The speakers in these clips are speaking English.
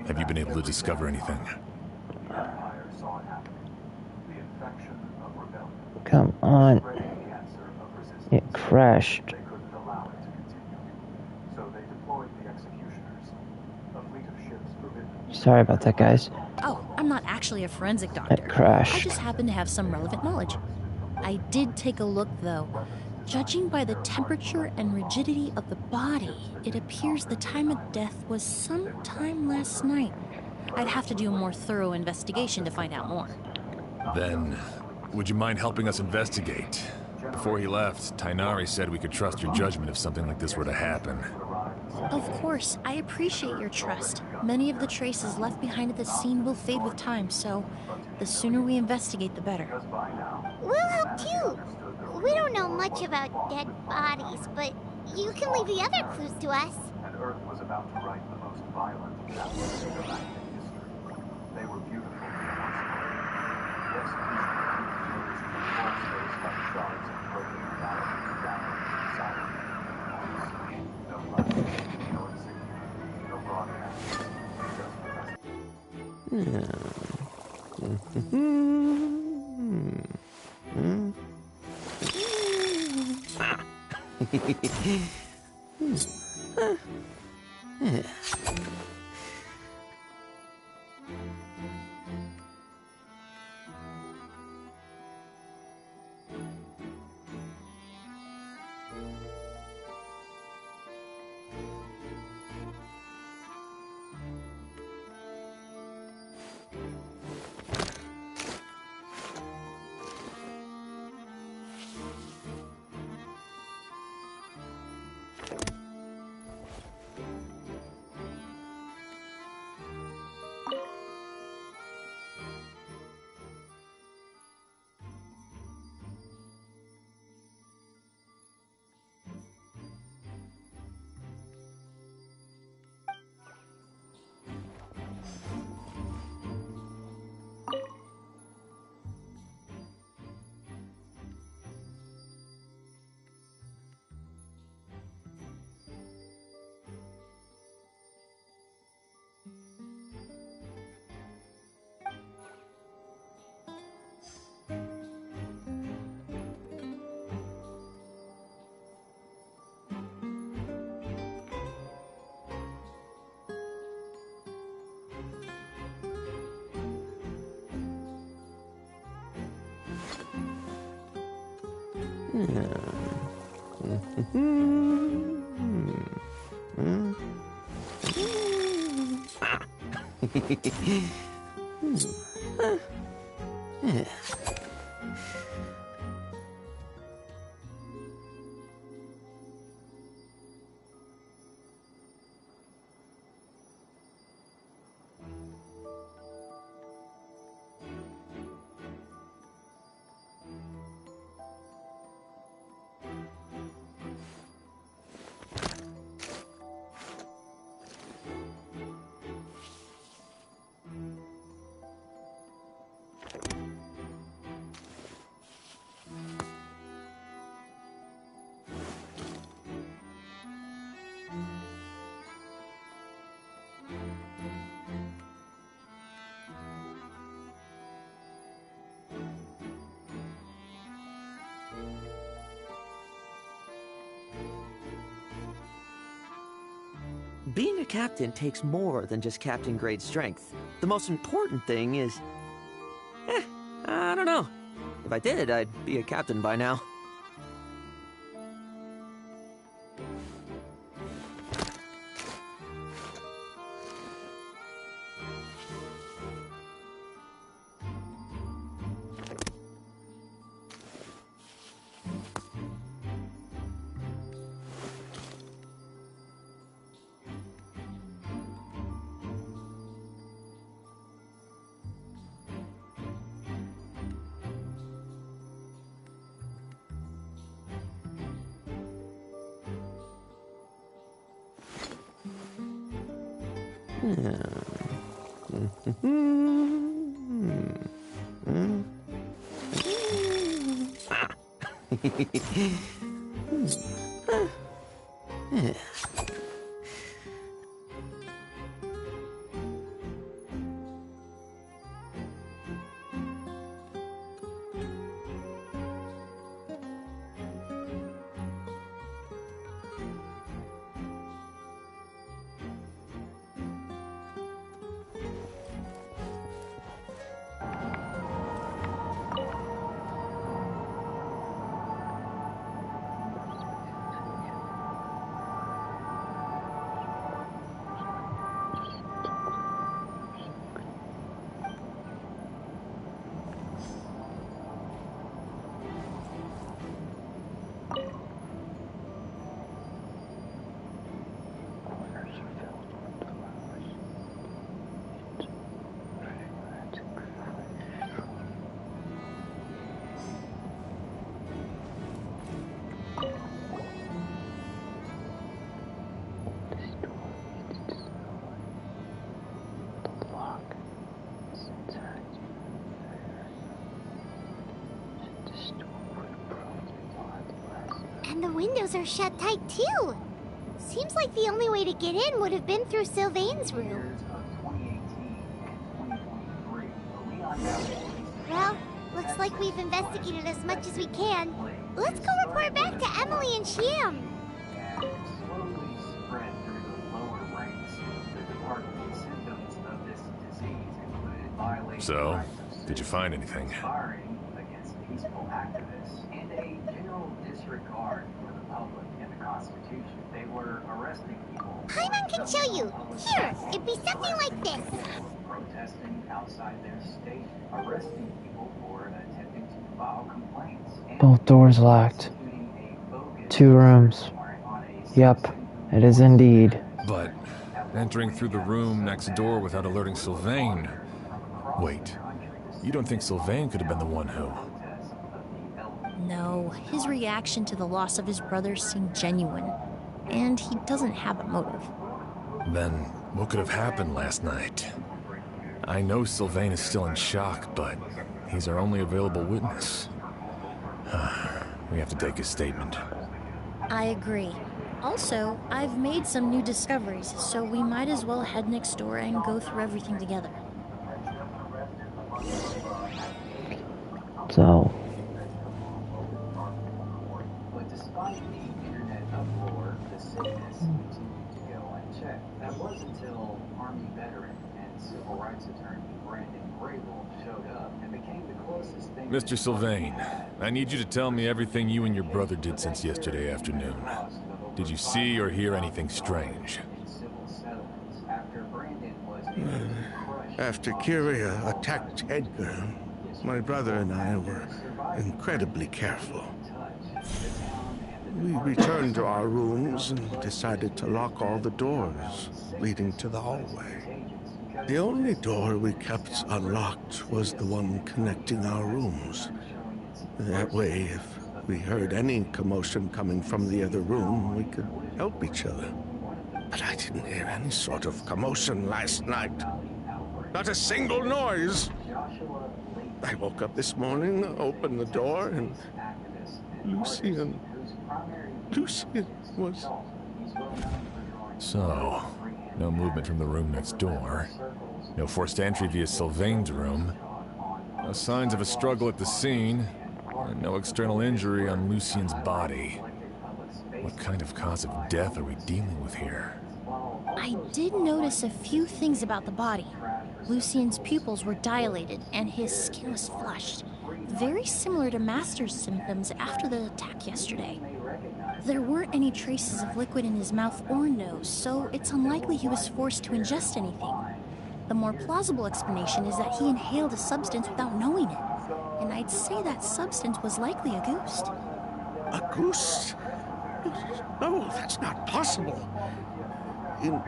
Have you been able to discover anything? Come on. It crashed. Sorry about that, guys. Oh, I'm not actually a forensic doctor. It crashed. I just happen to have some relevant knowledge. I did take a look, though. Judging by the temperature and rigidity of the body, it appears the time of death was sometime last night. I'd have to do a more thorough investigation to find out more. Then, would you mind helping us investigate? Before he left, Tainari said we could trust your judgment if something like this were to happen. Of course, I appreciate your trust. Many of the traces left behind at the scene will fade with time, so the sooner we investigate, the better. We'll help too. We don't know much about dead bodies, but you can leave the other clues to us. And Earth was about to write the most violent chapter in galactic history. They were beautiful to the execution murders from full space like shards of broken reality down silent noise. No light, no insignia, no broadcast, Being a captain takes more than just captain-grade strength. The most important thing is... I don't know. If I did, I'd be a captain by now. And the windows are shut tight too. Seems like the only way to get in would have been through Sylvain's room. Well, looks like we've investigated as much as we can. Let's go report back to Emily and Sham. Slowly spread through the lower ranks of the department. Symptoms of this disease included violating So, did you find anything? firing against peaceful activists and a general disregard for the public and the Constitution. They were arresting people. Paimon can show you. Here, it'd be something like this. Protesting outside their station, arresting people for attempting to file complaints. And Both doors locked. executing a bogus 2 rooms. warrant on a Yep, it is indeed. But entering through the room next door without alerting Sylvain... Wait, you don't think Sylvain could have been the one who... No, his reaction to the loss of his brother seemed genuine. And he doesn't have a motive. Then, what could have happened last night? I know Sylvain is still in shock, but he's our only available witness. We have to take his statement. I agree. Also, I've made some new discoveries, so we might as well head next door and go through everything together. So, But despite the internet uproar, the citizens continued to go unchecked. That was until Army veteran and civil rights attorney Brandon Grable showed up and became the closest thing. Mr. Sylvain, I need you to tell me everything you and your brother did since yesterday afternoon. Did you see or hear anything strange? After Brandon was able to crush After Kyria attacked Edgar, my brother and I were incredibly careful. We returned to our rooms and decided to lock all the doors leading to the hallway. The only door we kept unlocked was the one connecting our rooms. That way, if we heard any commotion coming from the other room, we could help each other. But I didn't hear any sort of commotion last night. Not a single noise. I woke up this morning, opened the door, and Lucian was... So, no movement from the room next door. No forced entry via Sylvain's room. No signs of a struggle at the scene. And no external injury on Lucian's body. What kind of cause of death are we dealing with here? I did notice a few things about the body. Lucian's pupils were dilated and his skin was flushed, very similar to Master's symptoms after the attack yesterday. There weren't any traces of liquid in his mouth or nose, so it's unlikely he was forced to ingest anything. The more plausible explanation is that he inhaled a substance without knowing it, and I'd say that substance was likely a ghost. A goose? No, that's not possible.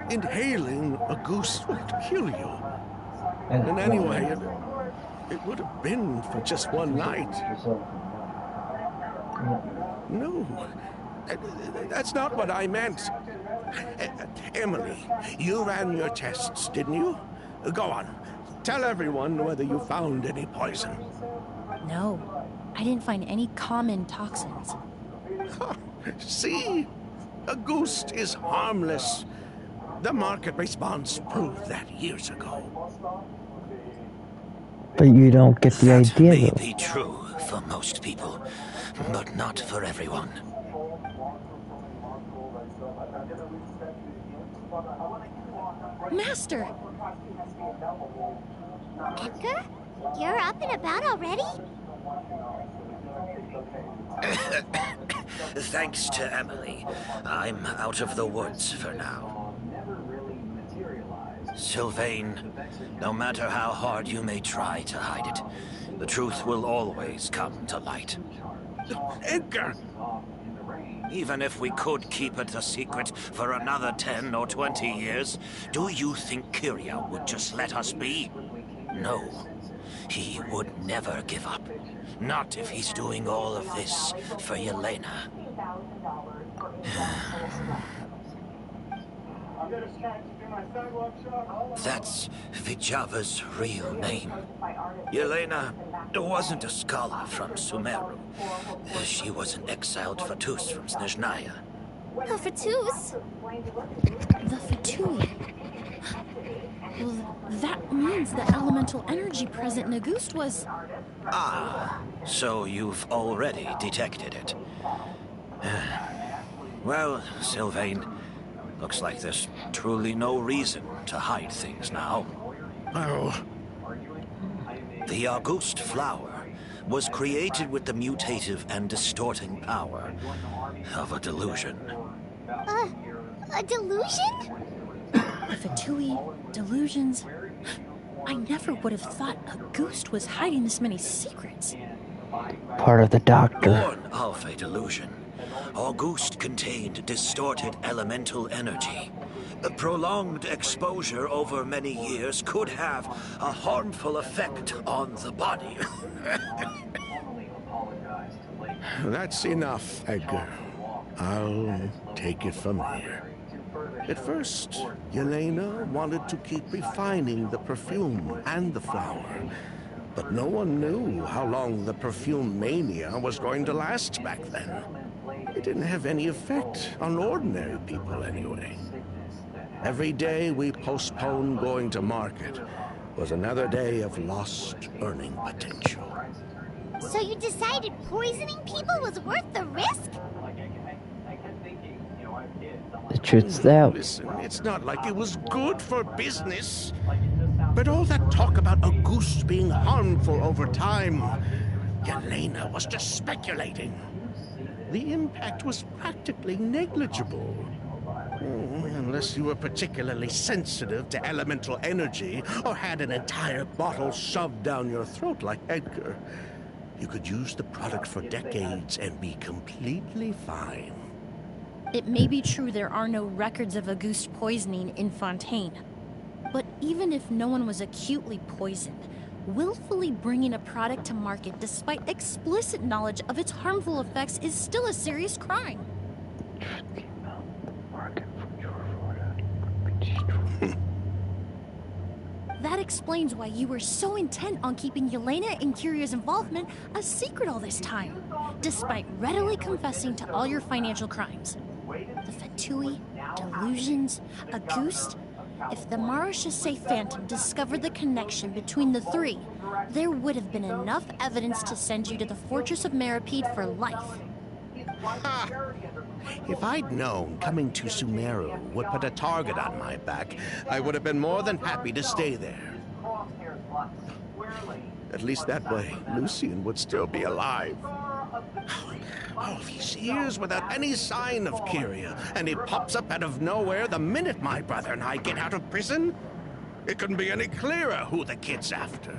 Inhaling a goose would kill you. And anyway, it would have been for just one night. No, that's not what I meant. Emily, you ran your tests, didn't you? Go on, tell everyone whether you found any poison. No, I didn't find any common toxins. See? A goose is harmless. The market response proved that years ago. but you don't get the That idea may though. be true for most people, but not for everyone. Master! Edgar? You're up and about already? Thanks to Emily, I'm out of the woods for now. Sylvain, no matter how hard you may try to hide it, the truth will always come to light. Edgar! Even if we could keep it a secret for another 10 or 20 years, do you think Kyria would just let us be? No. He would never give up. Not if he's doing all of this for Yelena. That's Vijava's real name. Yelena wasn't a scholar from Sumeru. She was an exiled Fatus from Snezhnaya. A Fatus? The Fatui. Well, that means the elemental energy present in Auguste was... Ah, so you've already detected it. Well, Sylvain, looks like there's truly no reason to hide things now. Oh, The Auguste flower was created with the mutative and distorting power of a delusion. A delusion? The Fatui, delusions... I never would have thought Auguste was hiding this many secrets. Part of the doctor. Born of a delusion, Auguste contained distorted elemental energy. A prolonged exposure over many years could have a harmful effect on the body. that's enough, Edgar. I'll take it from here. At first, Yelena wanted to keep refining the perfume and the flower. But no one knew how long the perfume mania was going to last back then. It didn't have any effect on ordinary people anyway. Every day we postponed going to market was another day of lost earning potential. So you decided poisoning people was worth the risk? The truth's out. Listen, it's not like it was good for business. But all that talk about Auguste being harmful over time, Yelena was just speculating. The impact was practically negligible. Unless you were particularly sensitive to elemental energy or had an entire bottle shoved down your throat like Edgar, you could use the product for decades and be completely fine. It may be true there are no records of Auguste poisoning in Fontaine. But even if no one was acutely poisoned, willfully bringing a product to market despite explicit knowledge of its harmful effects is still a serious crime. That explains why you were so intent on keeping Yelena and Kiria's involvement a secret all this time, despite readily confessing to all your financial crimes. The Fatui, delusions, Auguste. If the Marechaussee Phantom discovered the connection between the three, there would have been enough evidence to send you to the Fortress of Meripede for life. If I'd known coming to Sumeru would put a target on my back, I would have been more than happy to stay there. At least that way, Lucien would still be alive. All these years without any sign of Kyria, and he pops up out of nowhere the minute my brother and I get out of prison? It couldn't be any clearer who the kid's after.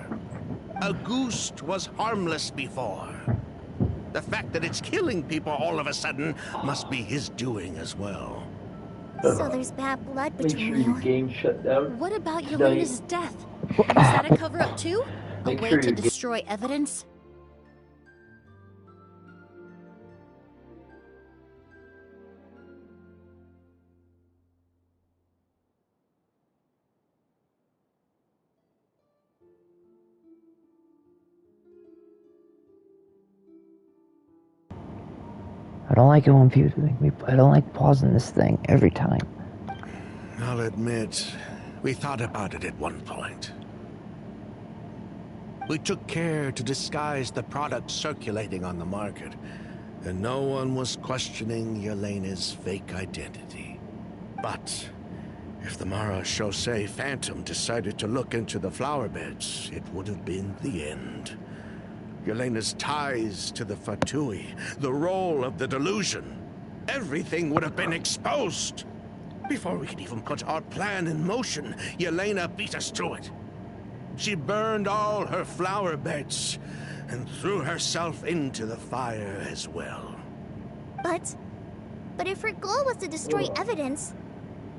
Auguste was harmless before. The fact that it's killing people all of a sudden must be his doing as well. So there's bad blood Make between sure your you. game shut down. What about Tonight. Yelena's death? Was that a cover-up too? A Make way sure to your destroy evidence? I don't like it when people make me. I don't like pausing this thing every time. I'll admit, we thought about it at one point. We took care to disguise the product circulating on the market, and no one was questioning Yelena's fake identity. But if the Marechaussee Phantom decided to look into the flower beds, it would have been the end. Yelena's ties to the Fatui, the role of the delusion, everything would have been exposed. Before we could even put our plan in motion, Yelena beat us to it. She burned all her flower beds and threw herself into the fire as well. But if her goal was to destroy evidence,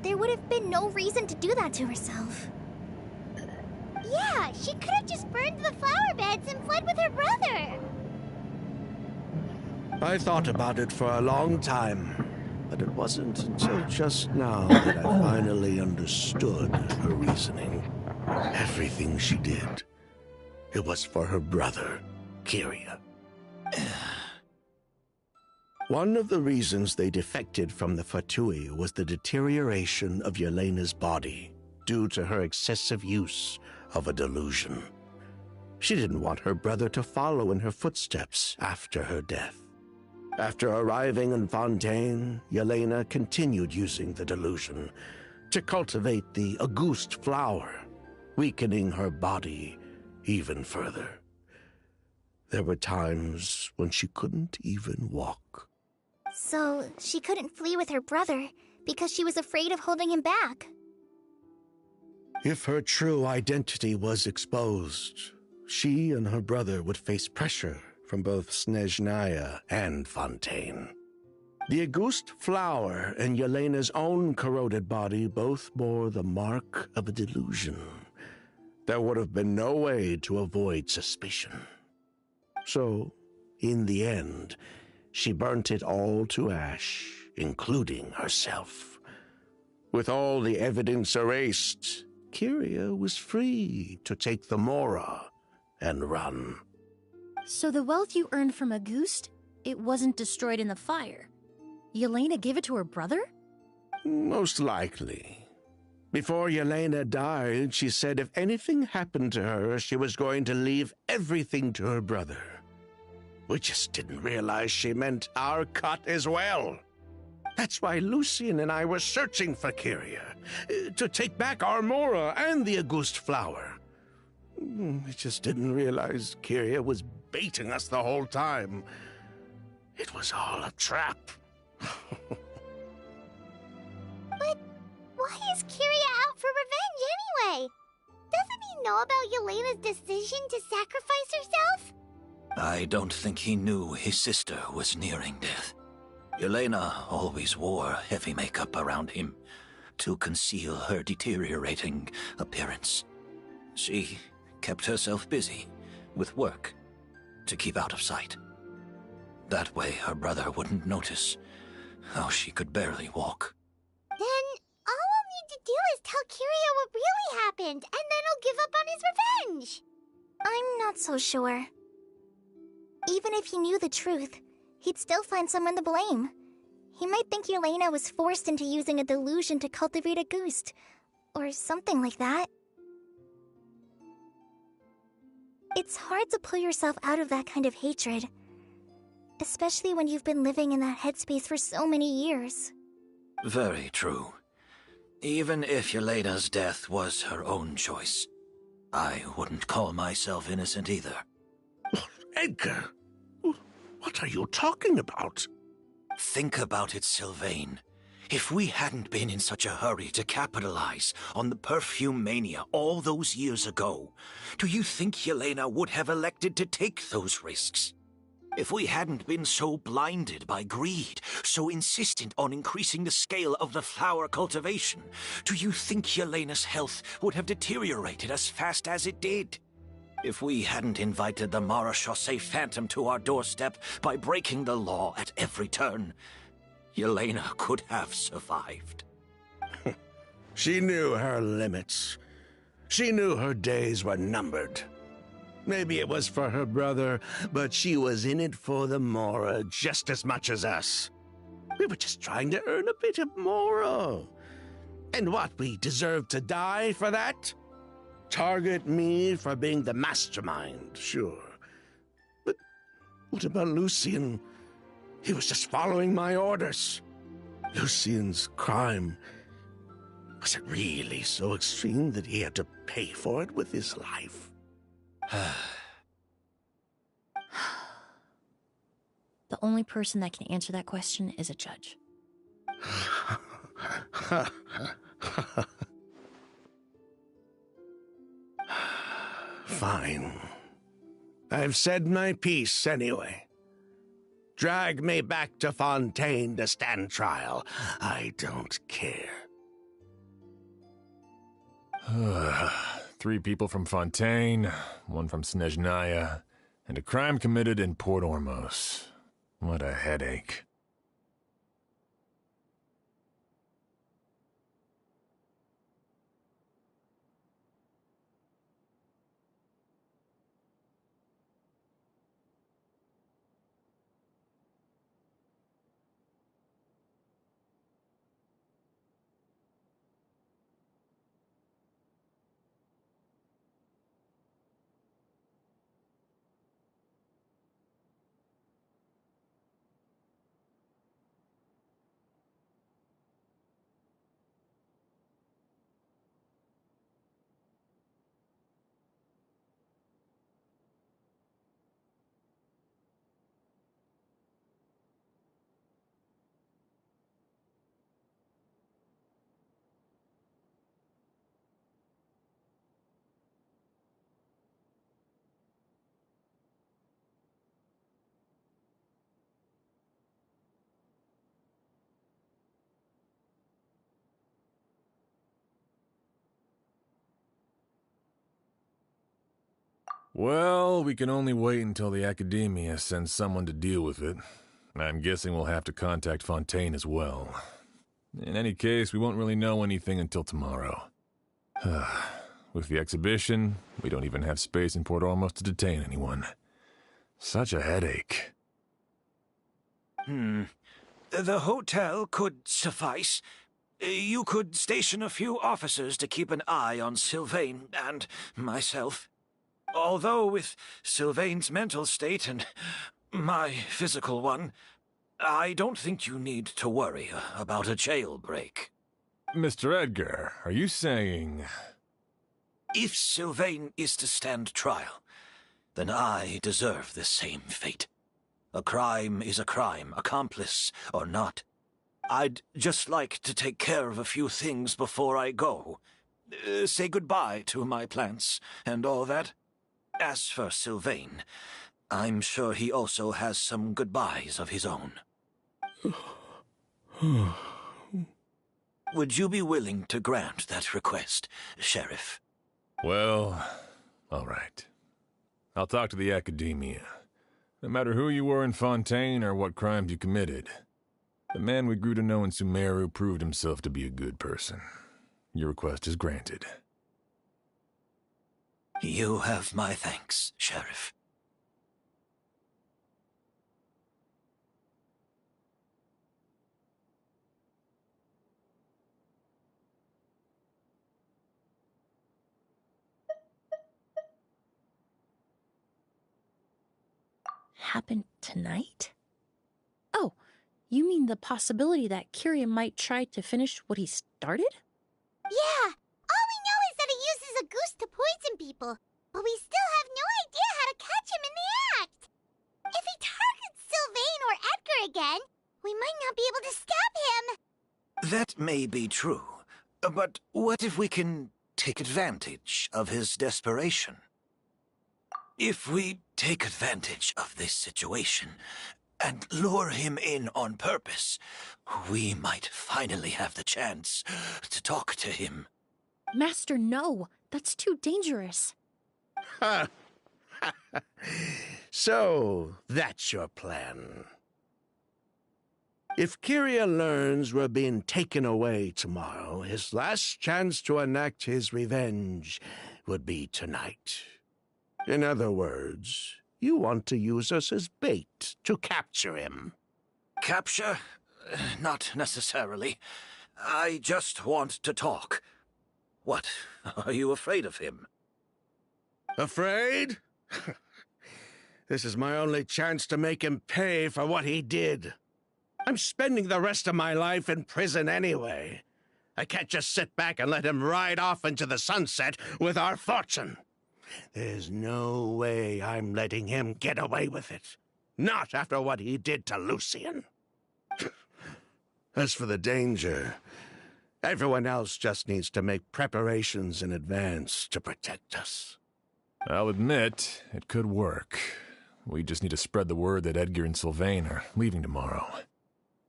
there would have been no reason to do that to herself. Yeah, she could have just burned the flower beds and fled with her brother. I thought about it for a long time, but it wasn't until just now that I finally understood her reasoning. Everything she did, it was for her brother, Kyria. One of the reasons they defected from the Fatui was the deterioration of Yelena's body due to her excessive use of a delusion. She didn't want her brother to follow in her footsteps after her death. After arriving in Fontaine, Yelena continued using the delusion to cultivate the Auguste flower, weakening her body even further. There were times when she couldn't even walk. So, she couldn't flee with her brother because she was afraid of holding him back. If her true identity was exposed, she and her brother would face pressure from both Snezhnaya and Fontaine. The Auguste flower and Yelena's own corroded body both bore the mark of a delusion. There would have been no way to avoid suspicion. So, in the end, she burnt it all to ash, including herself. With all the evidence erased, Kyria was free to take the Mora and run. So the wealth you earned from Auguste, it wasn't destroyed in the fire. Yelena gave it to her brother? Most likely. Before Yelena died, she said if anything happened to her, she was going to leave everything to her brother. We just didn't realize she meant our cut as well. That's why Lucien and I were searching for Kyria, to take back our Mora and the Auguste flower. We just didn't realize Kyria was baiting us the whole time. It was all a trap. But why is Kyria out for revenge anyway? Doesn't he know about Yelena's decision to sacrifice herself? I don't think he knew his sister was nearing death. Yelena always wore heavy makeup around him to conceal her deteriorating appearance. She kept herself busy with work to keep out of sight. That way her brother wouldn't notice how she could barely walk. Then all we'll need to do is tell Kyria what really happened, and then he'll give up on his revenge. I'm not so sure. Even if he knew the truth, he'd still find someone to blame. He might think Yelena was forced into using a delusion to cultivate a Auguste, or something like that. It's hard to pull yourself out of that kind of hatred, especially when you've been living in that headspace for so many years. Very true. Even if Yelena's death was her own choice, I wouldn't call myself innocent either. Edgar, what are you talking about? Think about it, Sylvain. If we hadn't been in such a hurry to capitalize on the perfume mania all those years ago, do you think Yelena would have elected to take those risks? If we hadn't been so blinded by greed, so insistent on increasing the scale of the flower cultivation, do you think Yelena's health would have deteriorated as fast as it did? If we hadn't invited the Marechaussee Phantom to our doorstep by breaking the law at every turn, Yelena could have survived. She knew her limits. She knew her days were numbered. Maybe it was for her brother, but she was in it for the Mora just as much as us. We were just trying to earn a bit of Mora. And what, we deserve to die for that? Target me for being the mastermind, sure. But what about Lucien? He was just following my orders. Lucien's crime, was it really so extreme that he had to pay for it with his life? The only person that can answer that question is a judge. Fine. I've said my piece anyway. Drag me back to Fontaine to stand trial. I don't care. 3 people from Fontaine, 1 from Snezhnaya, and a crime committed in Port Ormos. What a headache. Well, we can only wait until the Academia sends someone to deal with it. I'm guessing we'll have to contact Fontaine as well. In any case, we won't really know anything until tomorrow. With the exhibition, we don't even have space in Port Ormos to detain anyone. Such a headache. The hotel could suffice. You could station a few officers to keep an eye on Sylvain and myself. Although with Sylvain's mental state and my physical one, I don't think you need to worry about a jailbreak. Mr. Edgar, are you saying... If Sylvain is to stand trial, then I deserve the same fate. A crime is a crime, accomplice or not. I'd just like to take care of a few things before I go. Say goodbye to my plants and all that. As for Sylvain, I'm sure he also has some goodbyes of his own. Would you be willing to grant that request, Sheriff? Well, all right. I'll talk to the Academia. No matter who you were in Fontaine or what crimes you committed, the man we grew to know in Sumeru proved himself to be a good person. Your request is granted. You have my thanks, Sheriff. Happened tonight? Oh, you mean the possibility that Kyria might try to finish what he started? Yeah, all we know is that he uses a goose to poison people, but we still have no idea how to catch him in the act. If he targets Sylvain or Edgar again, we might not be able to stop him. That may be true, but what if we can take advantage of his desperation? If we take advantage of this situation and lure him in on purpose, we might finally have the chance to talk to him. Master, no. That's too dangerous. So, that's your plan. If Kyria learns we're being taken away tomorrow, his last chance to enact his revenge would be tonight. In other words, you want to use us as bait to capture him. Capture? Not necessarily. I just want to talk. What? Are you afraid of him? Afraid? This is my only chance to make him pay for what he did. I'm spending the rest of my life in prison anyway. I can't just sit back and let him ride off into the sunset with our fortune. There's no way I'm letting him get away with it. Not after what he did to Lucien. As for the danger, everyone else just needs to make preparations in advance to protect us. I'll admit, it could work. We just need to spread the word that Edgar and Sylvain are leaving tomorrow.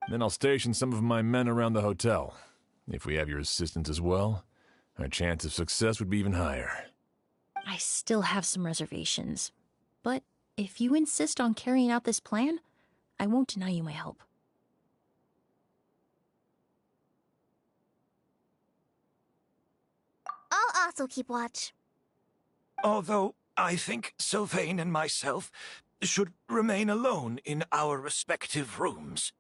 Then I'll station some of my men around the hotel. If we have your assistance as well, our chance of success would be even higher. I still have some reservations. But if you insist on carrying out this plan, I won't deny you my help. I'll also keep watch. Although I think Sylvain and myself should remain alone in our respective rooms.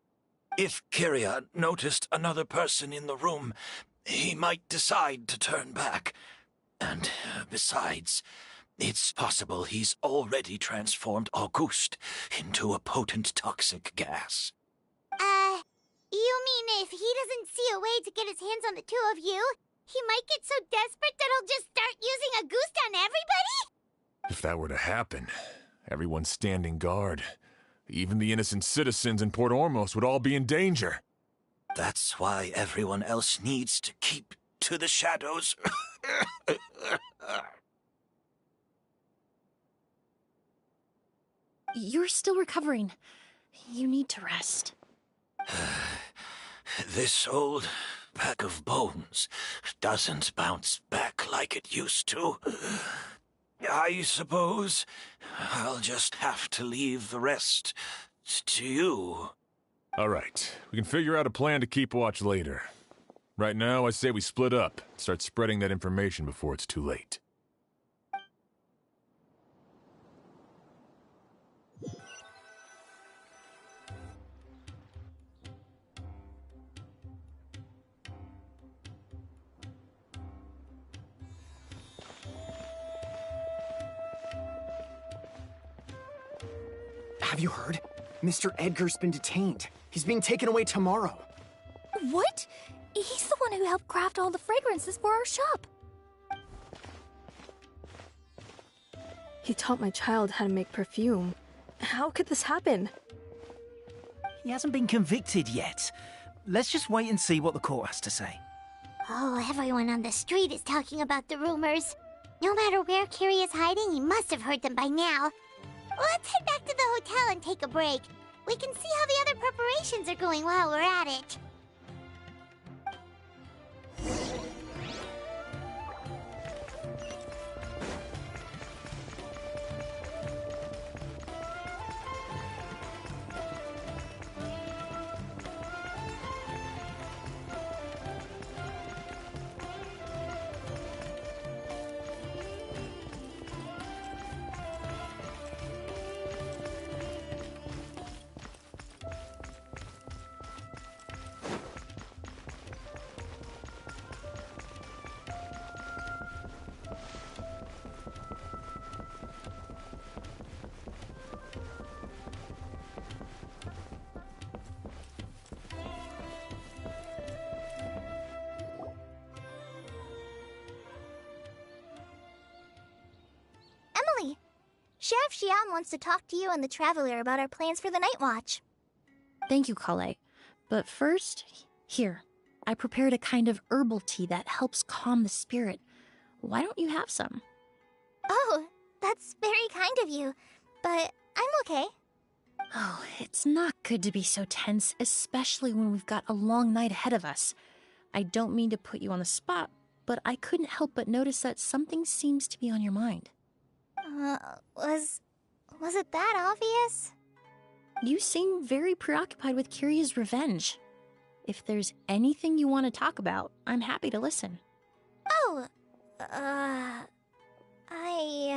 If Kyria noticed another person in the room, he might decide to turn back. And besides, it's possible he's already transformed Auguste into a potent toxic gas. You mean if he doesn't see a way to get his hands on the two of you, he might get so desperate that he'll just start using Auguste on everybody? If that were to happen, everyone standing guard, even the innocent citizens in Port Ormos would all be in danger. That's why everyone else needs to keep to the shadows. You're still recovering. You need to rest. This old pack of bones doesn't bounce back like it used to. I suppose I'll just have to leave the rest to you. All right, we can figure out a plan to keep watch later. Right now, I say we split up, start spreading that information before it's too late. Have you heard? Mr. Edgar's been detained. He's being taken away tomorrow. What? He's the one who helped craft all the fragrances for our shop. He taught my child how to make perfume. How could this happen? He hasn't been convicted yet. Let's just wait and see what the court has to say. Oh, everyone on the street is talking about the rumors. No matter where Kiri is hiding, he must have heard them by now. Let's head back to the hotel and take a break. We can see how the other preparations are going while we're at it. Emily, Sheriff Xian wants to talk to you and the Traveler about our plans for the night watch. Thank you, Kale. But first, here, I prepared a kind of herbal tea that helps calm the spirit. Why don't you have some? Oh, that's very kind of you, but I'm okay. Oh, it's not good to be so tense, especially when we've got a long night ahead of us. I don't mean to put you on the spot, but I couldn't help but notice that something seems to be on your mind. Was it that obvious? You seem very preoccupied with Kiria's revenge. If there's anything you want to talk about, I'm happy to listen. Oh, Hey,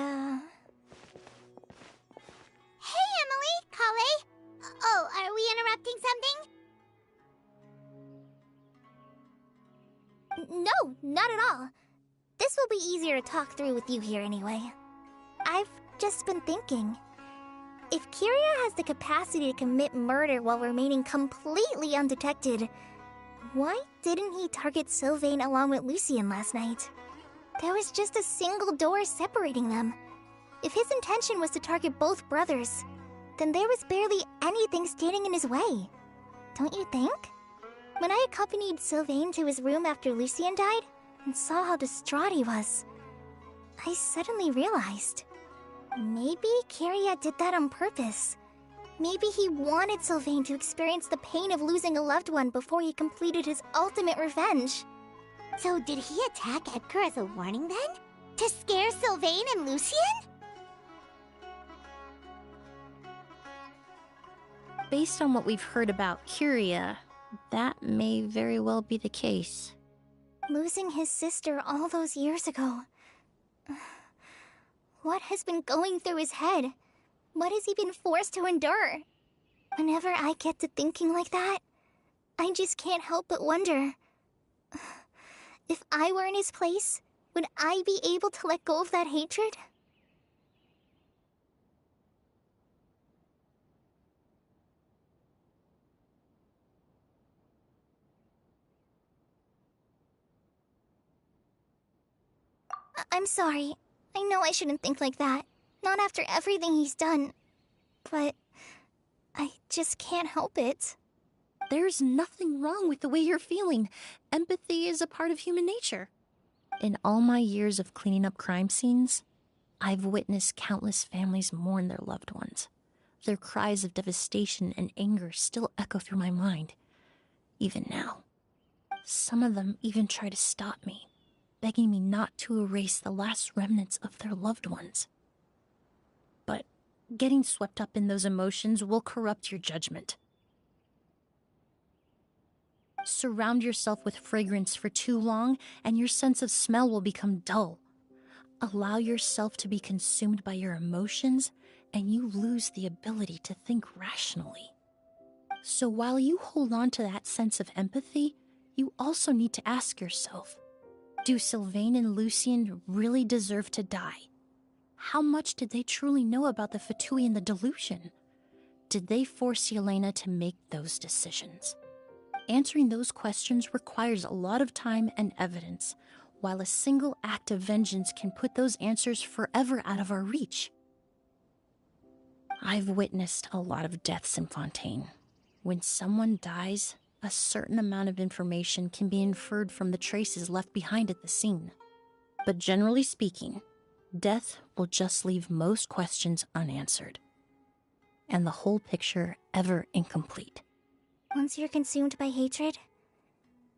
Emily, Kale. Oh, are we interrupting something? No, not at all. This will be easier to talk through with you here anyway. I've just been thinking. If Kiria has the capacity to commit murder while remaining completely undetected, why didn't he target Sylvain along with Lucien last night? There was just a single door separating them. If his intention was to target both brothers, then there was barely anything standing in his way. Don't you think? When I accompanied Sylvain to his room after Lucien died, and saw how distraught he was, I suddenly realized, maybe Kiria did that on purpose. Maybe he wanted Sylvain to experience the pain of losing a loved one before he completed his ultimate revenge. So did he attack Edgar as a warning then? To scare Sylvain and Lucien? Based on what we've heard about Kiria, that may very well be the case. Losing his sister all those years ago. What has been going through his head? What has he been forced to endure? Whenever I get to thinking like that, I just can't help but wonder. If I were in his place, would I be able to let go of that hatred? I'm sorry. I know I shouldn't think like that. Not after everything he's done. But I just can't help it. There's nothing wrong with the way you're feeling. Empathy is a part of human nature. In all my years of cleaning up crime scenes, I've witnessed countless families mourn their loved ones. Their cries of devastation and anger still echo through my mind, even now. Some of them even try to stop me. begging me not to erase the last remnants of their loved ones. But getting swept up in those emotions will corrupt your judgment. Surround yourself with fragrance for too long, and your sense of smell will become dull. Allow yourself to be consumed by your emotions, and you lose the ability to think rationally. So while you hold on to that sense of empathy, you also need to ask yourself, do Sylvain and Lucien really deserve to die? How much did they truly know about the Fatui and the delusion? Did they force Yelena to make those decisions? Answering those questions requires a lot of time and evidence, while a single act of vengeance can put those answers forever out of our reach. I've witnessed a lot of deaths in Fontaine. When someone dies, a certain amount of information can be inferred from the traces left behind at the scene. But generally speaking, death will just leave most questions unanswered, and the whole picture ever incomplete. Once you're consumed by hatred,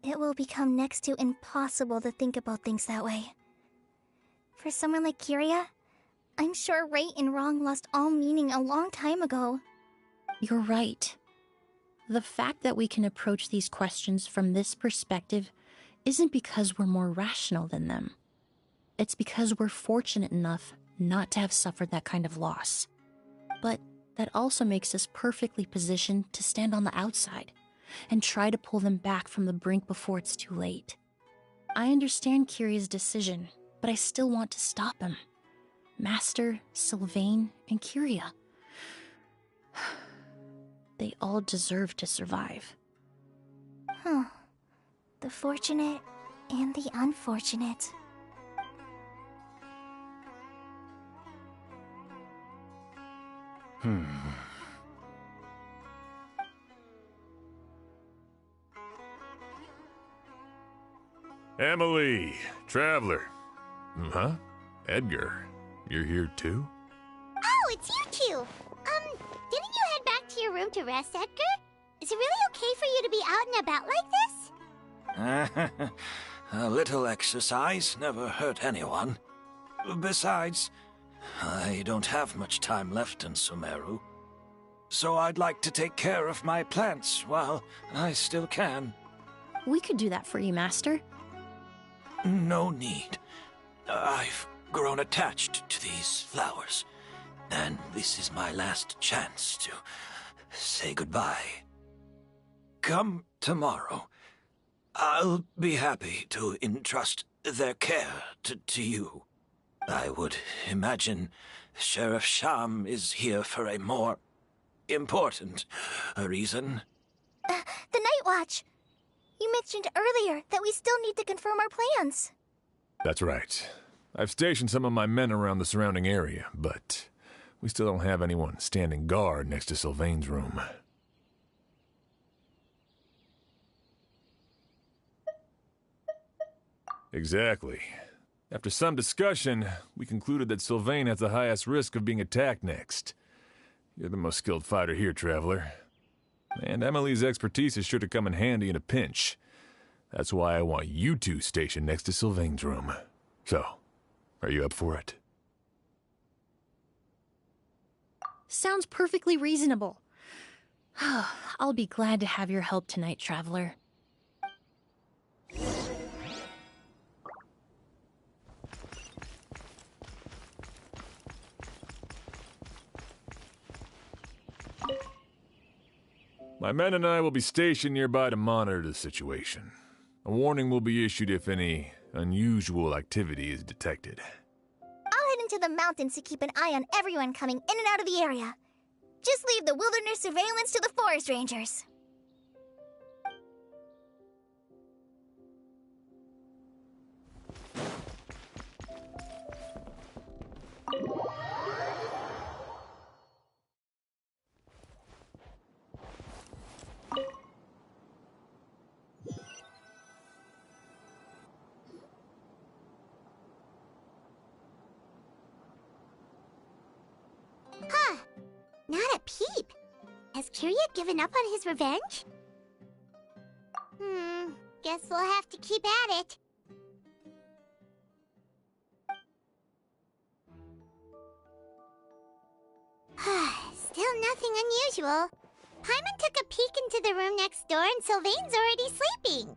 it will become next to impossible to think about things that way. For someone like Kyria, I'm sure right and wrong lost all meaning a long time ago. You're right. The fact that we can approach these questions from this perspective isn't because we're more rational than them. It's because we're fortunate enough not to have suffered that kind of loss. But that also makes us perfectly positioned to stand on the outside and try to pull them back from the brink before it's too late. I understand Kyria's decision, but I still want to stop him. Master, Sylvain, and Kyria. They all deserve to survive. Huh. The fortunate and the unfortunate. Emily, Traveler. Huh? Edgar, you're here too? Oh, it's you two! Didn't you head back to your room to rest, Edgar? Is it really okay for you to be out and about like this? A little exercise never hurt anyone. Besides, I don't have much time left in Sumeru. So I'd like to take care of my plants while I still can. We could do that for you, Master. No need. I've grown attached to these flowers, and this is my last chance to say goodbye. Come tomorrow. I'll be happy to entrust their care to you. I would imagine Sheriff Sham is here for a more important reason. The Night Watch! You mentioned earlier that we still need to confirm our plans. That's right. I've stationed some of my men around the surrounding area, but we still don't have anyone standing guard next to Sylvain's room. Exactly. After some discussion, we concluded that Sylvain has the highest risk of being attacked next. You're the most skilled fighter here, Traveler. And Emily's expertise is sure to come in handy in a pinch. That's why I want you two stationed next to Sylvain's room. So, are you up for it? Sounds perfectly reasonable. I'll be glad to have your help tonight, Traveler. My men and I will be stationed nearby to monitor the situation. A warning will be issued if any unusual activity is detected. I'll head into the mountains to keep an eye on everyone coming in and out of the area. Just leave the wilderness surveillance to the forest rangers. Huh. Not a peep. Has Kyria given up on his revenge? Guess we'll have to keep at it. Still nothing unusual. Paimon took a peek into the room next door and Sylvain's already sleeping.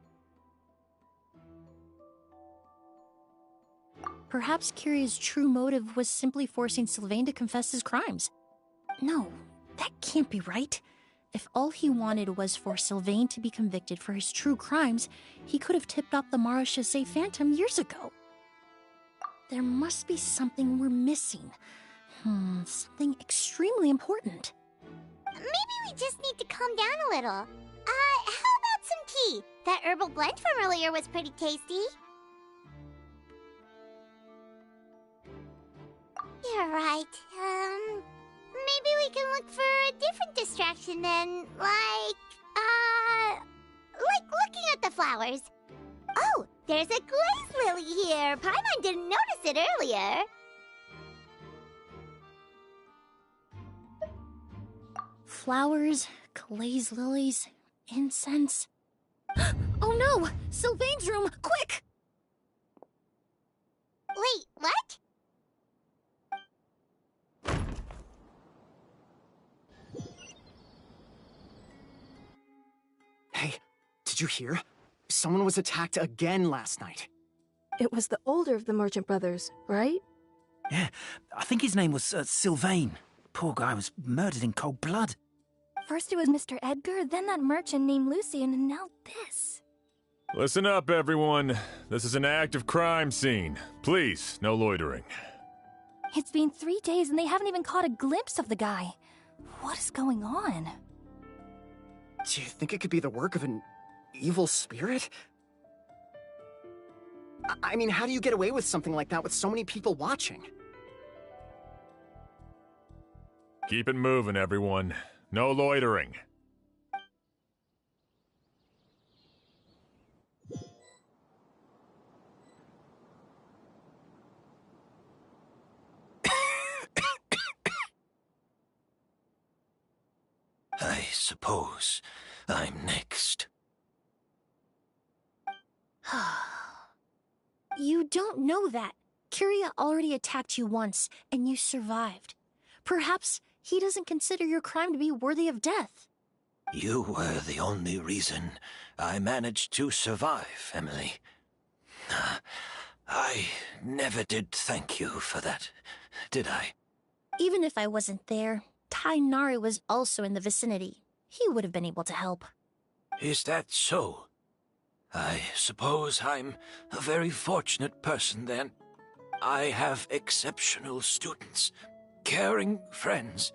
Perhaps Kyria's true motive was simply forcing Sylvain to confess his crimes. No, that can't be right. If all he wanted was for Sylvain to be convicted for his true crimes, he could have tipped off the Marechaussee Phantom years ago. There must be something we're missing. Something extremely important. Maybe we just need to calm down a little. How about some tea? That herbal blend from earlier was pretty tasty. You're right. Maybe we can look for a different distraction then, like looking at the flowers. Oh, there's a glaze lily here. Paimon didn't notice it earlier. Flowers, glaze lilies, incense. Oh no! Sylvain's room! Quick! Wait, what? Hey, did you hear? Someone was attacked again last night. It was the older of the merchant brothers, right? Yeah, I think his name was Sylvain. Poor guy was murdered in cold blood. First it was Mr. Edgar, then that merchant named Lucian, and now this. Listen up, everyone. This is an active crime scene. Please, no loitering. It's been 3 days and they haven't even caught a glimpse of the guy. What is going on? Do you think it could be the work of an evil spirit? I mean, how do you get away with something like that with so many people watching? Keep it moving, everyone. No loitering. I suppose I'm next. You don't know that. Kyria already attacked you once, and you survived. Perhaps he doesn't consider your crime to be worthy of death. You were the only reason I managed to survive, Emily. I never did thank you for that, did I? Even if I wasn't there, Tainari was also in the vicinity. He would have been able to help. Is that so? I suppose I'm a very fortunate person then. I have exceptional students, caring friends,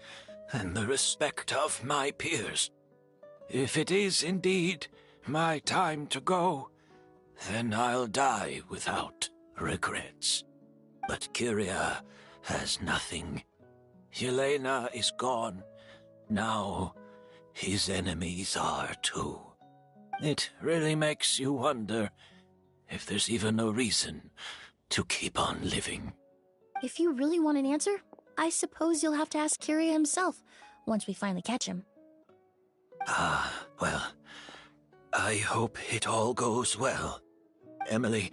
and the respect of my peers. If it is indeed my time to go, then I'll die without regrets. But Kyria has nothing. Yelena is gone. Now his enemies are too. It really makes you wonder if there's even a reason to keep on living. If you really want an answer, I suppose you'll have to ask Kyria himself, once we finally catch him. Well, I hope it all goes well. Emily,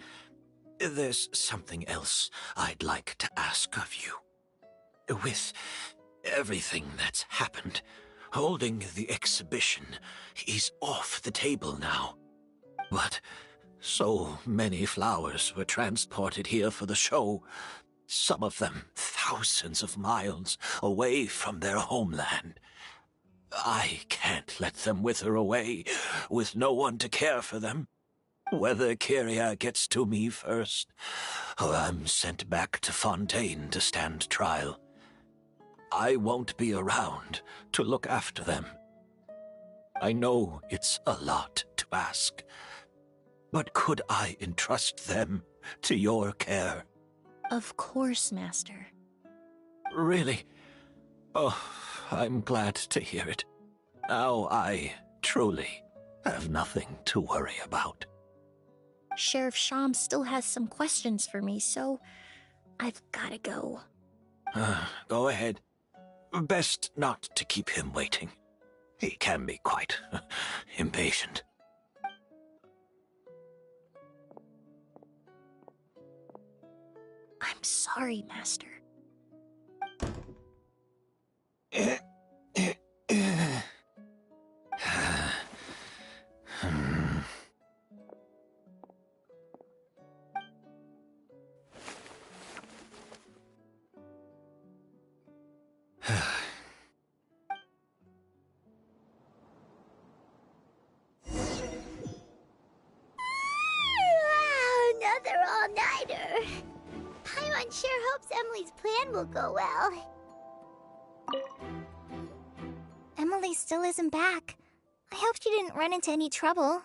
there's something else I'd like to ask of you. With everything that's happened, holding the exhibition is off the table now. But so many flowers were transported here for the show, some of them thousands of miles away from their homeland. I can't let them wither away with no one to care for them. Whether Kyria gets to me first, or I'm sent back to Fontaine to stand trial, I won't be around to look after them. I know it's a lot to ask, but could I entrust them to your care? Of course, Master. Really? Oh, I'm glad to hear it. Now I truly have nothing to worry about. Sheriff Sham still has some questions for me, so I've gotta go. Go ahead. Best not to keep him waiting. He can be quite impatient. I'm sorry, Master. Another all-nighter. Paimon sure hopes Emily's plan will go well. Emily still isn't back. I hope she didn't run into any trouble.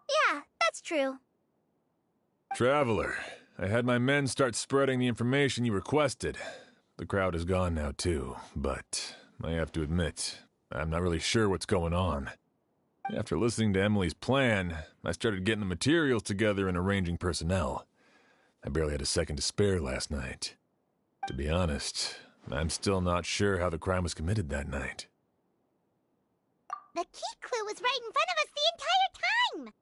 Yeah, that's true. Traveler, I had my men start spreading the information you requested. The crowd is gone now too, but I have to admit, I'm not really sure what's going on. After listening to Emily's plan, I started getting the materials together and arranging personnel. I barely had a second to spare last night. To be honest, I'm still not sure how the crime was committed that night. The key clue was right in front of us the entire time!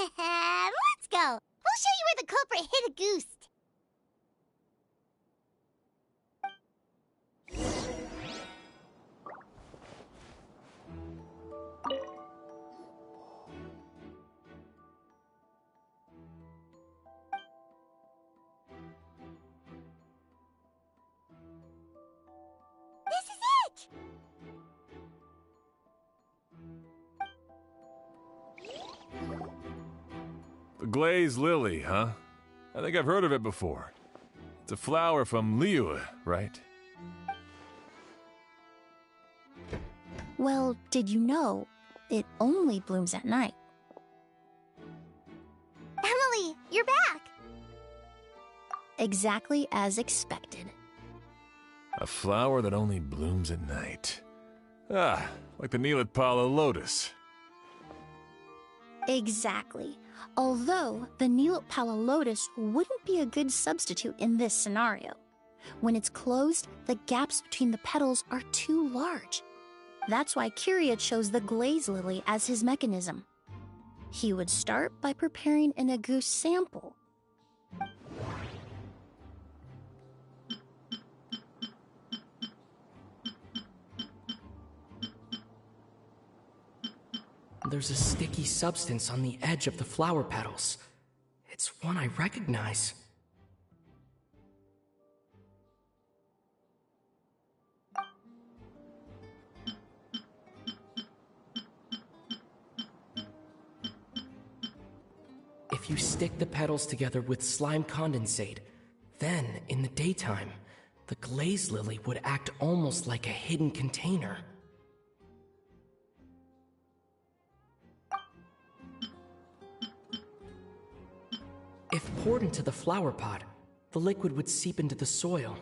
Let's go! We'll show you where the culprit hid a goose. This is it! The glazed lily, huh? I think I've heard of it before. It's a flower from Liyue, right? Well, did you know it only blooms at night? Emily, you're back! Exactly as expected. A flower that only blooms at night. Ah, like the Neelitpala lotus. Exactly. Although the Neelitpala lotus wouldn't be a good substitute in this scenario. When it's closed, the gaps between the petals are too large. That's why Kiria chose the glaze lily as his mechanism. He would start by preparing an agouti sample. There's a sticky substance on the edge of the flower petals. It's one I recognize. If you stick the petals together with slime condensate, then, in the daytime, the glaze lily would act almost like a hidden container. If poured into the flower pot, the liquid would seep into the soil.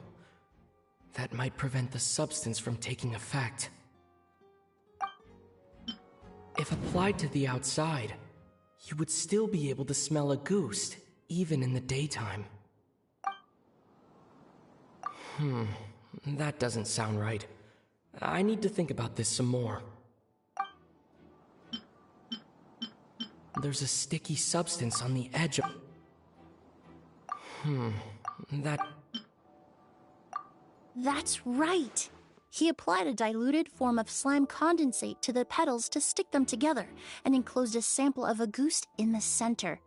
That might prevent the substance from taking effect. If applied to the outside, you would still be able to smell a goose, even in the daytime. That doesn't sound right. I need to think about this some more. There's a sticky substance on the edge of... That's right! He applied a diluted form of slime condensate to the petals to stick them together and enclosed a sample of agouti in the center.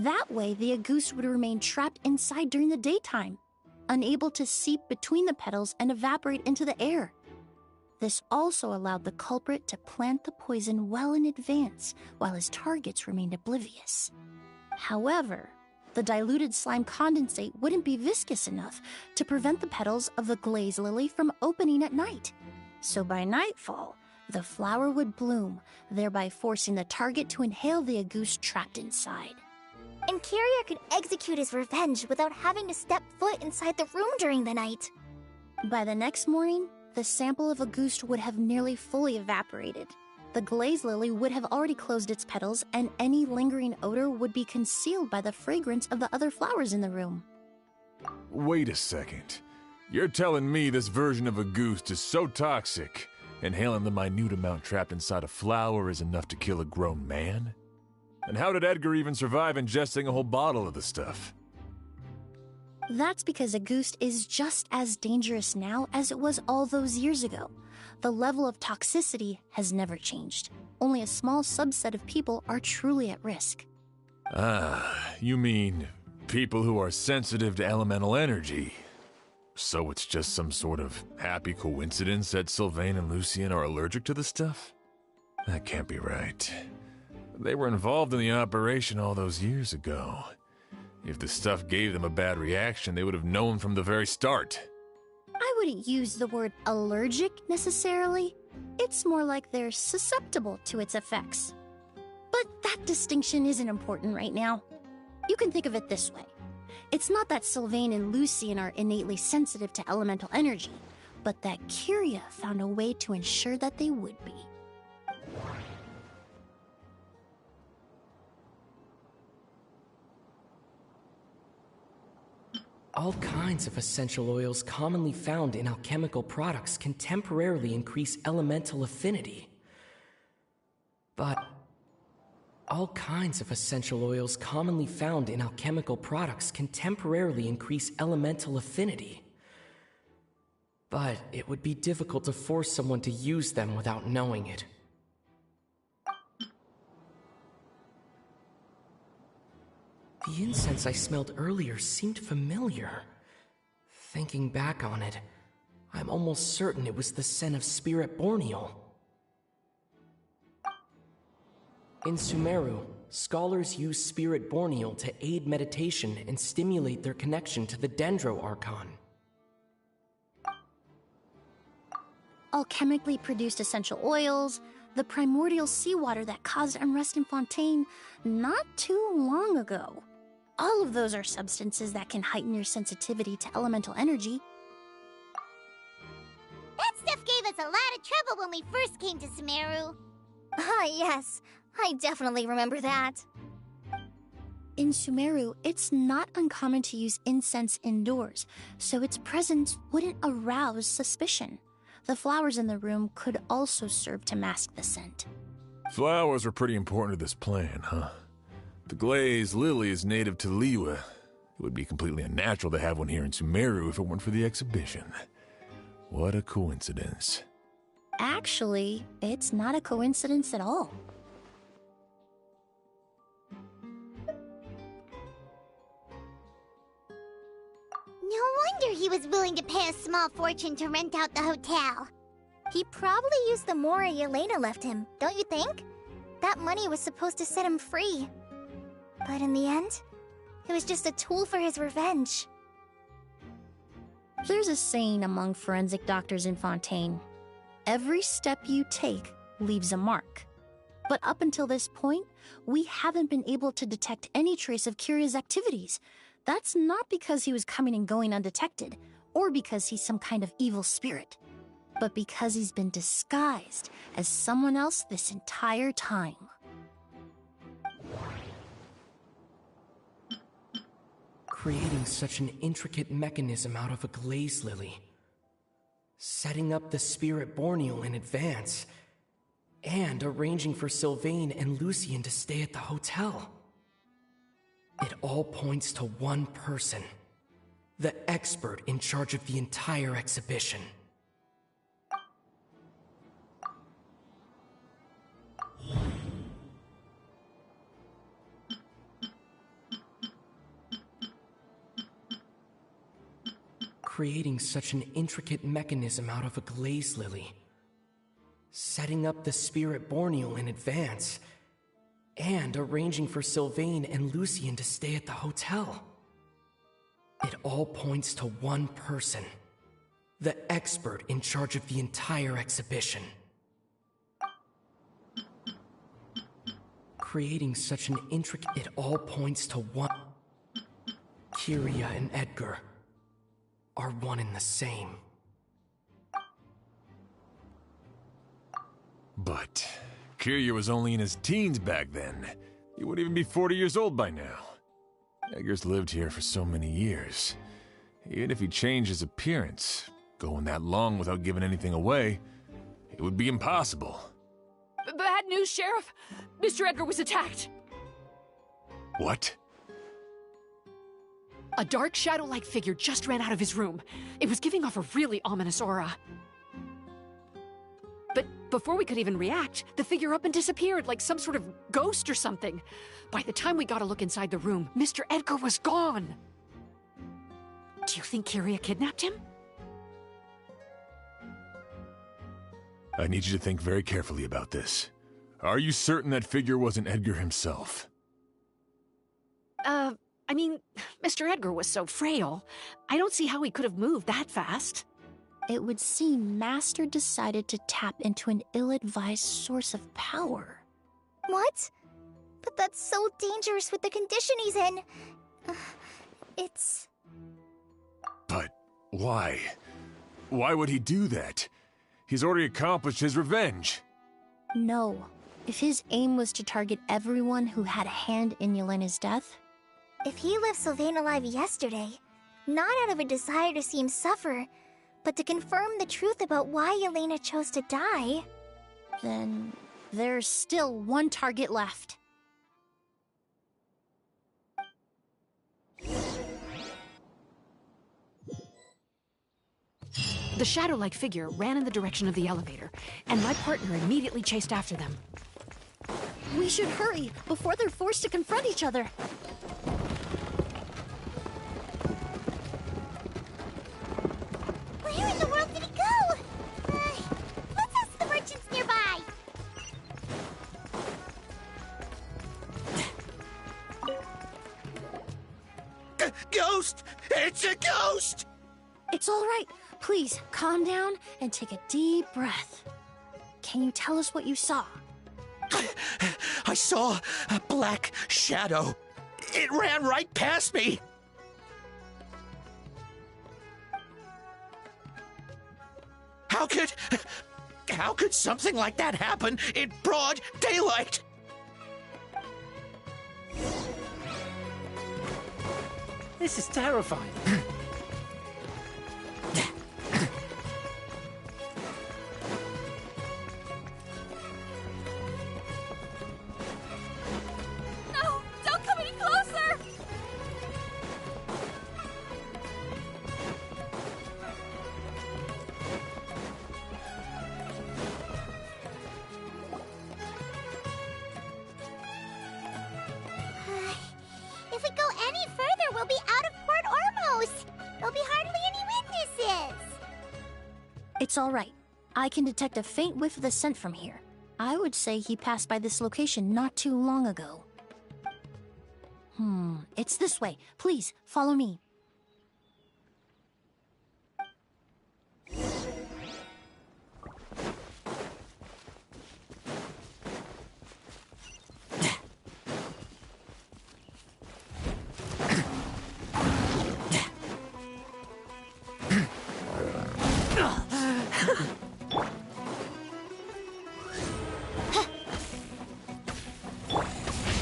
That way, the agouti would remain trapped inside during the daytime, unable to seep between the petals and evaporate into the air. This also allowed the culprit to plant the poison well in advance while his targets remained oblivious. However, the diluted slime condensate wouldn't be viscous enough to prevent the petals of the glaze lily from opening at night. So by nightfall, the flower would bloom, thereby forcing the target to inhale the agouti trapped inside. And Kiria could execute his revenge without having to step foot inside the room during the night. By the next morning, the sample of agouti would have nearly fully evaporated. The glaze lily would have already closed its petals, and any lingering odor would be concealed by the fragrance of the other flowers in the room. Wait a second. You're telling me this version of agouti is so toxic, Inhaling the minute amount trapped inside a flower is enough to kill a grown man? And how did Edgar even survive ingesting a whole bottle of the stuff? That's because a goose is just as dangerous now as it was all those years ago. The level of toxicity has never changed. Only a small subset of people are truly at risk. Ah, you mean people who are sensitive to elemental energy. So it's just some sort of happy coincidence that Sylvain and Lucien are allergic to the stuff? That can't be right. They were involved in the operation all those years ago. If the stuff gave them a bad reaction, they would have known from the very start. I wouldn't use the word allergic necessarily. It's more like they're susceptible to its effects. But that distinction isn't important right now. You can think of it this way. It's not that Sylvain and Lucien are innately sensitive to elemental energy, but that Kyria found a way to ensure that they would be. All kinds of essential oils commonly found in alchemical products can temporarily increase elemental affinity. But all kinds of essential oils commonly found in alchemical products can temporarily increase elemental affinity. But it would be difficult to force someone to use them without knowing it. The incense I smelled earlier seemed familiar. Thinking back on it, I'm almost certain it was the scent of Spirit Borneal. In Sumeru, scholars use Spirit Borneal to aid meditation and stimulate their connection to the Dendro Archon. Alchemically produced essential oils, the primordial seawater that caused unrest in Fontaine not too long ago. All of those are substances that can heighten your sensitivity to elemental energy. That stuff gave us a lot of trouble when we first came to Sumeru. Ah, yes. I definitely remember that. In Sumeru, it's not uncommon to use incense indoors, so its presence wouldn't arouse suspicion. The flowers in the room could also serve to mask the scent. Flowers were pretty important to this plan, huh? The glazed lily is native to Liyue. It would be completely unnatural to have one here in Sumeru if it weren't for the exhibition. What a coincidence. Actually, it's not a coincidence at all. No wonder he was willing to pay a small fortune to rent out the hotel. He probably used the Mora Yelena left him, don't you think? That money was supposed to set him free. But in the end, it was just a tool for his revenge. There's a saying among forensic doctors in Fontaine. Every step you take leaves a mark. But up until this point, we haven't been able to detect any trace of Kyria's activities. That's not because he was coming and going undetected, or because he's some kind of evil spirit, but because he's been disguised as someone else this entire time. Creating such an intricate mechanism out of a glaze lily, setting up the Spirit Borneal in advance, and arranging for Sylvain and Lucien to stay at the hotel. It all points to one person, the expert in charge of the entire exhibition. Creating such an intricate mechanism out of a glaze lily, setting up the Spirit Borneal in advance, and arranging for Sylvain and Lucien to stay at the hotel. It all points to one person, the expert in charge of the entire exhibition. Creating such an intricate... It all points to one... Kyria and Edgar are one and the same. But Kyria was only in his teens back then. He wouldn't even be 40 years old by now. Edgar's lived here for so many years. Even if he changed his appearance, going that long without giving anything away, It would be impossible. Bad news, Sheriff! Mr. Edgar was attacked! What? A dark shadow-like figure just ran out of his room. It was giving off a really ominous aura. But before we could even react, the figure up and disappeared like some sort of ghost or something. By the time we got a look inside the room, Mr. Edgar was gone. Do you think Kyria kidnapped him? I need you to think very carefully about this. Are you certain that figure wasn't Edgar himself? I mean, Mr. Edgar was so frail. I don't see how he could have moved that fast. It would seem Master decided to tap into an ill-advised source of power. What? But that's so dangerous with the condition he's in. It's... But why? Why would he do that? He's already accomplished his revenge. No. If his aim was to target everyone who had a hand in Yelena's death... If he left Sylvain alive yesterday, not out of a desire to see him suffer, but to confirm the truth about why Yelena chose to die... Then there's still one target left. The shadow-like figure ran in the direction of the elevator, and my partner immediately chased after them. We should hurry before they're forced to confront each other. Where in the world did he go? Let's ask the merchants nearby. Ghost! It's a ghost! It's all right. Please, calm down and take a deep breath. Can you tell us what you saw? I saw a black shadow. It ran right past me. How could something like that happen in broad daylight? This is terrifying. No! Don't come any closer! If we go any further, we'll be out of port almost. There'll be hardly any witnesses. It's all right. I can detect a faint whiff of the scent from here. I would say he passed by this location not too long ago. It's this way. Please, follow me.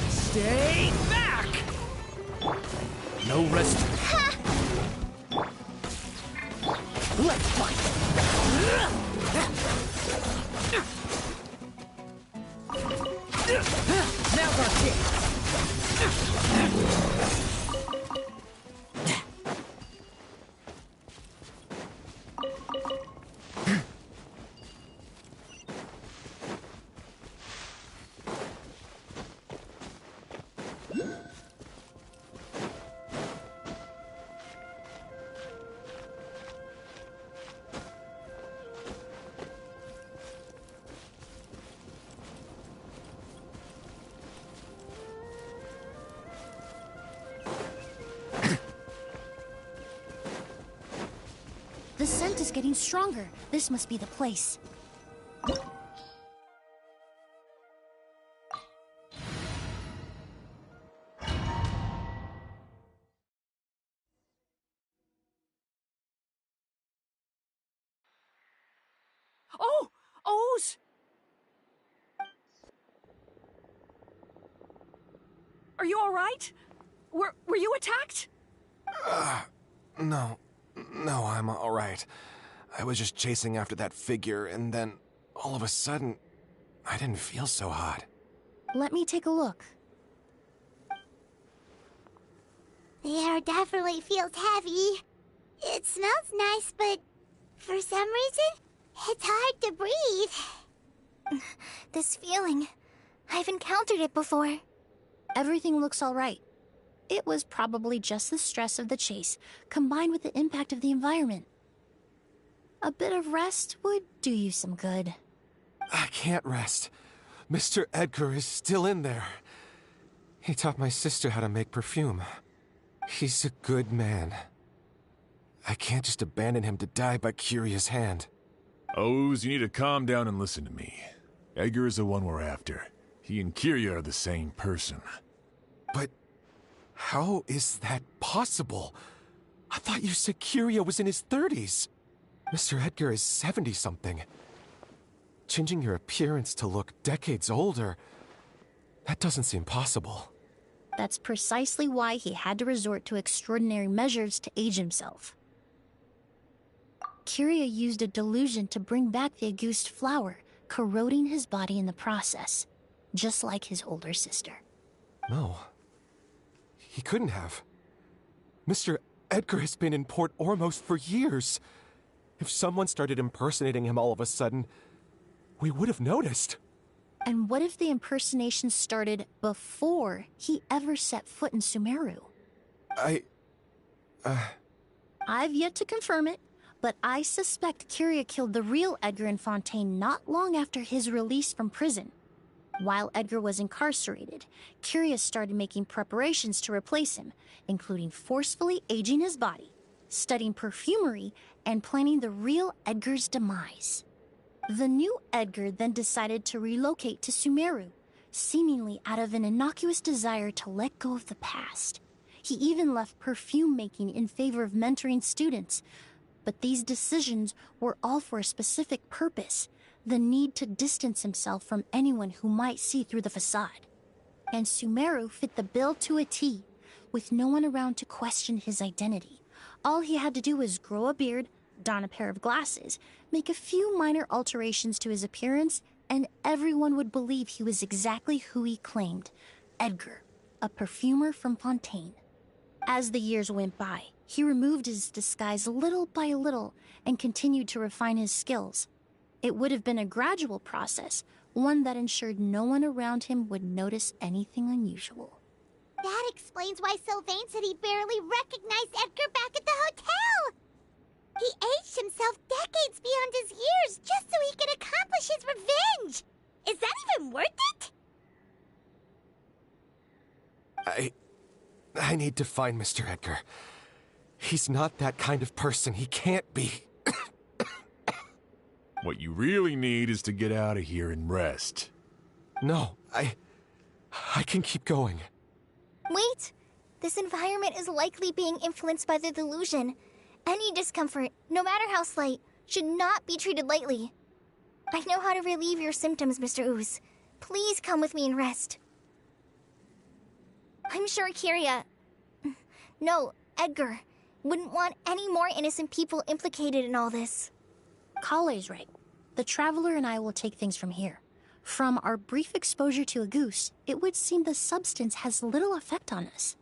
Stay back! No rest. Let's fight! Now's our chance! The scent is getting stronger. This must be the place. Oh! Oz! Are you all right? Were you attacked? No, I'm all right. I was just chasing after that figure, and then all of a sudden, I didn't feel so hot. Let me take a look. The air definitely feels heavy. It smells nice, but for some reason, it's hard to breathe. This feeling, I've encountered it before. Everything looks all right. It was probably just the stress of the chase, combined with the impact of the environment. A bit of rest would do you some good. I can't rest. Mr. Edgar is still in there. He taught my sister how to make perfume. He's a good man. I can't just abandon him to die by Curia's hand. Oz, you need to calm down and listen to me. Edgar is the one we're after. He and Kiria are the same person. But how is that possible? I thought you said Kiria was in his 30s. Mr. Edgar is 70-something. Changing your appearance to look decades older, that doesn't seem possible. That's precisely why he had to resort to extraordinary measures to age himself. Kiria used a delusion to bring back the Auguste flower, corroding his body in the process, just like his older sister. No. He couldn't have. Mr. Edgar has been in Port Ormos for years. If someone started impersonating him all of a sudden, we would have noticed. And what if the impersonation started before he ever set foot in Sumeru? I've yet to confirm it, but I suspect Kiria killed the real Edgar in Fontaine not long after his release from prison. While Edgar was incarcerated, Kiria started making preparations to replace him, including forcefully aging his body, studying perfumery, and planning the real Edgar's demise. The new Edgar then decided to relocate to Sumeru, seemingly out of an innocuous desire to let go of the past. He even left perfume making in favor of mentoring students. But these decisions were all for a specific purpose, the need to distance himself from anyone who might see through the facade. And Sumeru fit the bill to a T, with no one around to question his identity. All he had to do was grow a beard, don a pair of glasses, make a few minor alterations to his appearance, and everyone would believe he was exactly who he claimed, Edgar, a perfumer from Fontaine. As the years went by, he removed his disguise little by little and continued to refine his skills. It would have been a gradual process, one that ensured no one around him would notice anything unusual. That explains why Sylvain said he barely recognized Edgar back at the hotel! He aged himself decades beyond his years just so he could accomplish his revenge! Is that even worth it? I need to find Mr. Edgar. He's not that kind of person. He can't be. What you really need is to get out of here and rest. No, I can keep going. Wait! This environment is likely being influenced by the delusion. Any discomfort, no matter how slight, should not be treated lightly. I know how to relieve your symptoms, Mr. Ooze. Please come with me and rest. I'm sure Kiria... No, Edgar wouldn't want any more innocent people implicated in all this. Kale's right. The Traveler and I will take things from here. From our brief exposure to a goose, it would seem the substance has little effect on us.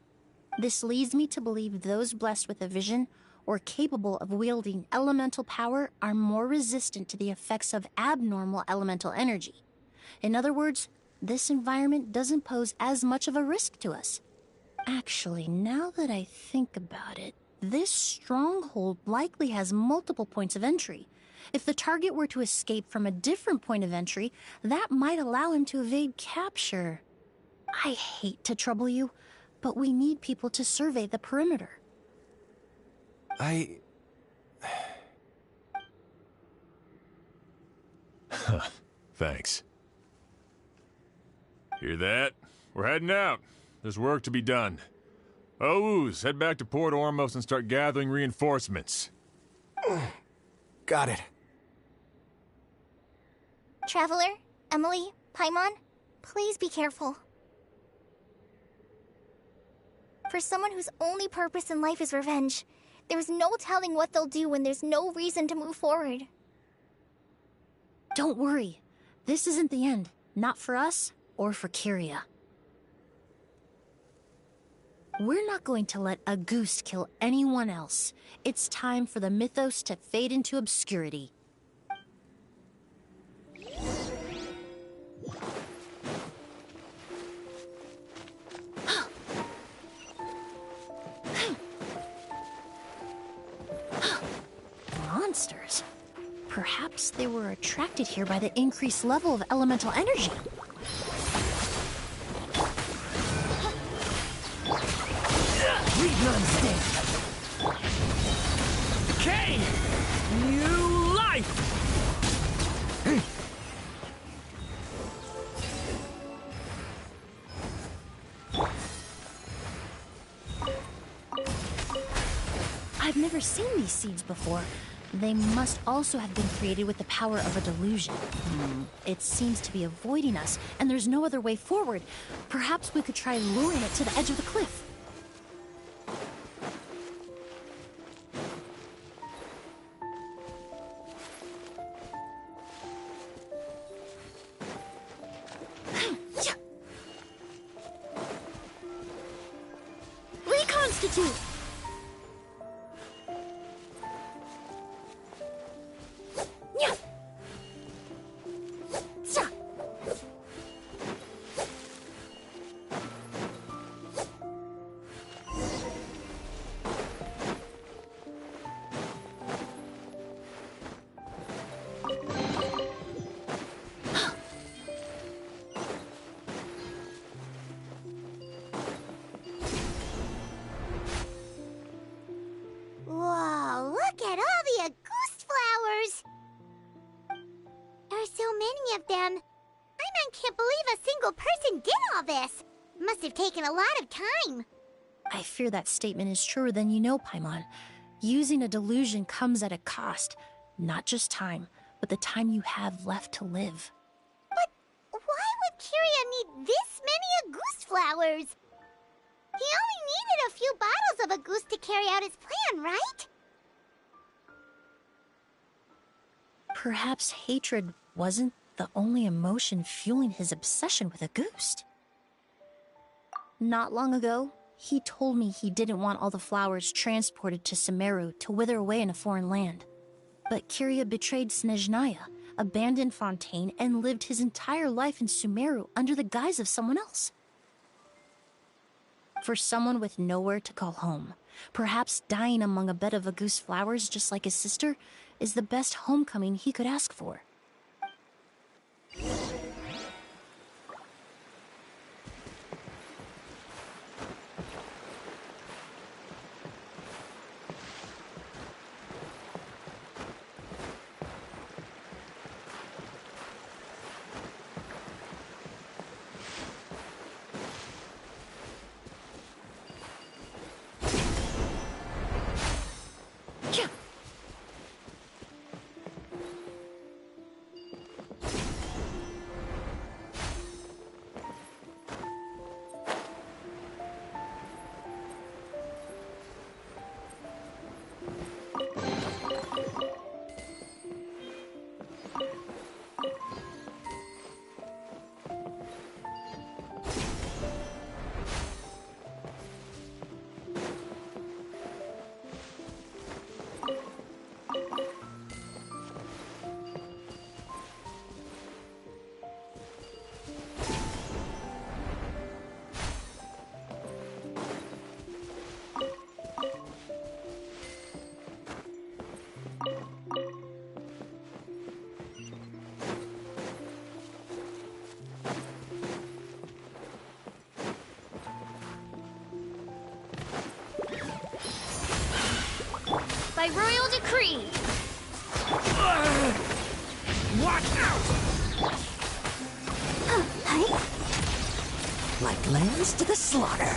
This leads me to believe those blessed with a vision or capable of wielding elemental power are more resistant to the effects of abnormal elemental energy. In other words, this environment doesn't pose as much of a risk to us. Actually, now that I think about it, this stronghold likely has multiple points of entry. If the target were to escape from a different point of entry, that might allow him to evade capture. I hate to trouble you, but we need people to survey the perimeter. Thanks. Hear that? We're heading out. There's work to be done. Ooze, head back to Port Ormos and start gathering reinforcements. Got it. Traveler, Emily, Paimon, please be careful. For someone whose only purpose in life is revenge, there's no telling what they'll do when there's no reason to move forward. Don't worry. This isn't the end. Not for us or for Kyria. We're not going to let a goose kill anyone else. It's time for the mythos to fade into obscurity. Monsters. Perhaps they were attracted here by the increased level of elemental energy. Read none stand. Decay! New life! I've never seen these seeds before. They must also have been created with the power of a delusion. It seems to be avoiding us, and there's no other way forward. Perhaps we could try luring it to the edge of the cliff. Reconstitute! Whoa, look at all the Auguste flowers! There are so many of them. I can't believe a single person did all this. Must have taken a lot of time. I fear that statement is truer than you know, Paimon. Using a delusion comes at a cost. Not just time, but the time you have left to live. But why would Kyria need this many Auguste flowers? He only needed a few bottles of Auguste to carry out his plan, right? Perhaps hatred wasn't the only emotion fueling his obsession with Auguste. Not long ago, he told me he didn't want all the flowers transported to Sumeru to wither away in a foreign land. But Kyria betrayed Snezhnaya, abandoned Fontaine, and lived his entire life in Sumeru under the guise of someone else. For someone with nowhere to call home, perhaps dying among a bed of Auguste flowers just like his sister is the best homecoming he could ask for. By royal decree. Watch out! Like lambs to the slaughter.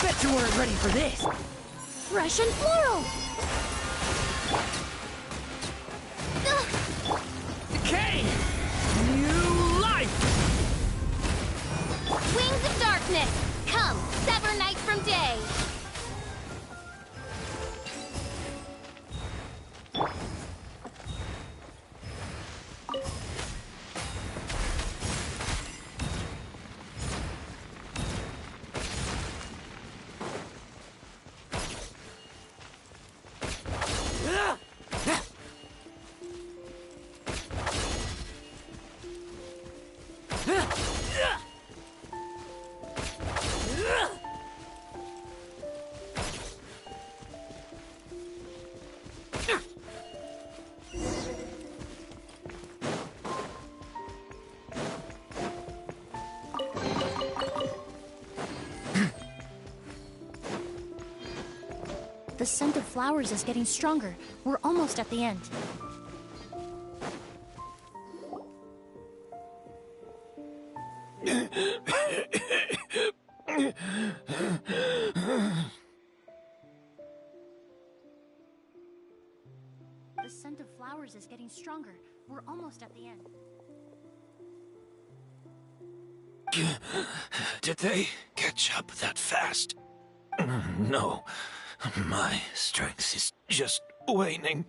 Bet you weren't ready for this. Fresh and floral. Decay! New life! Wings of darkness. Come, sever night from day! The scent of flowers is getting stronger. We're almost at the end. The scent of flowers is getting stronger. We're almost at the end. Did they catch up that fast? No. My strength is just waning.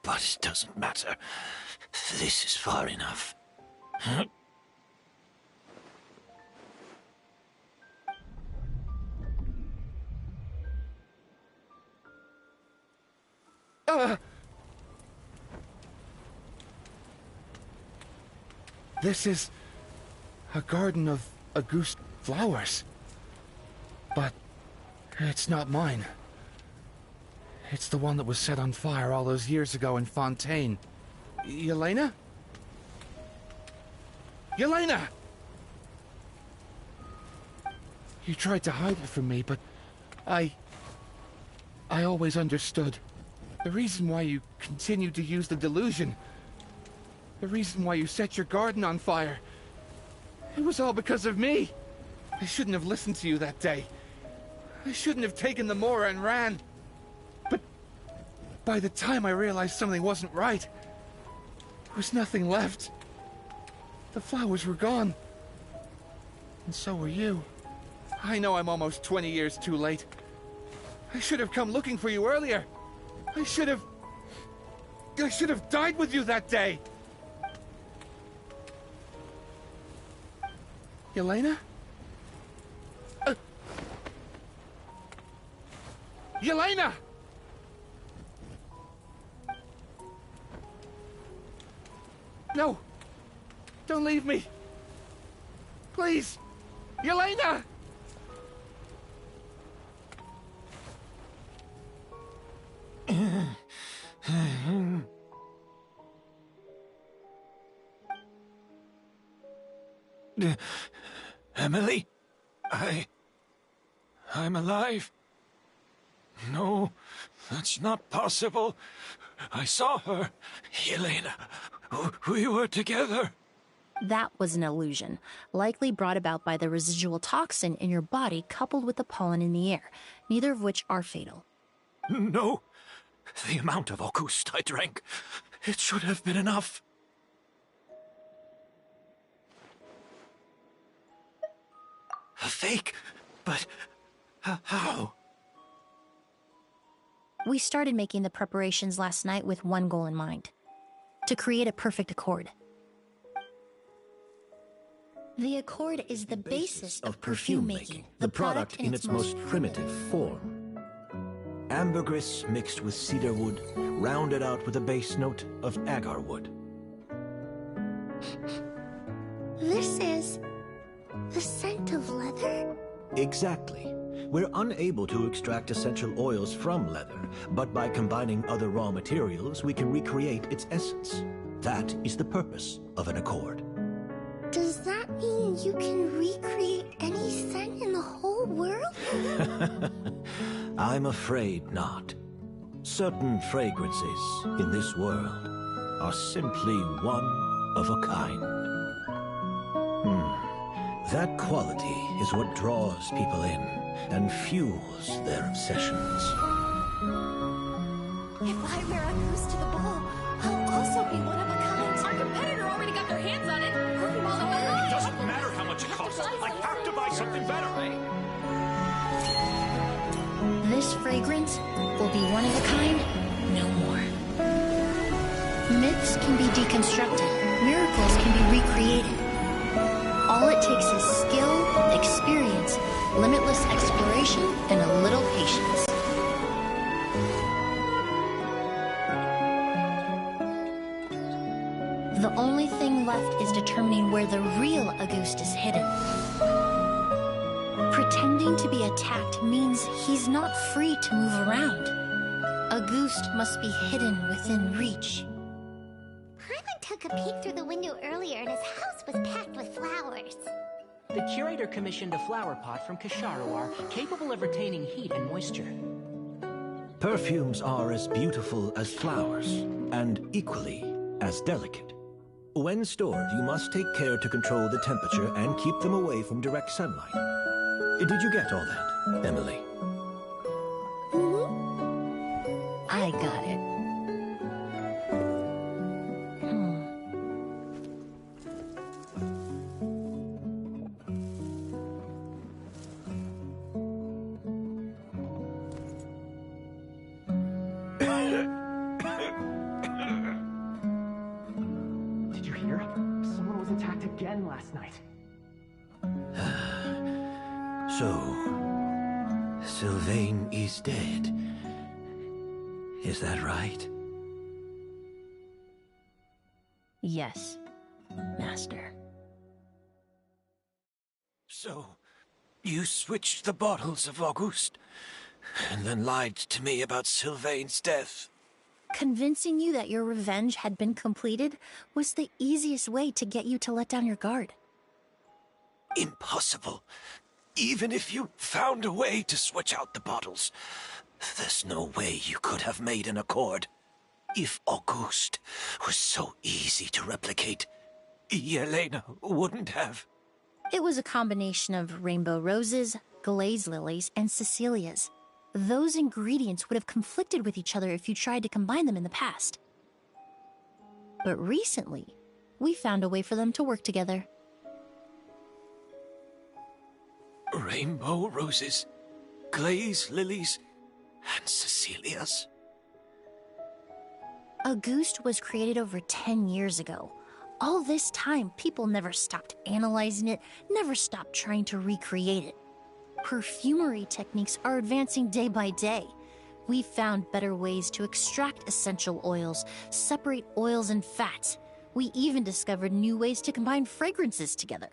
But it doesn't matter. This is far enough. This is a garden of Auguste flowers. But it's not mine. It's the one that was set on fire all those years ago in Fontaine. Yelena? Yelena! You tried to hide it from me, but I always understood. The reason why you continued to use the delusion, the reason why you set your garden on fire, it was all because of me. I shouldn't have listened to you that day. I shouldn't have taken the Mora and ran. But by the time I realized something wasn't right, there was nothing left. The flowers were gone. And so were you. I know I'm almost 20 years too late. I should have come looking for you earlier. I should have died with you that day. Yelena? Yelena! No! Don't leave me! Please! Yelena! Emily? I'm alive. No, that's not possible. I saw her. Yelena. We were together. That was an illusion, likely brought about by the residual toxin in your body coupled with the pollen in the air, neither of which are fatal. No. The amount of Auguste I drank, it should have been enough. A fake? But how? We started making the preparations last night with one goal in mind: to create a perfect accord. The accord is the basis of perfume making, the product in its most primitive form. Ambergris mixed with cedarwood, rounded out with a base note of agarwood. This is the scent of leather? Exactly. We're unable to extract essential oils from leather, but by combining other raw materials, we can recreate its essence. That is the purpose of an accord. Does that mean you can recreate any scent in the whole world? I'm afraid not. Certain fragrances in this world are simply one of a kind. That quality is what draws people in and fuels their obsessions. If I wear a goose to the ball, I'll also be one of a kind. Our competitor already got their hands on it. It doesn't matter how much it costs. I have to buy something better. This fragrance will be one of a kind no more. Myths can be deconstructed. Miracles can be recreated. All it takes is skill, experience, limitless exploration, and a little patience. The only thing left is determining where the real Auguste is hidden. Pretending to be attacked means he's not free to move around. Auguste must be hidden within reach. Paimon took a peek through the window earlier and his house was packed with flowers. The curator commissioned a flower pot from Kasharawar, capable of retaining heat and moisture. Perfumes are as beautiful as flowers, and equally as delicate. When stored, you must take care to control the temperature and keep them away from direct sunlight. Did you get all that, Emily? I got it. Did you hear? Someone was attacked again last night. So, Sylvain is dead. Is that right? Yes, Master. So, you switched the bottles of Auguste, and then lied to me about Sylvain's death. Convincing you that your revenge had been completed was the easiest way to get you to let down your guard. Impossible. Even if you found a way to switch out the bottles, there's no way you could have made an accord. If Auguste was so easy to replicate, Yelena wouldn't have. It was a combination of rainbow roses, glaze lilies, and Cecilias. Those ingredients would have conflicted with each other if you tried to combine them in the past. But recently, we found a way for them to work together. Rainbow roses, glaze lilies, and Cecilias. Auguste was created over 10 years ago. All this time, people never stopped analyzing it, never stopped trying to recreate it. Perfumery techniques are advancing day by day. We've found better ways to extract essential oils, separate oils and fats. We even discovered new ways to combine fragrances together.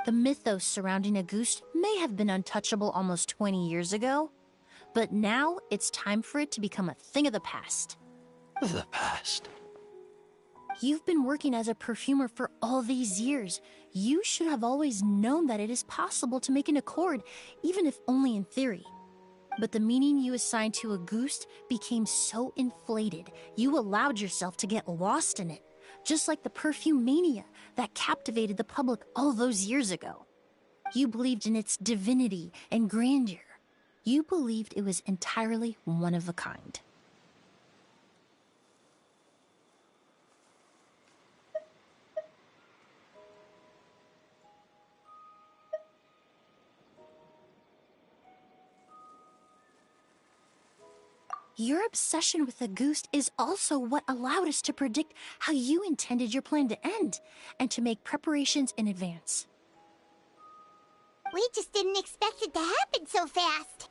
The mythos surrounding Auguste may have been untouchable almost 20 years ago, but now it's time for it to become a thing of the past. The past? You've been working as a perfumer for all these years. You should have always known that it is possible to make an accord, even if only in theory. But the meaning you assigned to Auguste became so inflated, you allowed yourself to get lost in it, just like the perfume mania that captivated the public all those years ago. You believed in its divinity and grandeur. You believed it was entirely one of a kind. Your obsession with Auguste is also what allowed us to predict how you intended your plan to end, and to make preparations in advance. We just didn't expect it to happen so fast.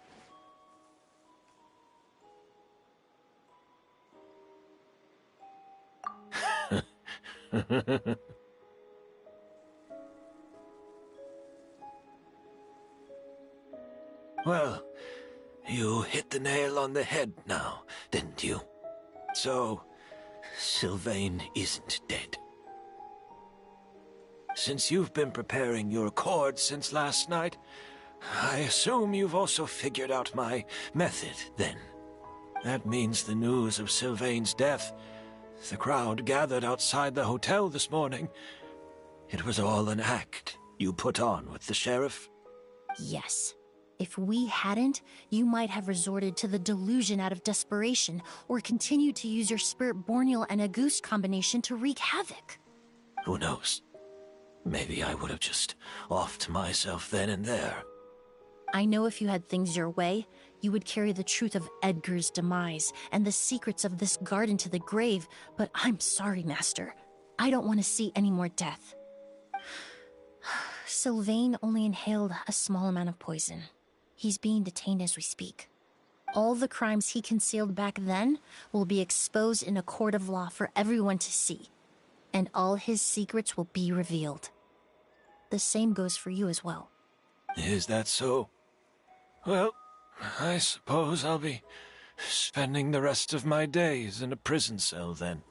Well, you hit the nail on the head now, didn't you? So, Sylvain isn't dead. Since you've been preparing your accord since last night, I assume you've also figured out my method, then. That means the news of Sylvain's death, the crowd gathered outside the hotel this morning, it was all an act you put on with the sheriff? Yes. If we hadn't, you might have resorted to the delusion out of desperation, or continued to use your spirit Borneal and Auguste combination to wreak havoc. Who knows? Maybe I would have just offed myself then and there. I know if you had things your way, you would carry the truth of Edgar's demise and the secrets of this garden to the grave, but I'm sorry, Master. I don't want to see any more death. Sylvain only inhaled a small amount of poison. He's being detained as we speak. All the crimes he concealed back then will be exposed in a court of law for everyone to see, and all his secrets will be revealed. The same goes for you as well. Is that so? Well, I suppose I'll be spending the rest of my days in a prison cell then.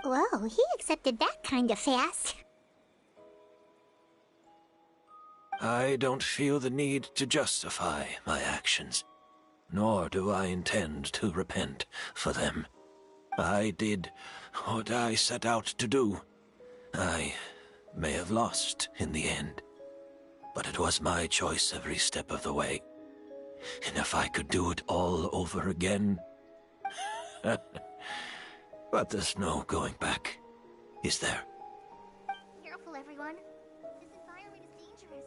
Whoa, he accepted that kind of fast. I don't feel the need to justify my actions, nor do I intend to repent for them. I did what I set out to do. I may have lost in the end, but it was my choice every step of the way. And if I could do it all over again... But there's no going back, is there? Careful, everyone. This environment is dangerous.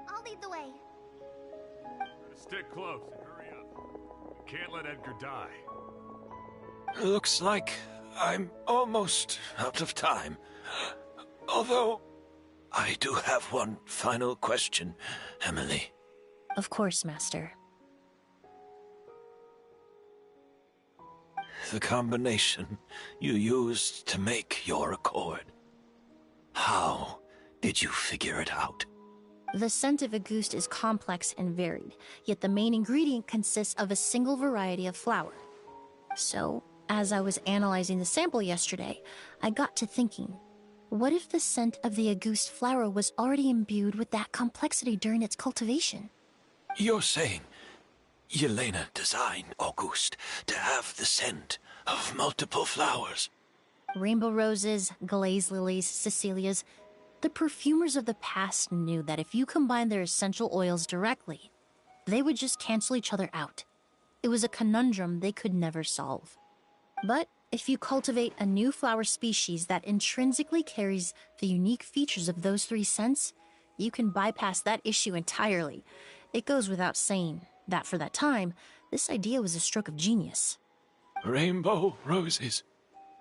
I'll lead the way. Stick close and hurry up. We can't let Edgar die. Looks like I'm almost out of time. Although, I do have one final question, Emily. Of course, Master. The combination you used to make your accord. How did you figure it out? The scent of Auguste is complex and varied, yet the main ingredient consists of a single variety of flower. So, as I was analyzing the sample yesterday, I got to thinking, what if the scent of the Auguste flower was already imbued with that complexity during its cultivation? You're saying Yelena designed Auguste to have the scent of multiple flowers? Rainbow roses, glaze lilies, Cecilias. The perfumers of the past knew that if you combined their essential oils directly, they would just cancel each other out. It was a conundrum they could never solve. But if you cultivate a new flower species that intrinsically carries the unique features of those three scents, you can bypass that issue entirely. It goes without saying that for that time, this idea was a stroke of genius. Rainbow roses,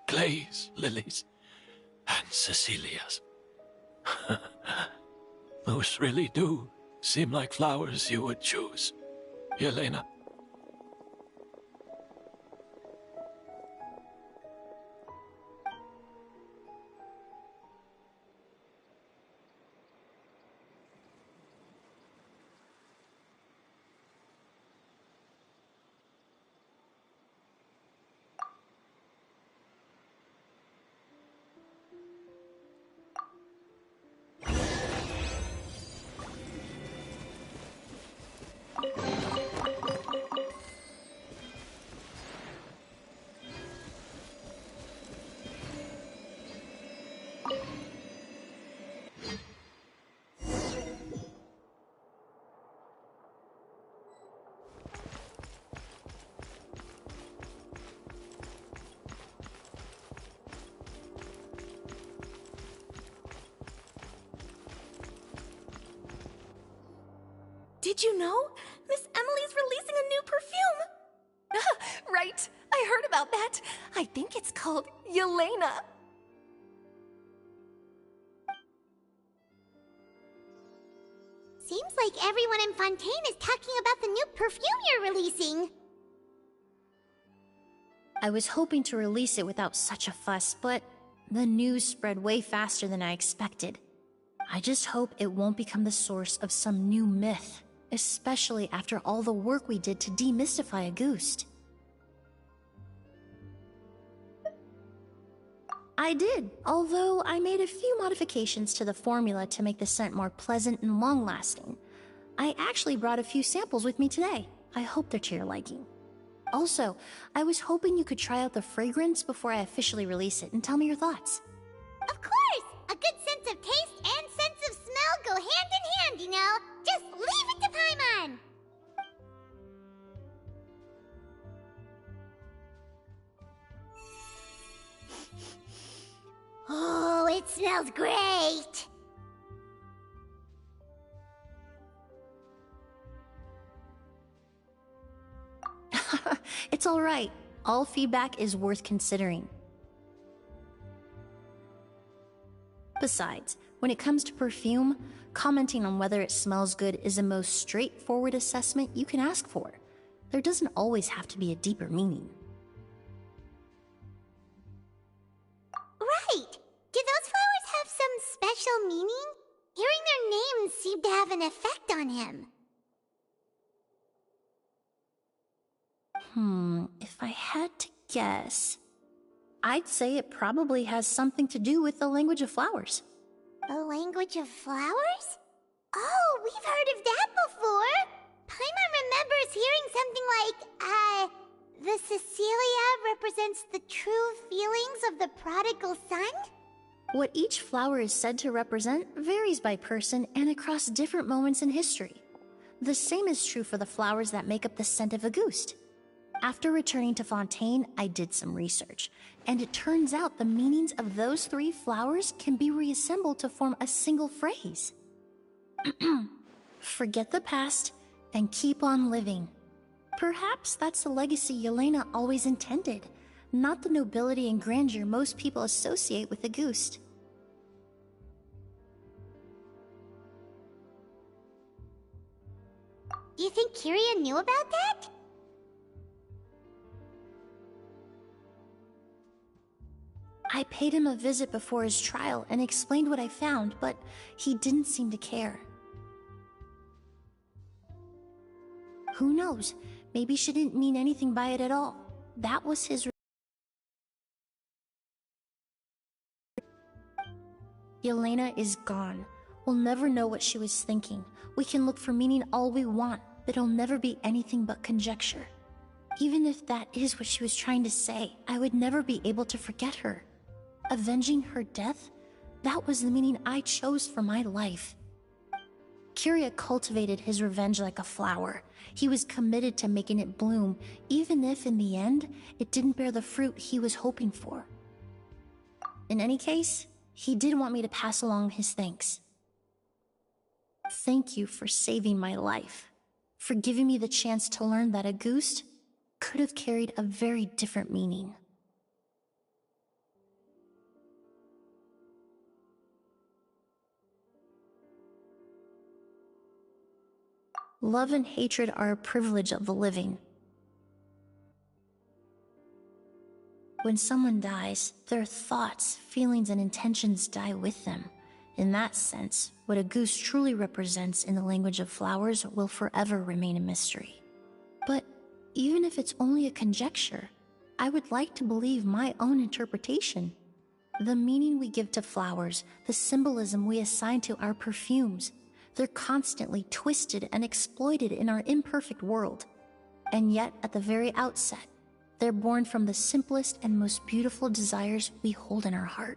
glaze lilies, and Cecilias. Those really do seem like flowers you would choose, Yelena. Did you know? Miss Emily's releasing a new perfume! Right, I heard about that. I think it's called Yelena. Seems like everyone in Fontaine is talking about the new perfume you're releasing. I was hoping to release it without such a fuss, but the news spread way faster than I expected. I just hope it won't become the source of some new myth, especially after all the work we did to demystify Auguste. I did, although I made a few modifications to the formula to make the scent more pleasant and long-lasting. I actually brought a few samples with me today. I hope they're to your liking. Also, I was hoping you could try out the fragrance before I officially release it and tell me your thoughts. Of course! A good sense of taste and sense of smell go hand in hand, you know. Just leave it to Paimon! it smells great! It's all right. All feedback is worth considering. Besides, when it comes to perfume, commenting on whether it smells good is the most straightforward assessment you can ask for. There doesn't always have to be a deeper meaning. Right! Do those flowers have some special meaning? Hearing their names seemed to have an effect on him. If I had to guess, I'd say it probably has something to do with the language of flowers. The language of flowers? Oh, we've heard of that before! Paimon remembers hearing something like, the Cecilia represents the true feelings of the prodigal son? What each flower is said to represent varies by person and across different moments in history. The same is true for the flowers that make up the scent of a ghost. After returning to Fontaine, I did some research, and it turns out the meanings of those 3 flowers can be reassembled to form a single phrase. Forget the past and keep on living. Perhaps that's the legacy Yelena always intended, not the nobility and grandeur most people associate with the Ghost. Do you think Kiria knew about that? I paid him a visit before his trial and explained what I found, but he didn't seem to care. Who knows? Maybe she didn't mean anything by it at all. That was his... Yelena is gone. We'll never know what she was thinking. We can look for meaning all we want, but it'll never be anything but conjecture. Even if that is what she was trying to say, I would never be able to forget her. Avenging her death? That was the meaning I chose for my life. Kiria cultivated his revenge like a flower. He was committed to making it bloom, even if in the end, it didn't bear the fruit he was hoping for. In any case, he did want me to pass along his thanks. Thank you for saving my life, for giving me the chance to learn that a ghost could have carried a very different meaning. Love and hatred are a privilege of the living. When someone dies, their thoughts, feelings, and intentions die with them. In that sense, what a goose truly represents in the language of flowers will forever remain a mystery. But even if it's only a conjecture, I would like to believe my own interpretation. The meaning we give to flowers, the symbolism we assign to our perfumes, they're constantly twisted and exploited in our imperfect world. And yet, at the very outset, they're born from the simplest and most beautiful desires we hold in our heart.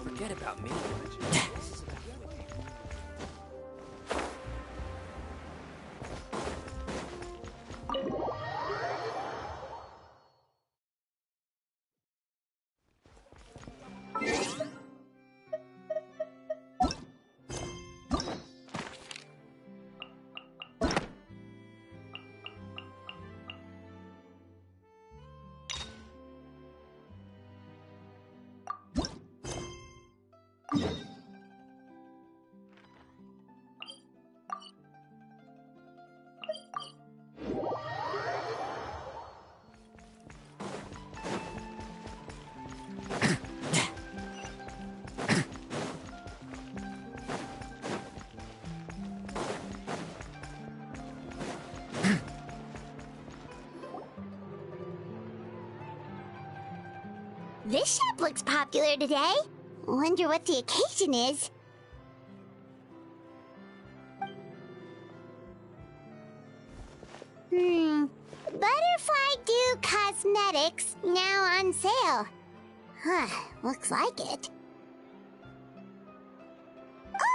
Forget about me. This shop looks popular today. Wonder what the occasion is. Butterfly Dew Cosmetics now on sale. Huh, looks like it.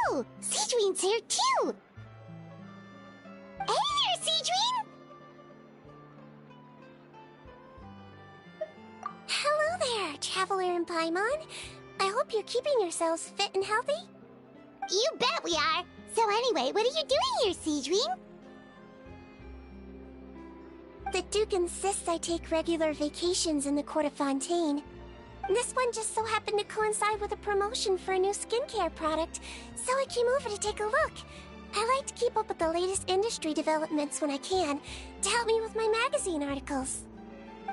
Oh, Seedween's here too! Hey there, Seedween! Hello there, Traveler and Paimon. I hope you're keeping yourselves fit and healthy? You bet we are! So anyway, what are you doing here, Seedween? The Duke insists I take regular vacations in the Court of Fontaine. This one just so happened to coincide with a promotion for a new skincare product, so I came over to take a look. I like to keep up with the latest industry developments when I can, to help me with my magazine articles.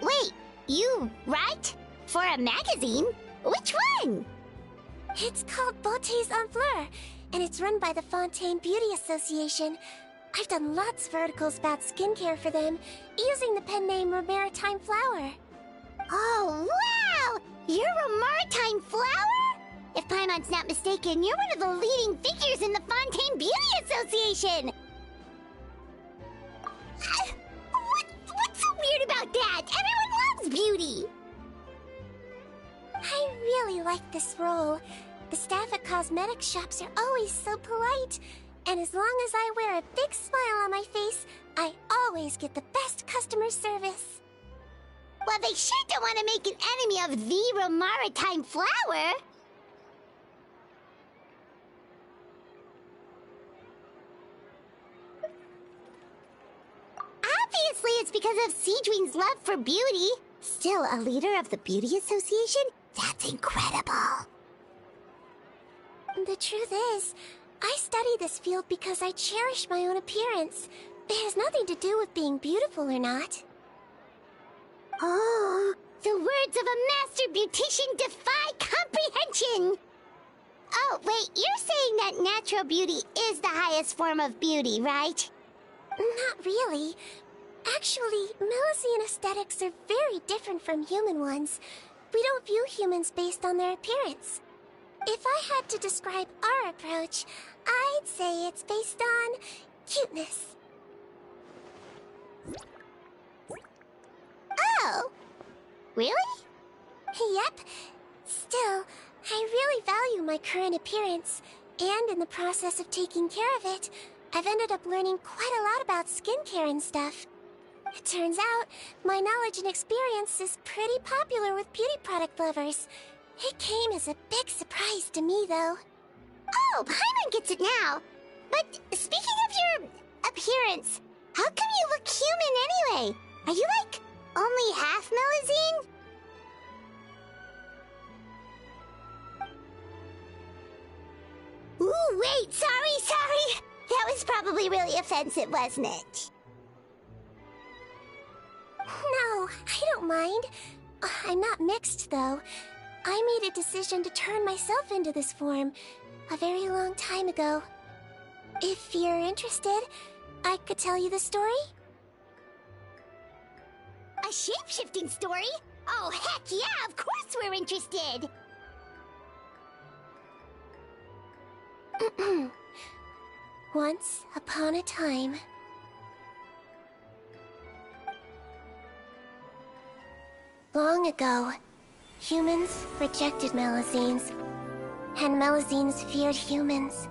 Wait, you write? For a magazine? Which one? It's called Beautés en Fleur, and it's run by the Fontaine Beauty Association. I've done lots of articles about skincare for them, using the pen name Maritime Flower. Oh, wow! You're a Maritime Flower? If Paimon's not mistaken, you're one of the leading figures in the Fontaine Beauty Association! What's so weird about that? Everyone loves beauty! I really like this role. The staff at cosmetic shops are always so polite. And as long as I wear a big smile on my face, I always get the best customer service. Well, they sure don't want to make an enemy of the Maritime Flower. Obviously, it's because of Seedween's love for beauty. Still, a leader of the Beauty Association? That's incredible. The truth is, I study this field because I cherish my own appearance. It has nothing to do with being beautiful or not. Oh, the words of a master beautician defy comprehension! Oh, wait, you're saying that natural beauty is the highest form of beauty, right? Not really. Actually, Melusine aesthetics are very different from human ones. We don't view humans based on their appearance. If I had to describe our approach, I'd say it's based on cuteness. Oh! Really? Yep. Still, I really value my current appearance, and in the process of taking care of it, I've ended up learning quite a lot about skincare and stuff. It turns out, my knowledge and experience is pretty popular with beauty product lovers. It came as a big surprise to me, though. Oh, Paimon gets it now. But speaking of your appearance, how come you look human anyway? Are you, like, only half Melusine? Ooh, wait, sorry. That was probably really offensive, wasn't it? No, I don't mind. I'm not mixed, though. I made a decision to turn myself into this form a very long time ago. If you're interested, I could tell you the story. A shape-shifting story? Oh, heck yeah, of course we're interested! Once upon a time... Long ago, humans rejected Melusines, and Melusines feared humans.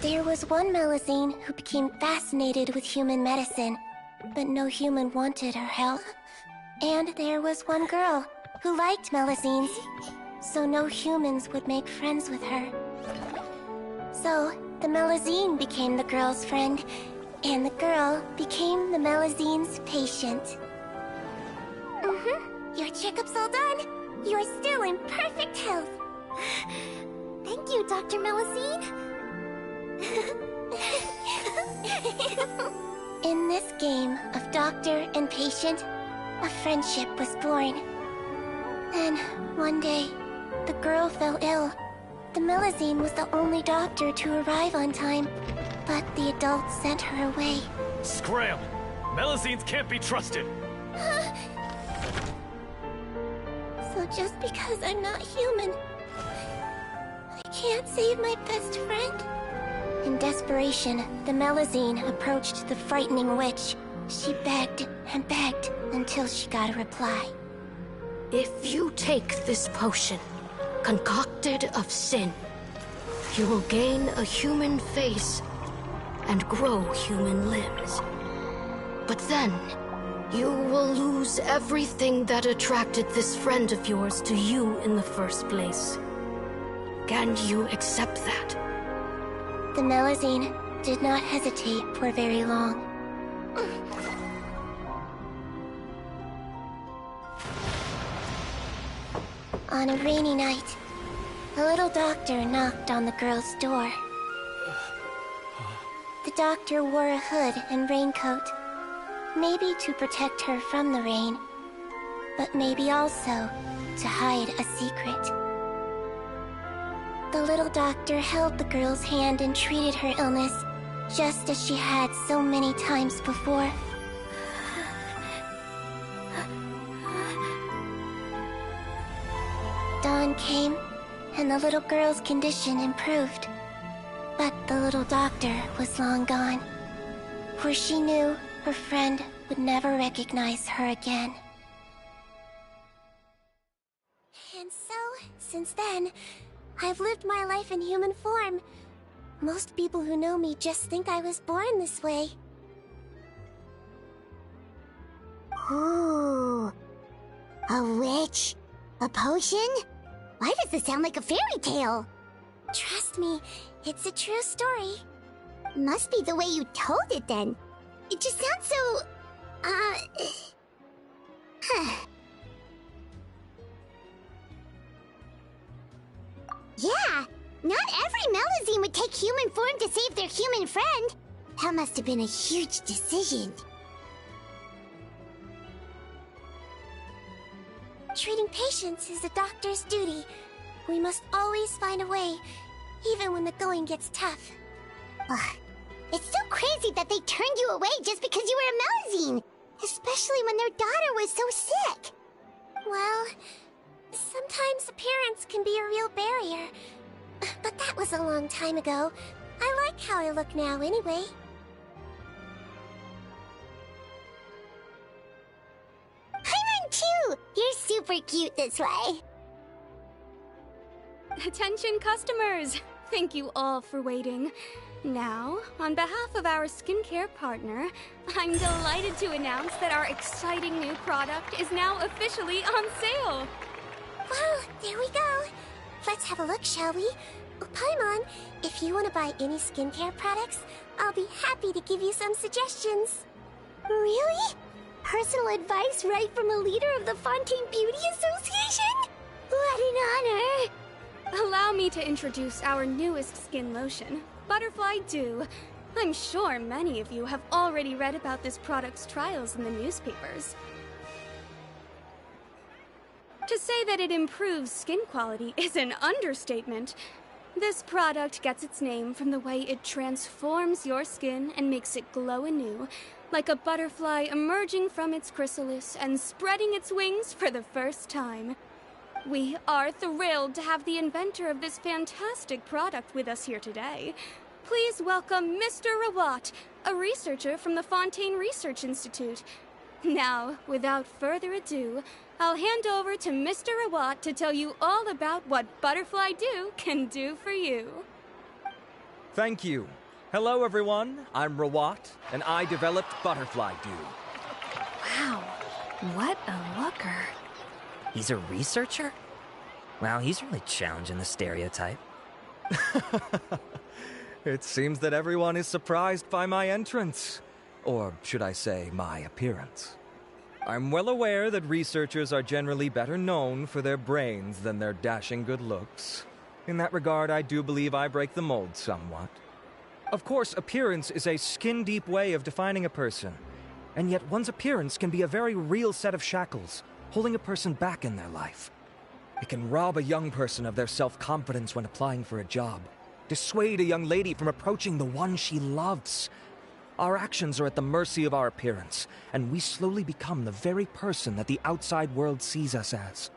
There was one Melusine who became fascinated with human medicine, but no human wanted her help. And there was one girl who liked Melusines, so no humans would make friends with her. So, the Melusine became the girl's friend, and the girl became the Melusine's patient. Your checkup's all done. You're still in perfect health. Thank you, Dr. Melusine. In this game of doctor and patient, a friendship was born. Then, one day, the girl fell ill. The Melusine was the only doctor to arrive on time, but the adults sent her away. Scram! Melusines can't be trusted! So just because I'm not human, I can't save my best friend. In desperation, the Melazine approached the frightening witch. She begged and begged until she got a reply. If you take this potion, concocted of sin, you will gain a human face and grow human limbs. But then, you will lose everything that attracted this friend of yours to you in the first place. Can you accept that? The Melazine did not hesitate for very long. On a rainy night, a little doctor knocked on the girl's door. The doctor wore a hood and raincoat, maybe to protect her from the rain, but maybe also to hide a secret. The little doctor held the girl's hand and treated her illness, just as she had so many times before. Dawn came, and the little girl's condition improved. But the little doctor was long gone, for she knew her friend would never recognize her again. And so, since then, I've lived my life in human form. Most people who know me just think I was born this way. Ooh. A witch? A potion? Why does this sound like a fairy tale? Trust me, it's a true story. Must be the way you told it then. It just sounds so... Yeah, not every Melazine would take human form to save their human friend. That must have been a huge decision. Treating patients is a doctor's duty. We must always find a way, even when the going gets tough. Ugh. It's so crazy that they turned you away just because you were a Melazine, especially when their daughter was so sick. Well, sometimes appearance can be a real barrier. But that was a long time ago. I like how I look now anyway. Paimon too! You're super cute this way. Attention customers! Thank you all for waiting. Now, on behalf of our skincare partner, I'm delighted to announce that our exciting new product is now officially on sale. Well, there we go. Let's have a look, shall we? Oh, Paimon, if you want to buy any skincare products, I'll be happy to give you some suggestions. Really? Personal advice right from a leader of the Fontaine Beauty Association? What an honor! Allow me to introduce our newest skin lotion, Butterfly Dew. I'm sure many of you have already read about this product's trials in the newspapers. To say that it improves skin quality is an understatement. This product gets its name from the way it transforms your skin and makes it glow anew, like a butterfly emerging from its chrysalis and spreading its wings for the first time. We are thrilled to have the inventor of this fantastic product with us here today. Please welcome Mr. Rawat, a researcher from the Fontaine Research Institute. Now, without further ado, I'll hand over to Mr. Rawat to tell you all about what Butterfly Dew can do for you. Thank you. Hello, everyone. I'm Rawat, and I developed Butterfly Dew. Wow, what a looker. He's a researcher? Wow, he's really challenging the stereotype. It seems that everyone is surprised by my entrance. Or should I say, my appearance. I'm well aware that researchers are generally better known for their brains than their dashing good looks. In that regard, I do believe I break the mold somewhat. Of course, appearance is a skin-deep way of defining a person. And yet one's appearance can be a very real set of shackles, holding a person back in their life. It can rob a young person of their self-confidence when applying for a job, dissuade a young lady from approaching the one she loves. Our actions are at the mercy of our appearance, and we slowly become the very person that the outside world sees us as.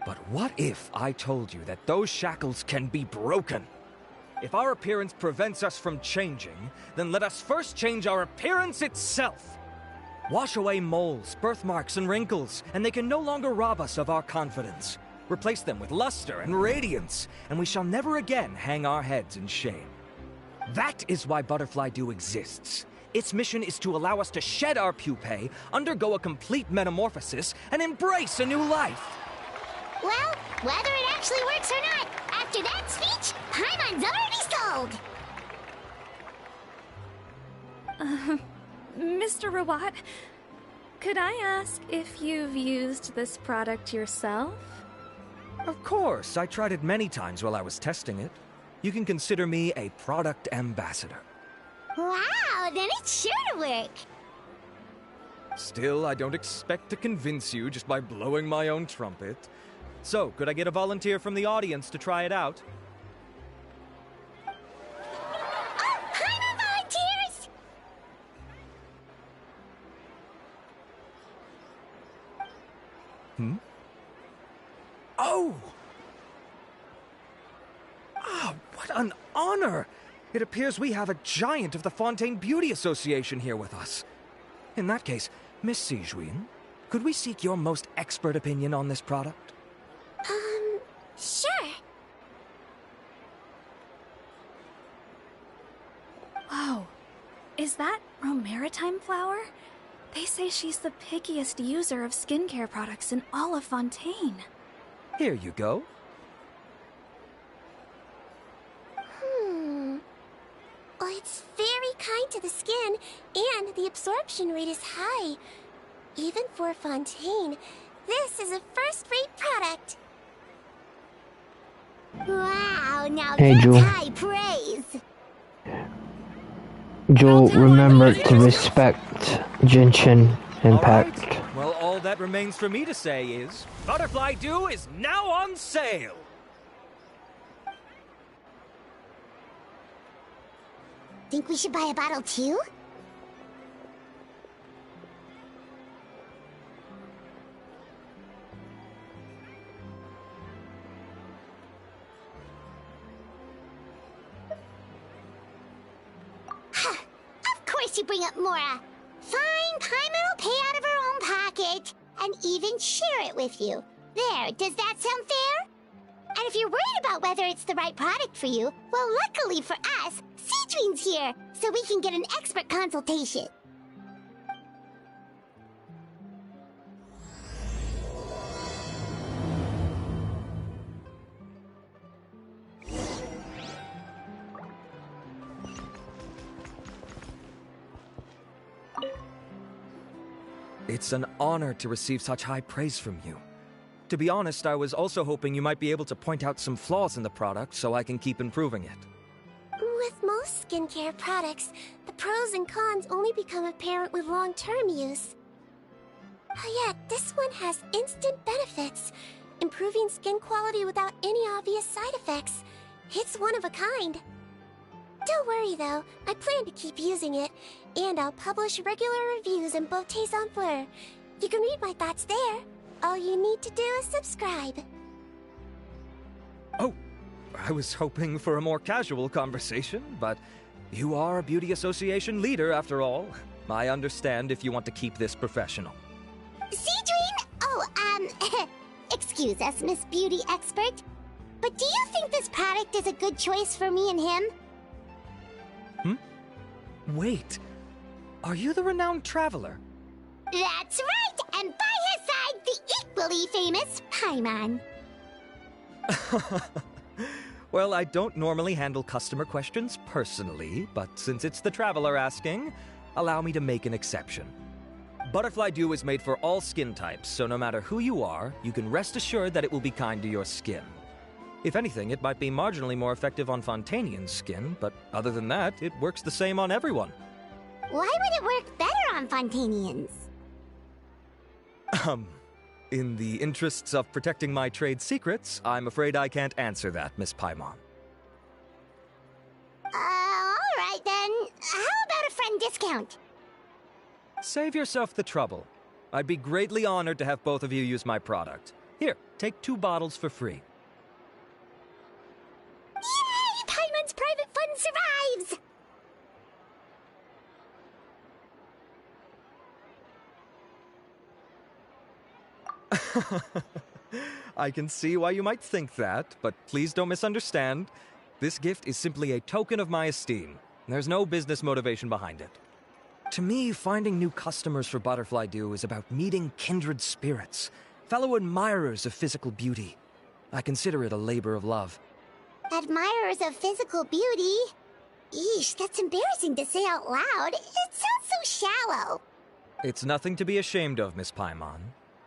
But what if I told you that those shackles can be broken? If our appearance prevents us from changing, then let us first change our appearance itself. Wash away moles, birthmarks, and wrinkles, and they can no longer rob us of our confidence. Replace them with luster and radiance, and we shall never again hang our heads in shame. That is why Butterfly Dew exists. Its mission is to allow us to shed our pupae, undergo a complete metamorphosis, and embrace a new life. Well, whether it actually works or not, after that speech, Paimon's already sold! Mr. Rawat, could I ask if you've used this product yourself? Of course, I tried it many times while I was testing it. You can consider me a product ambassador. Wow, then it's sure to work! Still, I don't expect to convince you just by blowing my own trumpet. So, could I get a volunteer from the audience to try it out? Oh, Paimon volunteers! Oh! Ah, what an honor! It appears we have a giant of the Fontaine Beauty Association here with us. In that case, Miss Sijuin, could we seek your most expert opinion on this product? Sure. Whoa. Is that Romaritime flower? They say she's the pickiest user of skincare products in all of Fontaine. Here you go. Well, it's very kind to the skin, and the absorption rate is high. Even for Fontaine, this is a first-rate product. Wow, now Hey, that's Jewel. high praise. Jewel, remember to respect Genshin Impact. All right. Well, all that remains for me to say is, Butterfly Dew is now on sale! Think we should buy a bottle too? Of course you bring up Mora. Fine, Paimon will pay out of her own pocket and even share it with you. There, does that sound fair? And if you're worried about whether it's the right product for you, well, luckily for us, Seedream's here, so we can get an expert consultation. It's an honor to receive such high praise from you. To be honest, I was also hoping you might be able to point out some flaws in the product so I can keep improving it. With most skincare products, the pros and cons only become apparent with long-term use. Yet, this one has instant benefits, improving skin quality without any obvious side effects. It's one of a kind. Don't worry though, I plan to keep using it, and I'll publish regular reviews in Beautés en Fleur. You can read my thoughts there. All you need to do is subscribe. Oh, I was hoping for a more casual conversation, but you are a beauty association leader after all. I understand if you want to keep this professional. Seedream? Oh, excuse us, Miss Beauty Expert. But do you think this product is a good choice for me and him? Wait, are you the renowned traveler? That's right, and by his side, the equally famous Paimon. Well, I don't normally handle customer questions personally, but since it's the traveler asking, allow me to make an exception. Butterfly Dew is made for all skin types, so no matter who you are, you can rest assured that it will be kind to your skin. If anything, it might be marginally more effective on Fontainian's skin, but other than that, it works the same on everyone. Why would it work better on Fontainians? In the interests of protecting my trade secrets, I'm afraid I can't answer that, Miss Paimon. Alright then. How about a friend discount? Save yourself the trouble. I'd be greatly honored to have both of you use my product. Here, take 2 bottles for free. Yay! Paimon's private fund survives! I can see why you might think that, but please don't misunderstand. This gift is simply a token of my esteem. There's no business motivation behind it. To me, finding new customers for Butterfly Dew is about meeting kindred spirits, fellow admirers of physical beauty. I consider it a labor of love. Admirers of physical beauty? Eesh, that's embarrassing to say out loud. It sounds so shallow. It's nothing to be ashamed of, Miss Paimon.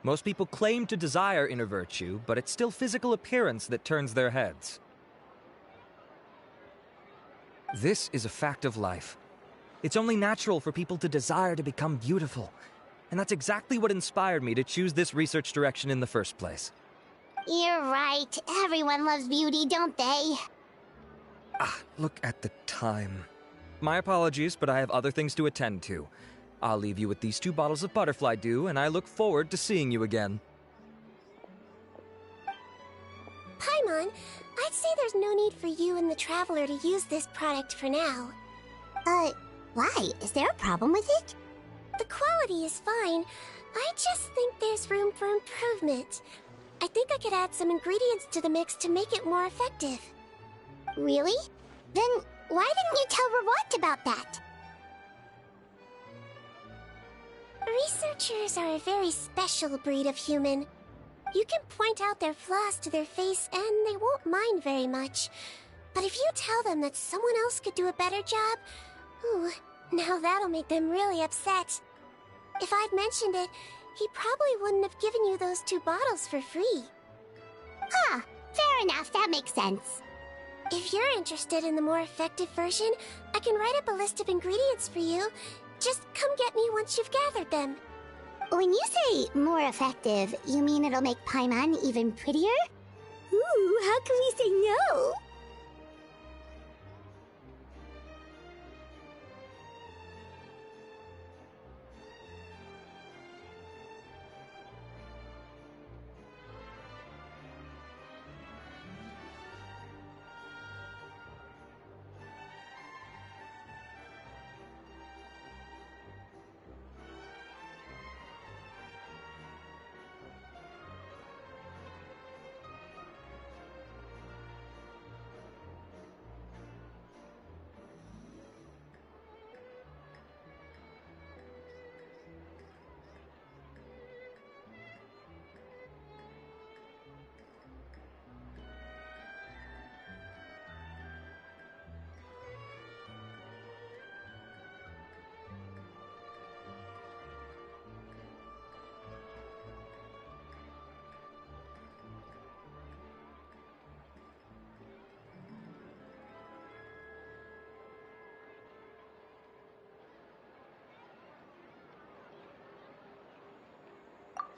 Most people claim to desire inner virtue, but it's still physical appearance that turns their heads. This is a fact of life. It's only natural for people to desire to become beautiful. And that's exactly what inspired me to choose this research direction in the first place. You're right. Everyone loves beauty, don't they? Look at the time. My apologies, but I have other things to attend to. I'll leave you with these 2 bottles of Butterfly Dew, and I look forward to seeing you again. Paimon, I'd say there's no need for you and the Traveler to use this product for now. Why? Is there a problem with it? The quality is fine. I just think there's room for improvement. I think I could add some ingredients to the mix to make it more effective. Really? Then why didn't you tell Rawat about that? Researchers are a very special breed of human. You can point out their flaws to their face and they won't mind very much. But if you tell them that someone else could do a better job, ooh, now that'll make them really upset. If I'd mentioned it, he probably wouldn't have given you those 2 bottles for free. Fair enough, that makes sense. If you're interested in the more effective version, I can write up a list of ingredients for you. Just come get me once you've gathered them. When you say more effective, you mean it'll make Paimon even prettier? Ooh, how can we say no?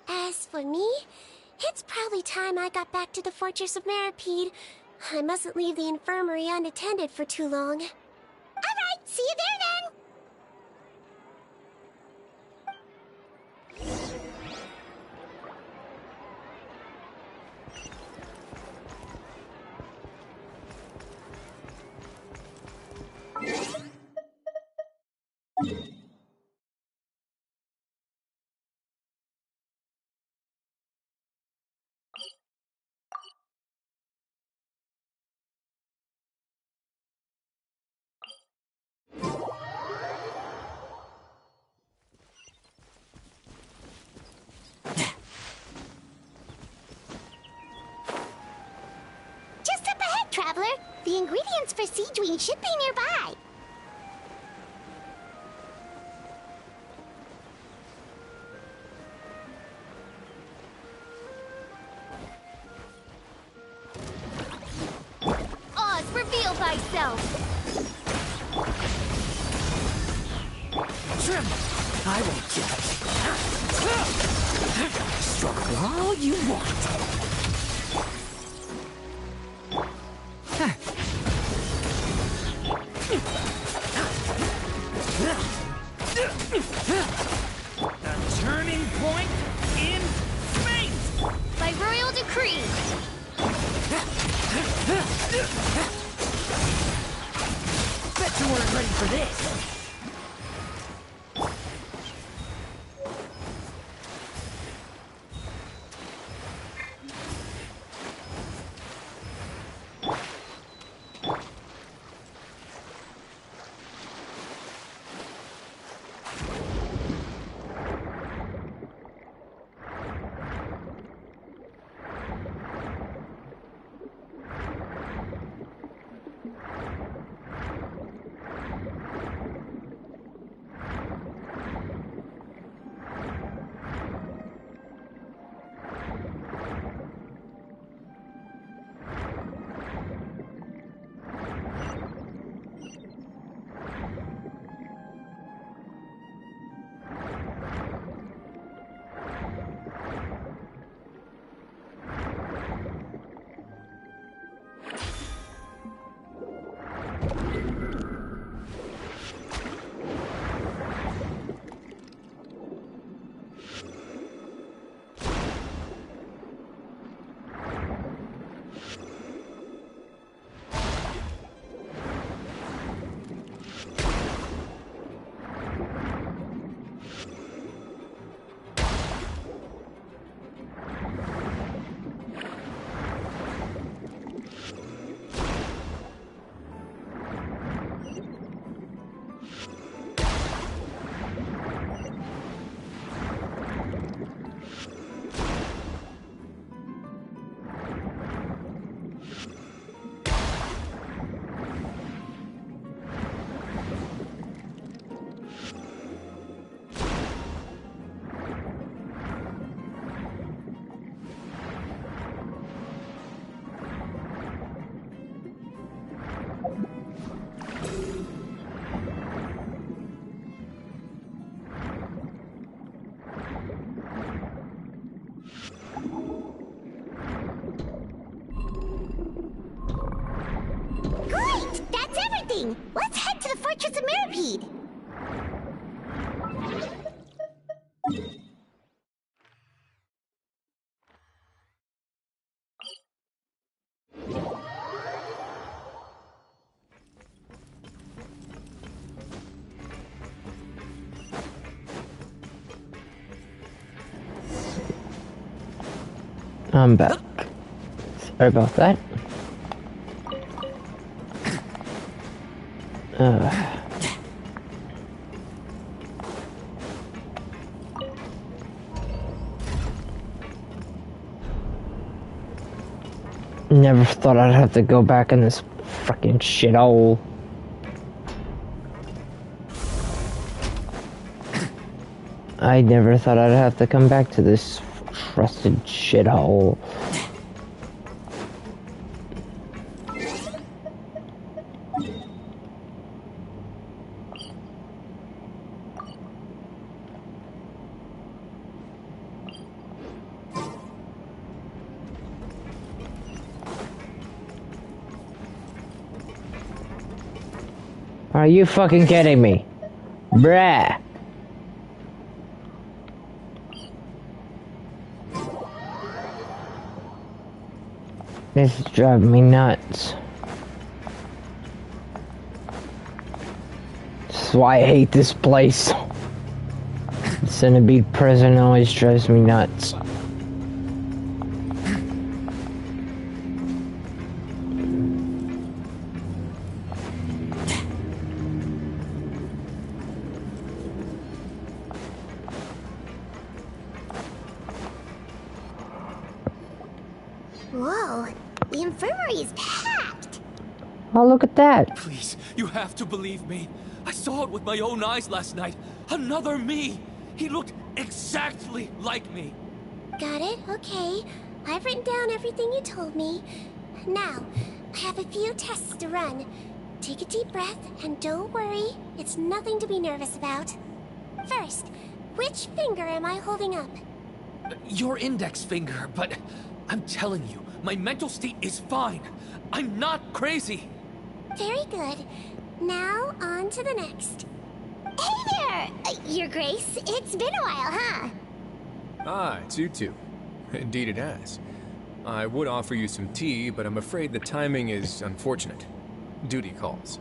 As for me, it's probably time I got back to the Fortress of Maripede. I mustn't leave the infirmary unattended for too long. Alright, see you there then! Just up ahead, Traveler. The ingredients for Siege Wing should be nearby. Oz, reveal thyself! Trim! I won't judge. Struggle all you want. The turning point in fate! By royal Bet you weren't ready for this. Great! That's everything! Let's head to the Fortress of Mirapede! I'm back. Sorry about that. Never thought I'd have to go back in this fucking shithole. I never thought I'd have to come back to this trusted shithole. Are you fucking kidding me? Bruh. This is driving me nuts. That's why I hate this place. Centipede prison always drives me nuts. Whoa, the infirmary is packed! Oh, look at that. Please, you have to believe me. I saw it with my own eyes last night. Another me! He looked exactly like me. Got it, okay. I've written down everything you told me. Now, I have a few tests to run. Take a deep breath, and don't worry, it's nothing to be nervous about. First, which finger am I holding up? Your index finger, but I'm telling you, my mental state is fine. I'm not crazy. Very good. Now, on to the next. Hey there, Your Grace. It's been a while, huh? Ah, it's you two. Indeed it has. I would offer you some tea, but I'm afraid the timing is unfortunate. Duty calls.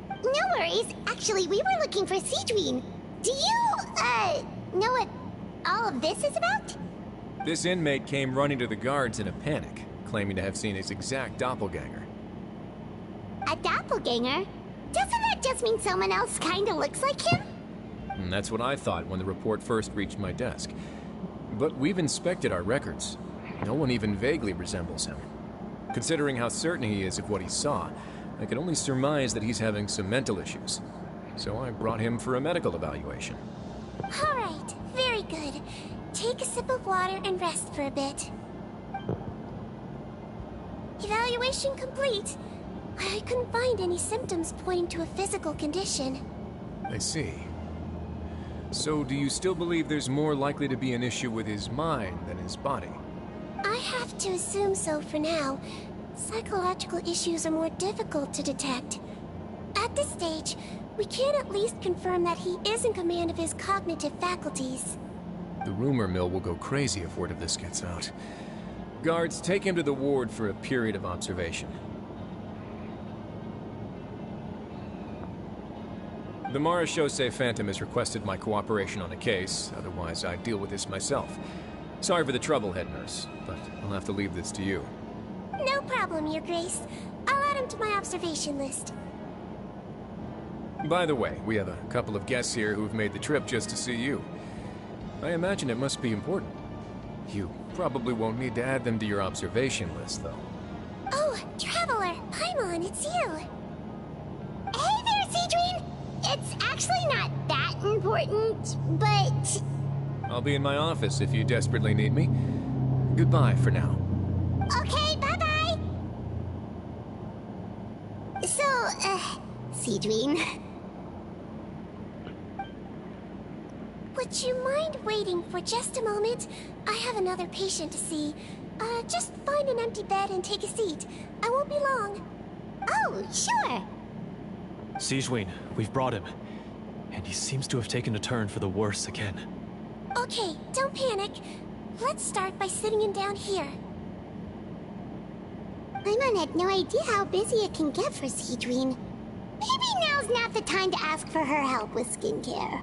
No worries. Actually, we were looking for Sidrine. Do you, know what all of this is about? This inmate came running to the guards in a panic, claiming to have seen his exact doppelganger. A doppelganger? Doesn't that just mean someone else kinda looks like him? And that's what I thought when the report first reached my desk. But we've inspected our records. No one even vaguely resembles him. Considering how certain he is of what he saw, I can only surmise that he's having some mental issues. So I brought him for a medical evaluation. Alright, very good. Take a sip of water and rest for a bit. Evaluation complete. I couldn't find any symptoms pointing to a physical condition. I see. So do you still believe there's more likely to be an issue with his mind than his body? I have to assume so for now. Psychological issues are more difficult to detect. At this stage, we can at least confirm that he is in command of his cognitive faculties. The rumor mill will go crazy if word of this gets out. Guards, take him to the ward for a period of observation. The Marechaussee Phantom has requested my cooperation on a case, otherwise I'd deal with this myself. Sorry for the trouble, head nurse, but I'll have to leave this to you. No problem, Your Grace. I'll add him to my observation list. By the way, we have a couple of guests here who've made the trip just to see you. I imagine it must be important. You probably won't need to add them to your observation list, though. Oh, Traveler! Paimon, it's you! Hey there, Sidrine! It's actually not that important, but... I'll be in my office if you desperately need me. Goodbye for now. Okay, bye-bye! So, Sidrine... Would you mind waiting for just a moment? I have another patient to see. Just find an empty bed and take a seat. I won't be long. Oh, sure! Sidrine, we've brought him. And he seems to have taken a turn for the worse again. Okay, don't panic. Let's start by sitting him down here. Paimon had no idea how busy it can get for Sidrine. Maybe now's not the time to ask for her help with skincare.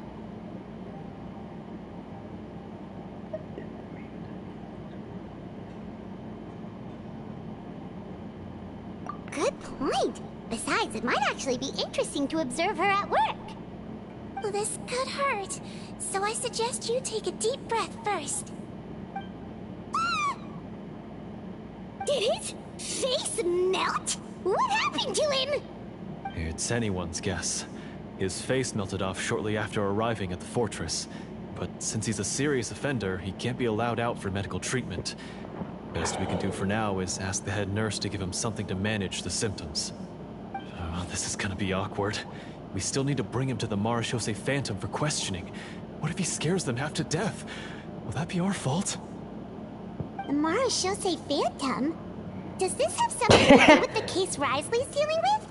Good point. Besides, it might actually be interesting to observe her at work. Well, this could hurt, so I suggest you take a deep breath first. Did his face melt? What happened to him? It's anyone's guess. His face melted off shortly after arriving at the fortress. But since he's a serious offender, he can't be allowed out for medical treatment. Best we can do for now is ask the head nurse to give him something to manage the symptoms. Oh, this is gonna be awkward. We still need to bring him to the Marechaussee Phantom for questioning. What if he scares them half to death? Will that be our fault? The Marechaussee Phantom? Does this have something to do with the case Risley's dealing with?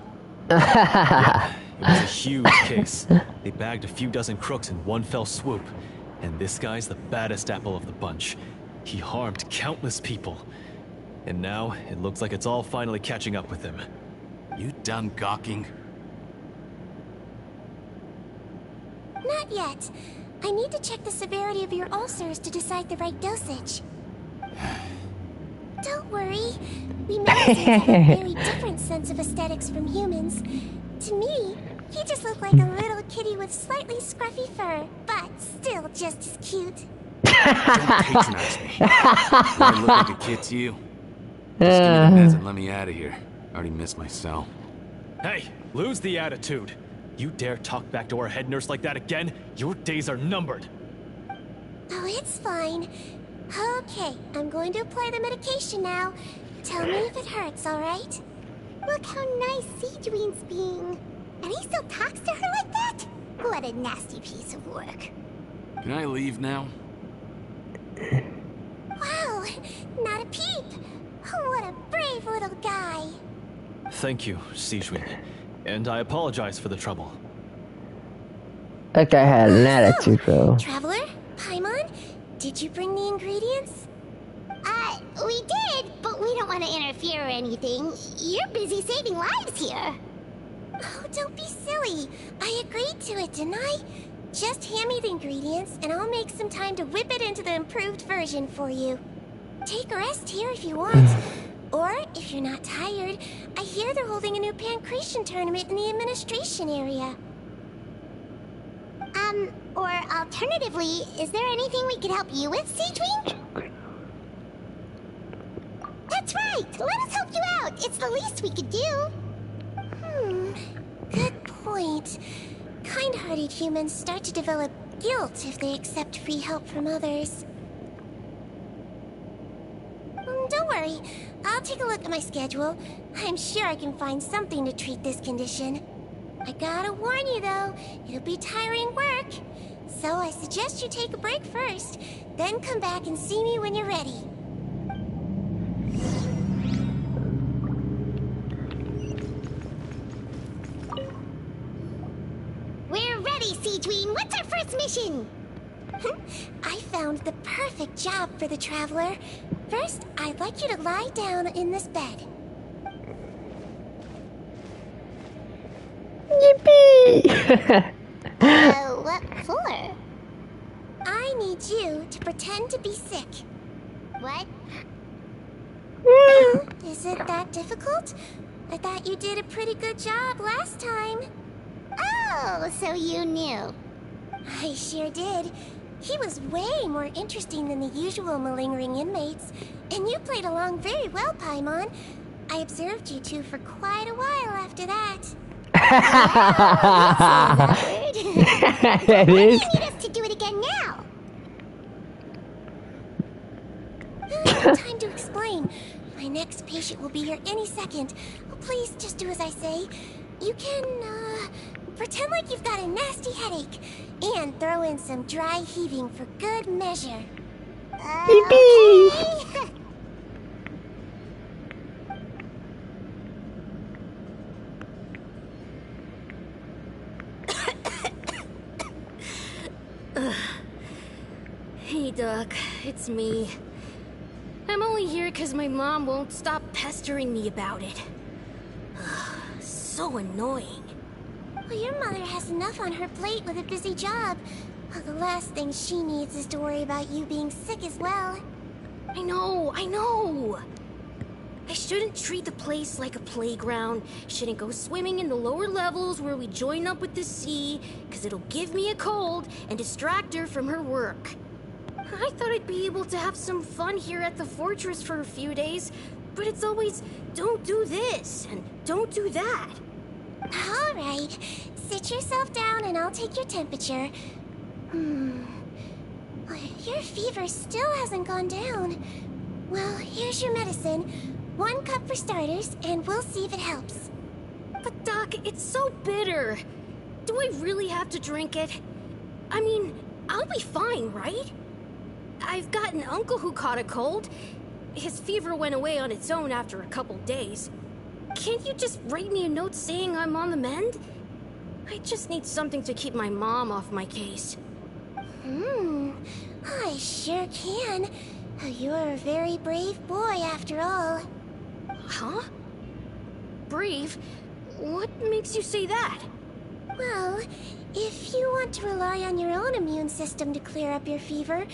Yeah, it was a huge case. They bagged a few dozen crooks in one fell swoop. And this guy's the baddest apple of the bunch. He harmed countless people. And now, it looks like it's all finally catching up with him. You done gawking? Not yet. I need to check the severity of your ulcers to decide the right dosage. Don't worry. We Mexicans have a very different sense of aesthetics from humans. To me, he just looked like a little kitty with slightly scruffy fur, but still just as cute. Don't patronize me. Do I look like a kid to you? Just give me the meds and let me out of here. I already missed my cell. Hey, lose the attitude. You dare talk back to our head nurse like that again, your days are numbered. Oh, it's fine. Okay, I'm going to apply the medication now. Tell me if it hurts, alright? Look how nice Sidrine's being. And he still talks to her like that? What a nasty piece of work. Can I leave now? Wow, not a peep. What a brave little guy. Thank you, Sidrine. And I apologize for the trouble. That guy had an attitude, though. Traveler? Paimon? Did you bring the ingredients? We did, but we don't want to interfere or anything. You're busy saving lives here. Oh, don't be silly. I agreed to it, didn't I? Just hand me the ingredients, and I'll make some time to whip it into the improved version for you. Take a rest here if you want. Or, if you're not tired, I hear they're holding a new pancreation tournament in the administration area. Or alternatively, is there anything we could help you with, Seedwing? That's right! Let us help you out! It's the least we could do! Good point. Kind-hearted humans start to develop guilt if they accept free help from others. Don't worry. I'll take a look at my schedule. I'm sure I can find something to treat this condition. I gotta warn you, though, it'll be tiring work. So I suggest you take a break first, then come back and see me when you're ready. We're ready, Seedween. What's our first mission? I found the perfect job for the Traveler. First, I'd like you to lie down in this bed. Yippee! What for? I need you to pretend to be sick. What? Is it that difficult? I thought you did a pretty good job last time. Oh, so you knew. I sure did. He was way more interesting than the usual malingering inmates, and you played along very well, Paimon. I observed you two for quite a while after that. It is. Why do you need us to do it again now? Time to explain. My next patient will be here any second. Oh, please, just do as I say. You can, pretend like you've got a nasty headache, and throw in some dry heaving for good measure. Yippee! Hey, Doc. It's me. I'm only here because my mom won't stop pestering me about it. So annoying. Well, your mother has enough on her plate with a busy job. Well, the last thing she needs is to worry about you being sick as well. I know. I shouldn't treat the place like a playground. Shouldn't go swimming in the lower levels where we join up with the sea, because it'll give me a cold and distract her from her work. I thought I'd be able to have some fun here at the fortress for a few days, but it's always, don't do this and don't do that. All right, sit yourself down and I'll take your temperature. Your fever still hasn't gone down. Well, here's your medicine. 1 cup for starters, and we'll see if it helps. But Doc, it's so bitter. Do I really have to drink it? I mean, I'll be fine, right? I've got an uncle who caught a cold. His fever went away on its own after a couple days. Can't you just write me a note saying I'm on the mend? I just need something to keep my mom off my case. I sure can. You're a very brave boy, after all. Huh? Brave? What makes you say that? Well, if you want to rely on your own immune system to clear up your fever,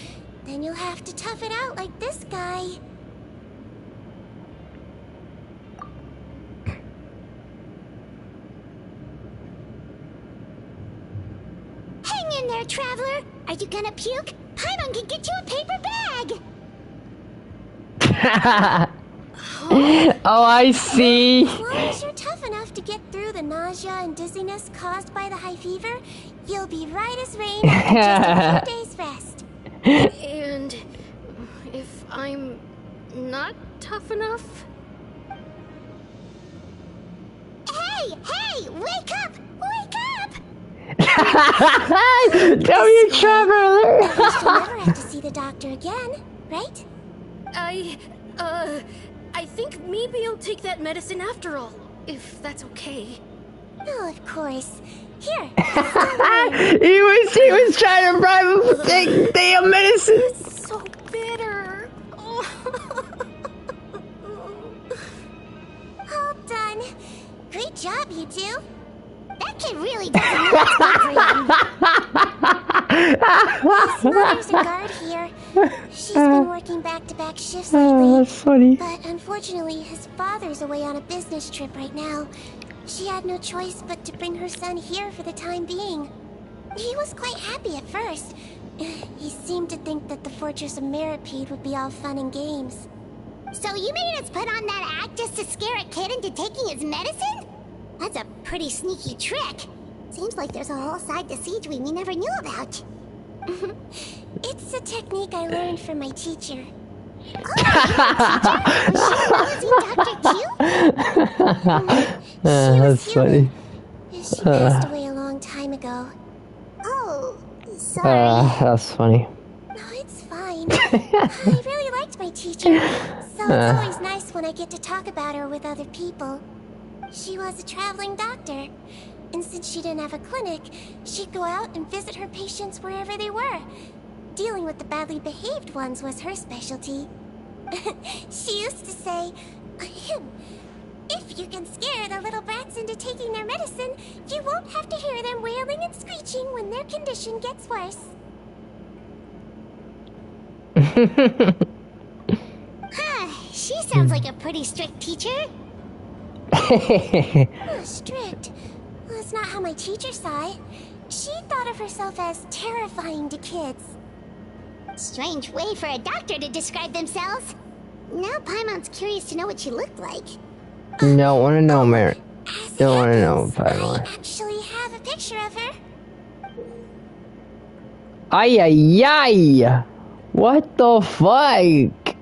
then you'll have to tough it out like this guy. Hang in there, Traveler! Are you gonna puke? Paimon can get you a paper bag! Oh, I see. As long as you're tough enough to get through the nausea and dizziness caused by the high fever, you'll be right as rain after just a few days rest. And if I'm not tough enough? Hey! Wake up! Wake up! Tell you, Traveler. At least you'll never have to see the doctor again, right? I think maybe I'll take that medicine after all, if that's okay. Oh, of course. Here. he was trying to bribe him to take damn medicine. It's so bitter. Oh. job, you two. That kid really doesn't know what's good for him. His mother's a guard here. She's been working back-to-back shifts lately. That's funny. But unfortunately, his father's away on a business trip right now. She had no choice but to bring her son here for the time being. He was quite happy at first. He seemed to think that the Fortress of Meripede would be all fun and games. So you made us put on that act just to scare a kid into taking his medicine? That's a pretty sneaky trick. Seems like there's a whole side to Siegeween we never knew about. It's a technique I learned from my teacher. That's funny. She passed away a long time ago. Oh, sorry. That's funny. No, it's fine. I really liked my teacher, so it's always nice when I get to talk about her with other people. She was a traveling doctor, and since she didn't have a clinic, she'd go out and visit her patients wherever they were. Dealing with the badly behaved ones was her specialty. She used to say, if you can scare the little brats into taking their medicine, you won't have to hear them wailing and screeching when their condition gets worse. She sounds like a pretty strict teacher. Strict? Well, that's not how my teacher saw it. She thought of herself as terrifying to kids. Strange way for a doctor to describe themselves. Now Paimon's curious to know what she looked like. Don't want to know, Mary. Don't want to know, Paimon. I actually have a picture of her. Ay, ay, ay! What the fuck?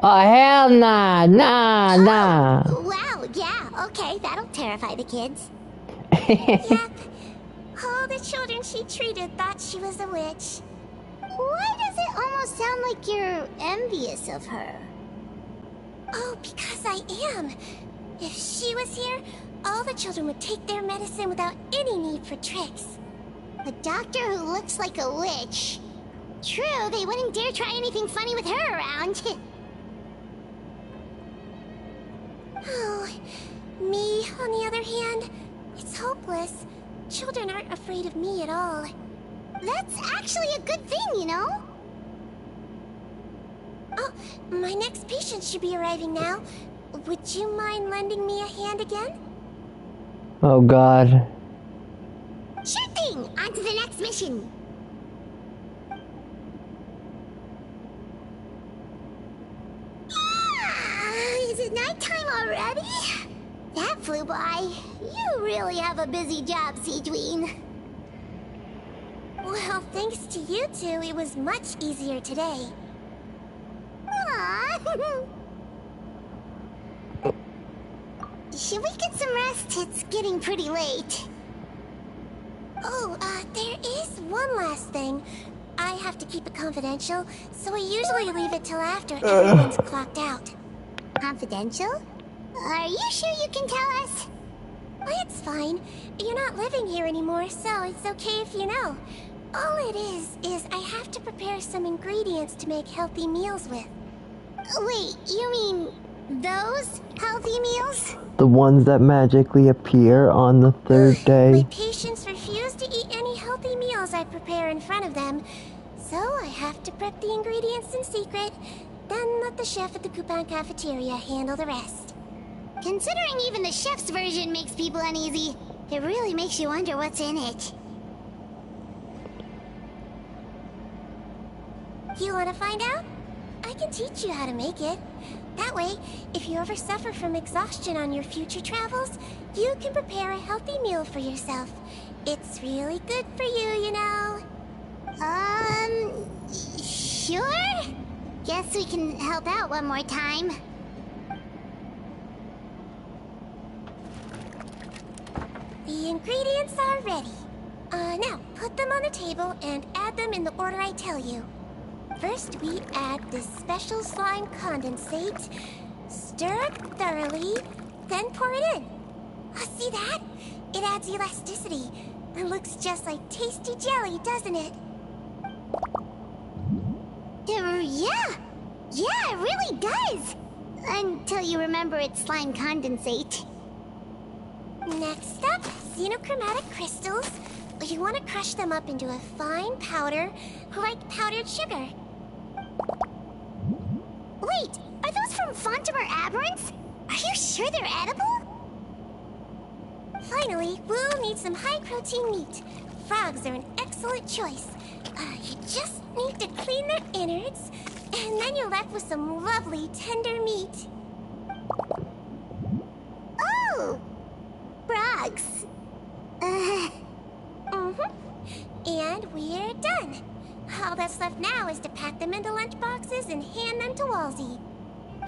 Oh, hell nah, nah. Wow, yeah, okay, that'll terrify the kids. Yep. All the children she treated thought she was a witch. Why does it almost sound like you're envious of her? Oh, because I am. If she was here, all the children would take their medicine without any need for tricks. A doctor who looks like a witch. True, they wouldn't dare try anything funny with her around. Oh, me, on the other hand, it's hopeless. Children aren't afraid of me at all. That's actually a good thing, you know? Oh, my next patient should be arriving now. Would you mind lending me a hand again? Oh god. Sure thing! On to the next mission! Is it nighttime already? That flew by. You really have a busy job, Siegeween. Well, thanks to you two, it was much easier today. Aww. Should we get some rest? It's getting pretty late. Oh, there is one last thing. I have to keep it confidential, so I usually leave it till after everyone's clocked out. Confidential? Are you sure you can tell us? Well, it's fine. You're not living here anymore, so it's okay if you know. All it is I have to prepare some ingredients to make healthy meals with. Wait, you mean those healthy meals? The ones that magically appear on the third day. My patients refuse to eat any healthy meals I prepare in front of them, so I have to prep the ingredients in secret, then let the chef at the Coupon Cafeteria handle the rest. Considering even the chef's version makes people uneasy, it really makes you wonder what's in it. You want to find out? I can teach you how to make it. That way, if you ever suffer from exhaustion on your future travels, you can prepare a healthy meal for yourself. It's really good for you, you know. Sure? Guess we can help out one more time. The ingredients are ready. Now, put them on the table and add them in the order I tell you. First, we add this special slime condensate, stir it thoroughly, then pour it in. See that? It adds elasticity. It looks just like tasty jelly, doesn't it? Yeah, it really does! Until you remember it's slime condensate. Next up, xenochromatic crystals. You want to crush them up into a fine powder, like powdered sugar. Wait, are those from Fontimer Aberrants? Are you sure they're edible? Finally, we'll need some high-protein meat. Frogs are an excellent choice. You just need to clean their innards, and then you're left with some lovely, tender meat. Oh! Frogs. And we're done. All that's left now is to pack them into lunch boxes and hand them to Walsey.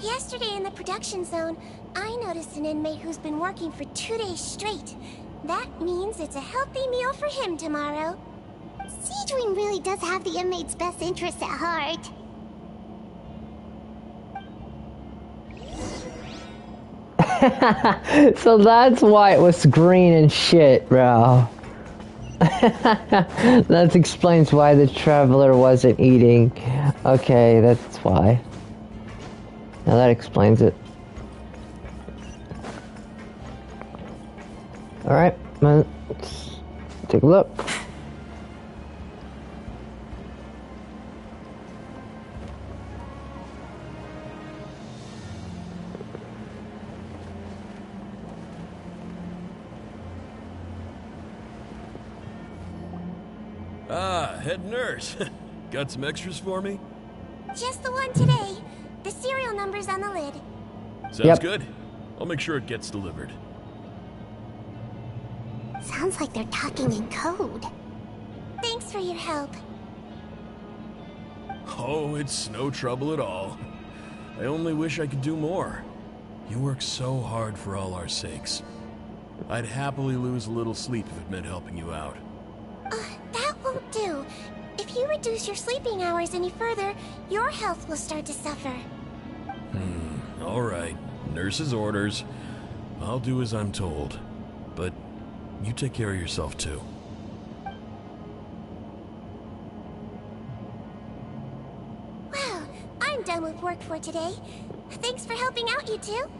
Yesterday in the production zone, I noticed an inmate who's been working for 2 days straight. That means it's a healthy meal for him tomorrow. Seedream really does have the inmate's best interests at heart. So that's why it was green and shit, bro. That explains why the traveler wasn't eating. Okay, that's why. Now that explains it. Alright, let's take a look. Ah, head nurse. Got some extras for me? Just the one today. The serial number's on the lid. Sounds good. I'll make sure it gets delivered. Sounds like they're talking in code. Thanks for your help. Oh, it's no trouble at all. I only wish I could do more. You work so hard for all our sakes. I'd happily lose a little sleep if it meant helping you out. That won't do. If you reduce your sleeping hours any further, your health will start to suffer. All right. Nurse's orders. I'll do as I'm told. But you take care of yourself, too. Well, I'm done with work for today. Thanks for helping out, you two.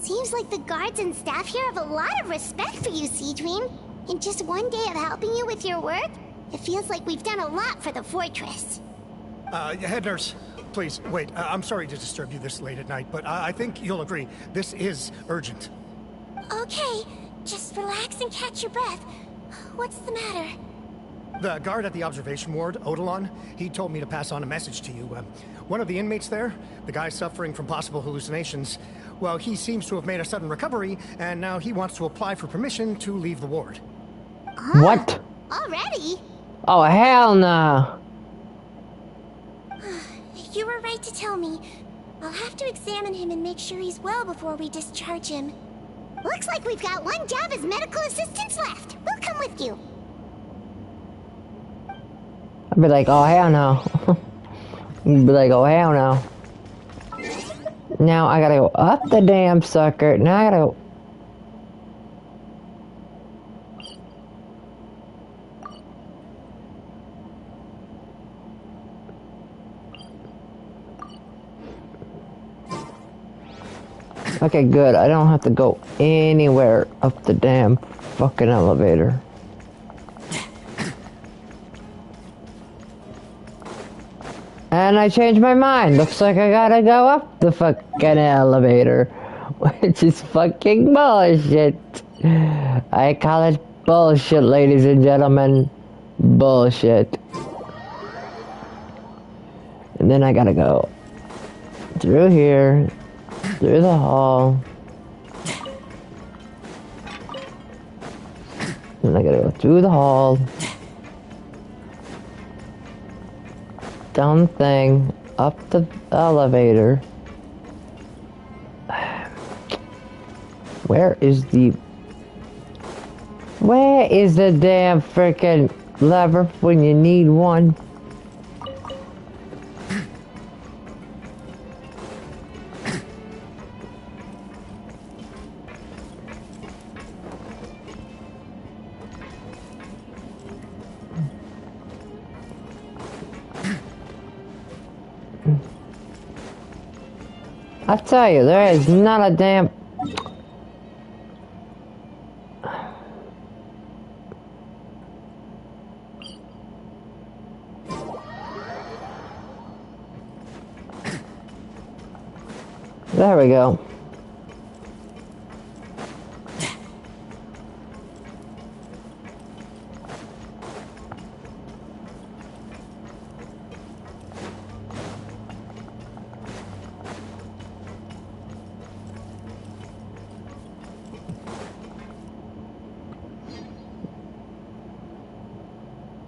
Seems like the guards and staff here have a lot of respect for you, Seedream. In just one day of helping you with your work, it feels like we've done a lot for the fortress. Head nurse, please, wait. I'm sorry to disturb you this late at night, but I think you'll agree. This is urgent. Okay, just relax and catch your breath. What's the matter? The guard at the observation ward, Odilon, he told me to pass on a message to you. One of the inmates there, the guy suffering from possible hallucinations, well, he seems to have made a sudden recovery, and now he wants to apply for permission to leave the ward. What? Already? Oh, hell no. You were right to tell me. I'll have to examine him and make sure he's well before we discharge him. Looks like we've got one job as medical assistants left. We'll come with you. I'd be like, oh, hell no. You'd be like, oh, hell no. Now I gotta go up the damn sucker. Now I gotta go. Okay, good. I don't have to go anywhere up the damn fucking elevator. And I changed my mind. Looks like I gotta go up the fucking elevator. Which is fucking bullshit. I call it bullshit, ladies and gentlemen. Bullshit. And then I gotta go through here. Through the hall. And I gotta go through the hall. Down the thing. Up the elevator. Where is the damn frickin' lever when you need one? I tell you, there is not a damn... There we go.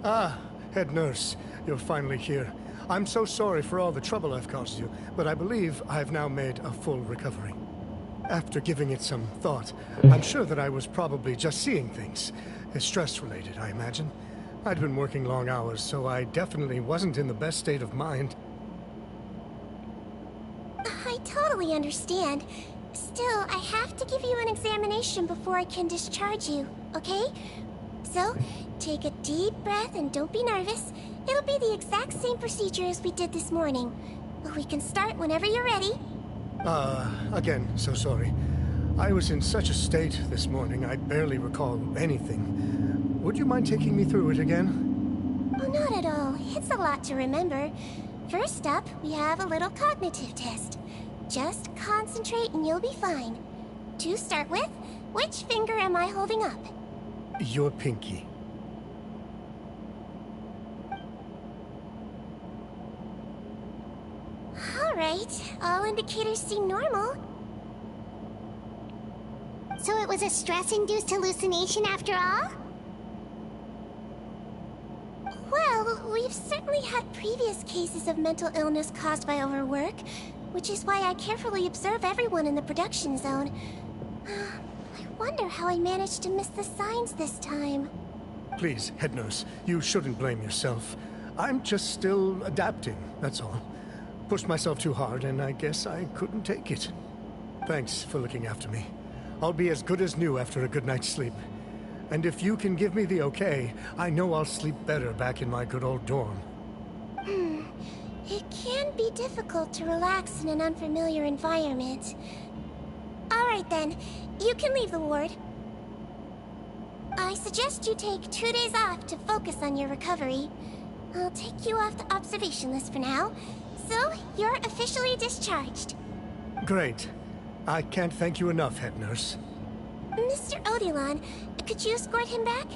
Ah, head nurse, you're finally here. I'm so sorry for all the trouble I've caused you, but I believe I've now made a full recovery. After giving it some thought, I'm sure that I was probably just seeing things. It's stress-related, I imagine. I'd been working long hours, so I definitely wasn't in the best state of mind. I totally understand. Still, I have to give you an examination before I can discharge you, okay? So, take a deep breath and don't be nervous. It'll be the exact same procedure as we did this morning. We can start whenever you're ready. Again, so sorry. I was in such a state this morning, I barely recall anything. Would you mind taking me through it again? Oh, not at all. It's a lot to remember. First up, we have a little cognitive test. Just concentrate and you'll be fine. To start with, which finger am I holding up? Your pinky. Alright, all indicators seem normal. So it was a stress-induced hallucination after all? Well, we've certainly had previous cases of mental illness caused by overwork, which is why I carefully observe everyone in the production zone. I wonder how I managed to miss the signs this time. Please, head nurse, you shouldn't blame yourself. I'm just still adapting, that's all. Pushed myself too hard, and I guess I couldn't take it. Thanks for looking after me. I'll be as good as new after a good night's sleep. And if you can give me the okay, I know I'll sleep better back in my good old dorm. It can be difficult to relax in an unfamiliar environment. Alright then, you can leave the ward. I suggest you take 2 days off to focus on your recovery. I'll take you off the observation list for now, so you're officially discharged. Great. I can't thank you enough, head nurse. Mr. Odilon, could you escort him back?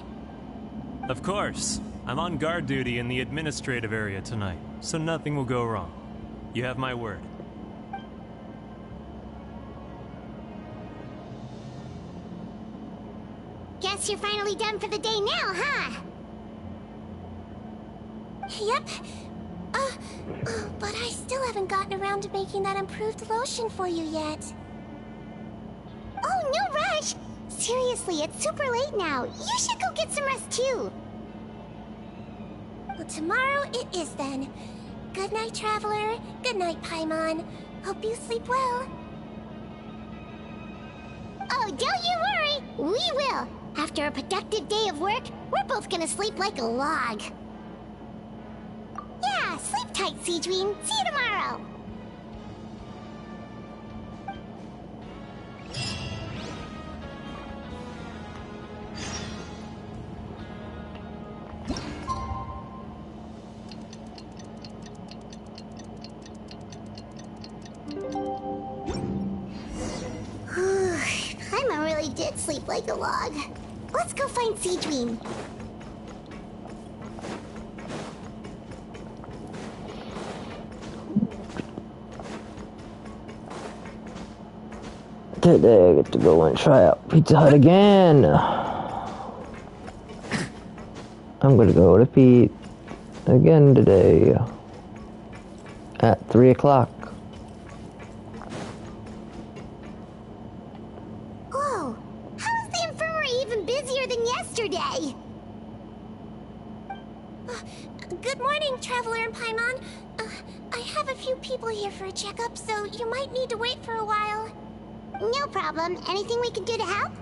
Of course. I'm on guard duty in the administrative area tonight, so nothing will go wrong. You have my word. Guess you're finally done for the day now, huh? Yep. But I still haven't gotten around to making that improved lotion for you yet. Oh, no rush! Seriously, it's super late now. You should go get some rest too. Well, tomorrow it is then. Good night, Traveler. Good night, Paimon. Hope you sleep well. Oh, don't you worry. We will. After a productive day of work, we're both gonna sleep like a log. Yeah, sleep tight, Sea Dream. See you tomorrow. Paimon really did sleep like a log. Let's go find Sea Dream. Today I get to go and try out Pizza Hut again. I'm gonna go to Pete again today at 3 o'clock. Whoa! How is the infirmary even busier than yesterday? Good morning, Traveler and Paimon. I have a few people here for a checkup, so you might need to wait for a while. No problem. Anything we can do to help?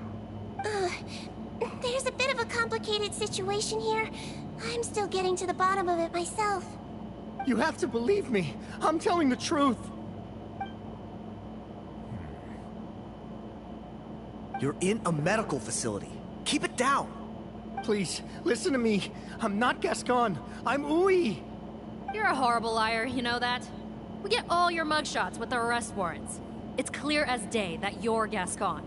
There's a bit of a complicated situation here. I'm still getting to the bottom of it myself. You have to believe me. I'm telling the truth. You're in a medical facility. Keep it down. Please, listen to me. I'm not Gascon. I'm Uy. You're a horrible liar, you know that? We get all your mugshots with the arrest warrants. It's clear as day that you're Gascon.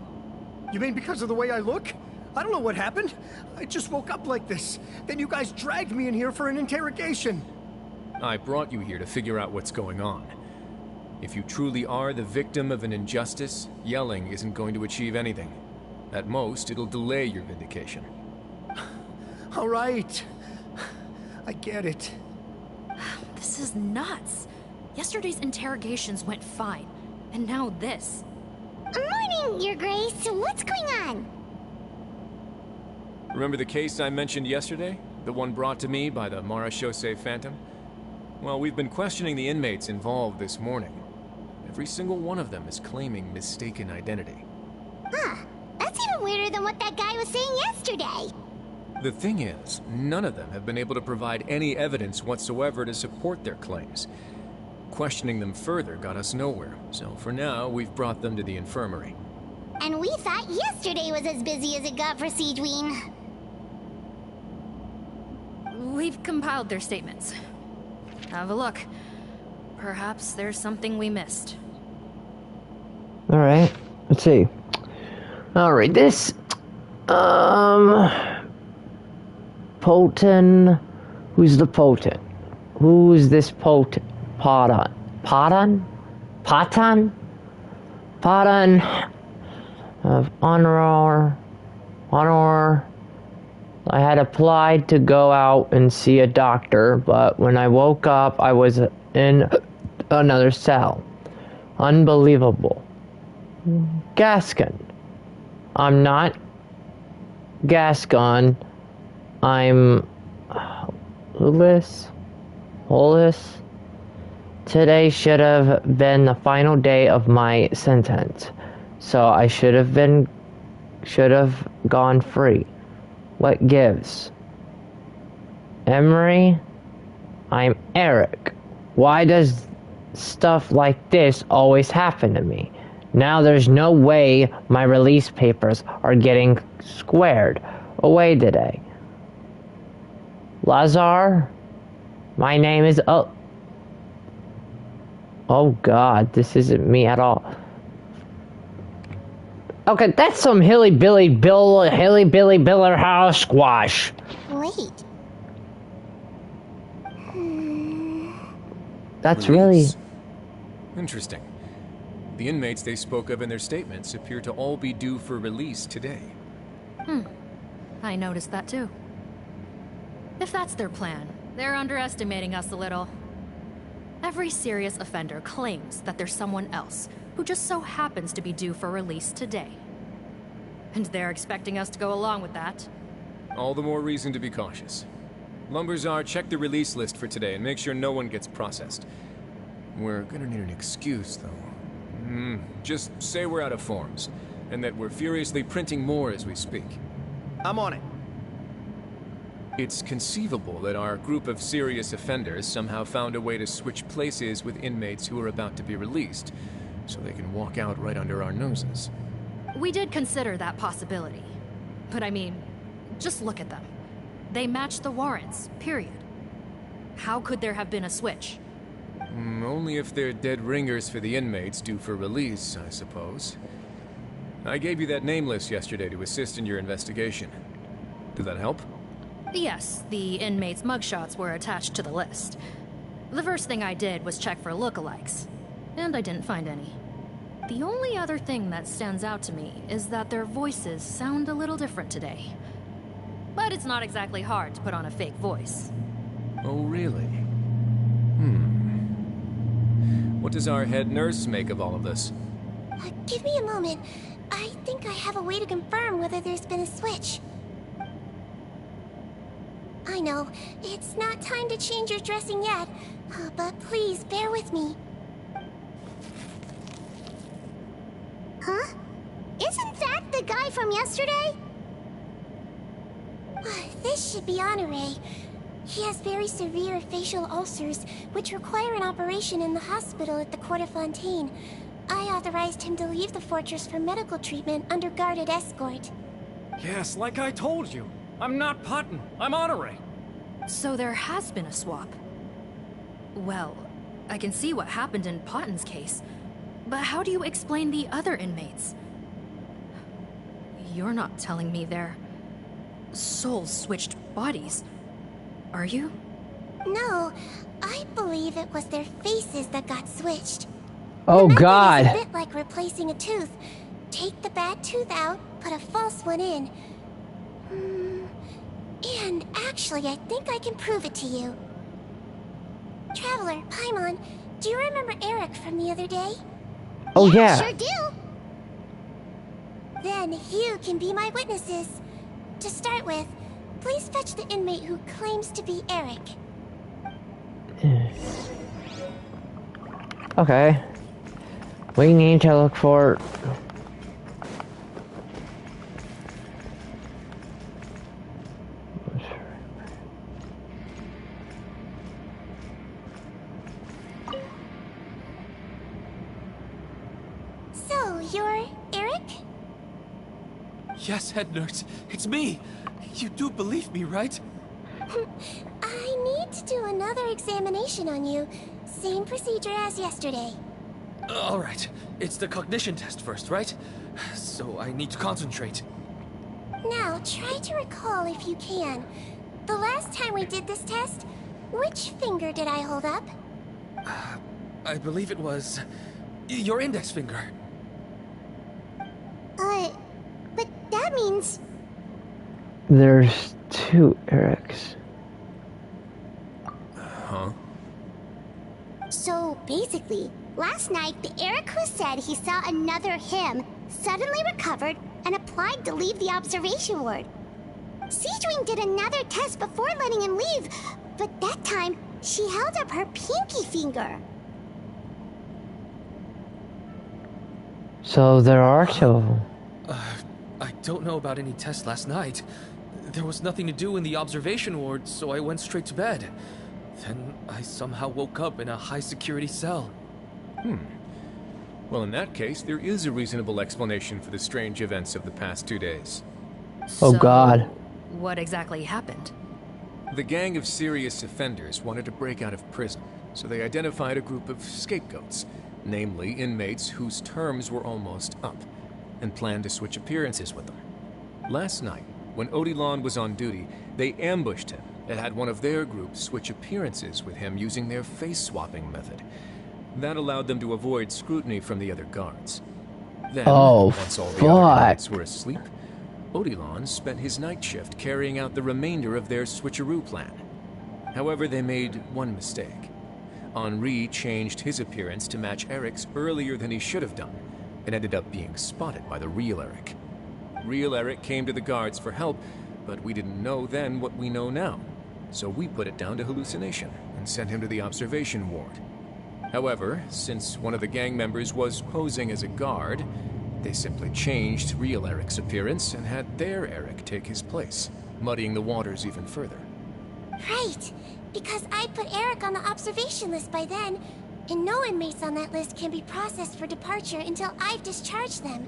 You mean because of the way I look? I don't know what happened. I just woke up like this. Then you guys dragged me in here for an interrogation. I brought you here to figure out what's going on. If you truly are the victim of an injustice, yelling isn't going to achieve anything. At most, it'll delay your vindication. All right. I get it. This is nuts. Yesterday's interrogations went fine, and now this. Morning, Your Grace. What's going on? Remember the case I mentioned yesterday? The one brought to me by the Marechaussee Phantom? Well, we've been questioning the inmates involved this morning. Every single one of them is claiming mistaken identity. Huh. That's even weirder than what that guy was saying yesterday. The thing is, none of them have been able to provide any evidence whatsoever to support their claims. Questioning them further got us nowhere, so for now, we've brought them to the infirmary. And we thought yesterday was as busy as it got for Siegeween. We've compiled their statements. Have a look. Perhaps there's something we missed. Alright, let's see. Alright, this... Poten... Who's the Poten? Who's this Poten? Poten? Poten? Poten? Poten of Honor... I had applied to go out and see a doctor, but when I woke up, I was in another cell. Unbelievable. Gascon. I'm not Gascon. I'm Hollis. Today should have been the final day of my sentence, so I should have gone free. What gives? Emery? I'm Eric. Why does stuff like this always happen to me? Now there's no way my release papers are getting squared away today. Lazar? My name is... Oh god, this isn't me at all. Okay, that's some hilly-billy biller house squash. Wait. That's Release. really... Interesting. The inmates they spoke of in their statements appear to all be due for release today. I noticed that too. If that's their plan, they're underestimating us a little. Every serious offender claims that there's someone else who just so happens to be due for release today. And they're expecting us to go along with that. All the more reason to be cautious. Lumberzar, check the release list for today and make sure no one gets processed. We're gonna need an excuse, though. Just say we're out of forms, and that we're furiously printing more as we speak. I'm on it. It's conceivable that our group of serious offenders somehow found a way to switch places with inmates who are about to be released, so they can walk out right under our noses. We did consider that possibility. But I mean, just look at them. They match the warrants, period. How could there have been a switch? Only if they're dead ringers for the inmates due for release, I suppose. I gave you that name list yesterday to assist in your investigation. Did that help? Yes, the inmates' mugshots were attached to the list. The first thing I did was check for lookalikes, and I didn't find any. The only other thing that stands out to me is that their voices sound a little different today. But it's not exactly hard to put on a fake voice. Oh, really? What does our head nurse make of all of this? Give me a moment. I think I have a way to confirm whether there's been a switch. I know, it's not time to change your dressing yet, but please bear with me. Huh? Isn't that the guy from yesterday? This should be Honore. He has very severe facial ulcers, which require an operation in the hospital at the Court of Fontaine. I authorized him to leave the fortress for medical treatment under guarded escort. Yes, like I told you. I'm not Putton. I'm Honore. So there has been a swap. Well, I can see what happened in Potton's case. But how do you explain the other inmates? You're not telling me their souls switched bodies, are you? No, I believe it was their faces that got switched. Oh, the method God. is a bit like replacing a tooth. Take the bad tooth out, put a false one in. And actually, I think I can prove it to you. Traveler, Paimon, do you remember Eric from the other day? Oh, yeah. Sure do. Then you can be my witnesses. To start with, please fetch the inmate who claims to be Eric. Okay. We need to look for... So, you're Eric? Yes, head nurse. It's me. You do believe me, right? I need to do another examination on you. Same procedure as yesterday. All right. It's the cognition test first, right? So I need to concentrate. Now, try to recall if you can. The last time we did this test, which finger did I hold up? I believe it was your index finger. But that means... There's two Erics. Huh? So basically, last night the Eric who said he saw another him suddenly recovered and applied to leave the observation ward. Siegewing did another test before letting him leave, but that time she held up her pinky finger. So there are two of them. I don't know about any tests last night. There was nothing to do in the observation ward, so I went straight to bed. Then I somehow woke up in a high-security cell. Well, in that case, there is a reasonable explanation for the strange events of the past 2 days. Oh, So, God. What exactly happened? The gang of serious offenders wanted to break out of prison, so they identified a group of scapegoats, namely inmates whose terms were almost up, and planned to switch appearances with them. Last night, when Odilon was on duty, they ambushed him and had one of their groups switch appearances with him using their face-swapping method. That allowed them to avoid scrutiny from the other guards. Then, once all the other inmates were asleep, Odilon spent his night shift carrying out the remainder of their switcheroo plan. However, they made one mistake. Henri changed his appearance to match Eric's earlier than he should have done, and ended up being spotted by the real Eric. Real Eric came to the guards for help, but we didn't know then what we know now. So we put it down to hallucination and sent him to the observation ward. However, since one of the gang members was posing as a guard, they simply changed real Eric's appearance and had their Eric take his place, muddying the waters even further. Right, because I put Eric on the observation list by then, and no inmates on that list can be processed for departure until I've discharged them.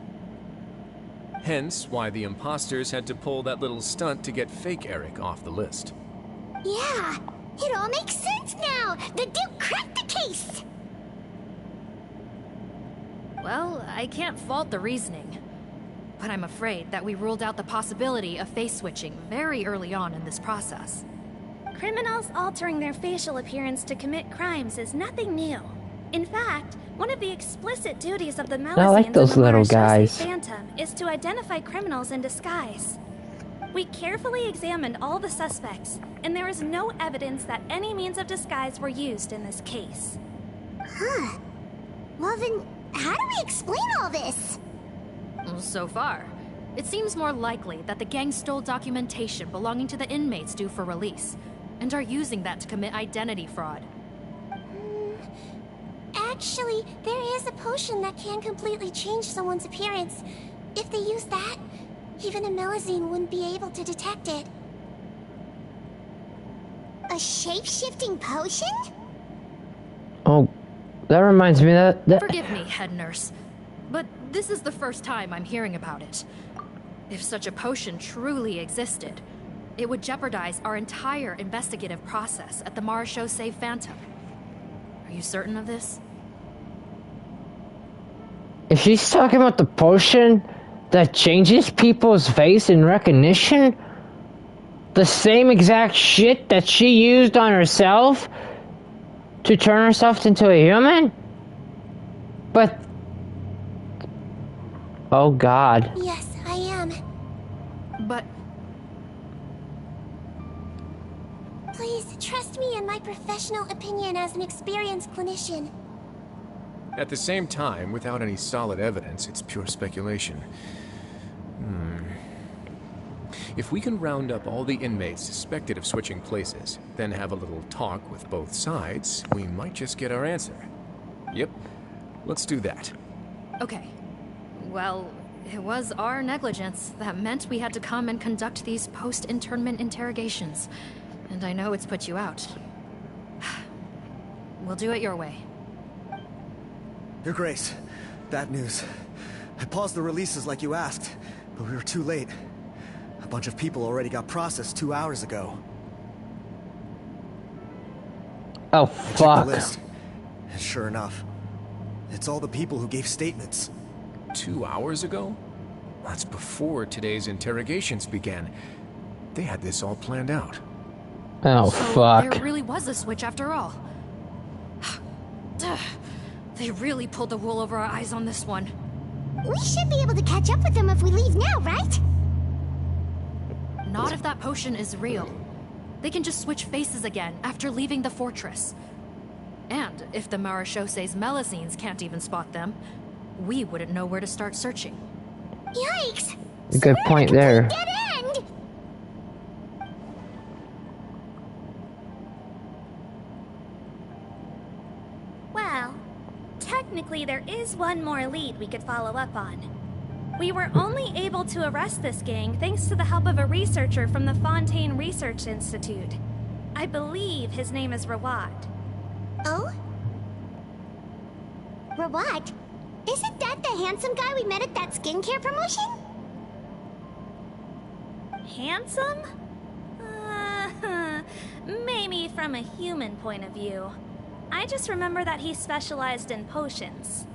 Hence why the imposters had to pull that little stunt to get fake Eric off the list. Yeah, it all makes sense now. The Duke cracked the case. Well, I can't fault the reasoning. But I'm afraid that we ruled out the possibility of face switching very early on in this process. Criminals altering their facial appearance to commit crimes is nothing new. In fact, one of the explicit duties of the I like those little guys. Phantom is to identify criminals in disguise. We carefully examined all the suspects, and there is no evidence that any means of disguise were used in this case. Huh. Well then, how do we explain all this? So far, it seems more likely that the gang stole documentation belonging to the inmates due for release, and are using that to commit identity fraud. Actually, there is a potion that can completely change someone's appearance. If they use that, even a Melusine wouldn't be able to detect it. A shape-shifting potion? Oh, that reminds me that... Forgive me, head nurse, but this is the first time I'm hearing about it. If such a potion truly existed, it would jeopardize our entire investigative process at the Marechaussee Phantom. Are you certain of this? If she's talking about the potion that changes people's face in recognition, the same exact shit that she used on herself to turn herself into a human? But... oh god. Yes, I am. But... please, trust me in my professional opinion as an experienced clinician. At the same time, without any solid evidence, it's pure speculation. If we can round up all the inmates suspected of switching places, then have a little talk with both sides, we might just get our answer. Yep, let's do that. okay. Well, it was our negligence that meant we had to come and conduct these post-internment interrogations. And I know it's put you out. We'll do it your way. Your Grace, bad news. I paused the releases like you asked, but we were too late. A bunch of people already got processed 2 hours ago. Oh, I checked fuck. the list. And sure enough, it's all the people who gave statements. 2 hours ago? That's before today's interrogations began. They had this all planned out. Oh, So fuck. there really was a switch after all. They really pulled the wool over our eyes on this one. We should be able to catch up with them if we leave now, right? Not if that potion is real. They can just switch faces again after leaving the fortress. And if the Maréchaussee's Melusines can't even spot them, we wouldn't know where to start searching. Yikes! Good point there. Dead end! Well, technically there is one more lead we could follow up on. We were only able to arrest this gang thanks to the help of a researcher from the Fontaine Research Institute. I believe his name is Rawat. Oh? Rawat? Isn't that the handsome guy we met at that skincare promotion? Handsome? Maybe from a human point of view. I just remember that he specialized in potions.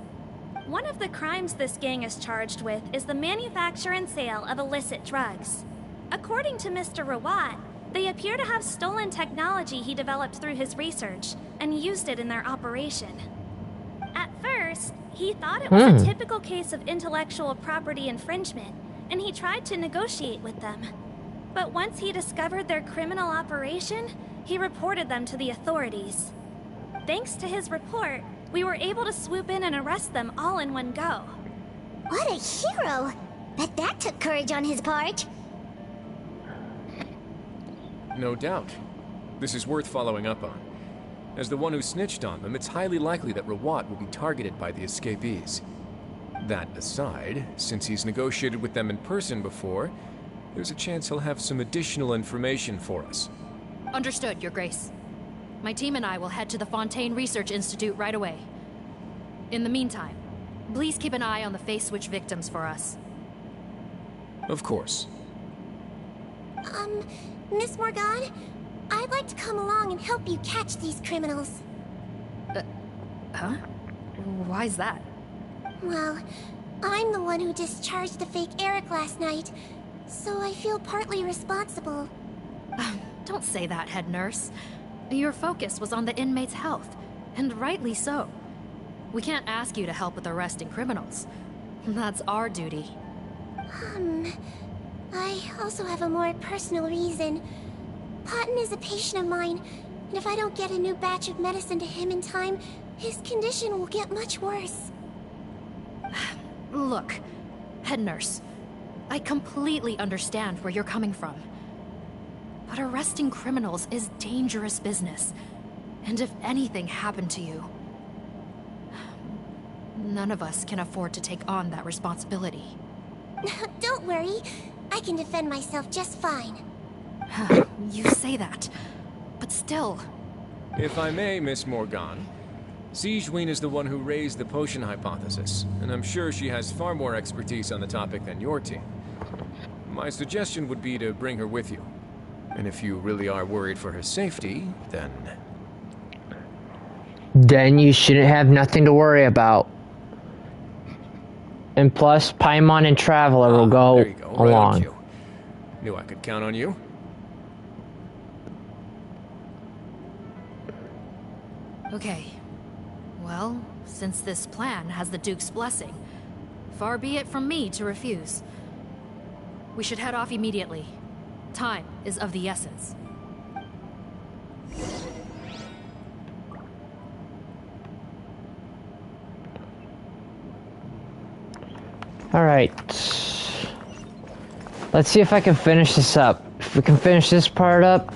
One of the crimes this gang is charged with is the manufacture and sale of illicit drugs. According to Mr. Rawat, they appear to have stolen technology he developed through his research and used it in their operation. At first, he thought it was a typical case of intellectual property infringement, and he tried to negotiate with them. But once he discovered their criminal operation, he reported them to the authorities. Thanks to his report, we were able to swoop in and arrest them all in one go. What a hero! Bet that took courage on his part. No doubt. This is worth following up on. As the one who snitched on them, it's highly likely that Rawat will be targeted by the escapees. That aside, since he's negotiated with them in person before, there's a chance he'll have some additional information for us. Understood, Your Grace. My team and I will head to the Fontaine Research Institute right away. In the meantime, please keep an eye on the face switch victims for us. Of course. Miss Morgan, I'd like to come along and help you catch these criminals. Huh? Why's that? Well, I'm the one who discharged the fake Eric last night, so I feel partly responsible. Don't say that, head nurse. Your focus was on the inmate's health, and rightly so. We can't ask you to help with arresting criminals. That's our duty. I also have a more personal reason. Patton is a patient of mine, and if I don't get a new batch of medicine to him in time, his condition will get much worse. Look, head nurse, I completely understand where you're coming from. But arresting criminals is dangerous business. And if anything happened to you, none of us can afford to take on that responsibility. Don't worry, I can defend myself just fine. You say that, but still. If I may, Miss Morgan, Sigewinne is the one who raised the potion hypothesis, and I'm sure she has far more expertise on the topic than your team. My suggestion would be to bring her with you. And if you really are worried for her safety, then... Then you shouldn't have nothing to worry about. And plus, Paimon and Traveler will go, there you go, right on along. cue. Knew I could count on you. Okay. Well, since this plan has the Duke's blessing, far be it from me to refuse. We should head off immediately. Time is of the essence. Alright. Let's see if I can finish this up. If we can finish this part up.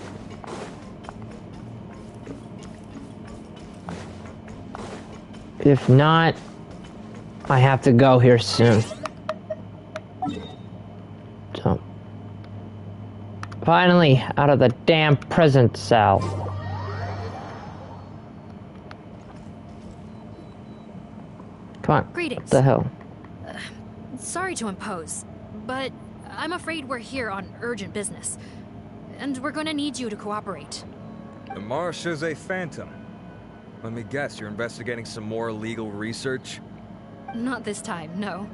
If not, I have to go here soon. So. Finally, out of the damn prison cell. Come on. Greetings. What the hell? Sorry to impose, but I'm afraid we're here on urgent business. And we're gonna need you to cooperate. The Marsh is a phantom. Let me guess, you're investigating some more legal research? Not this time, no.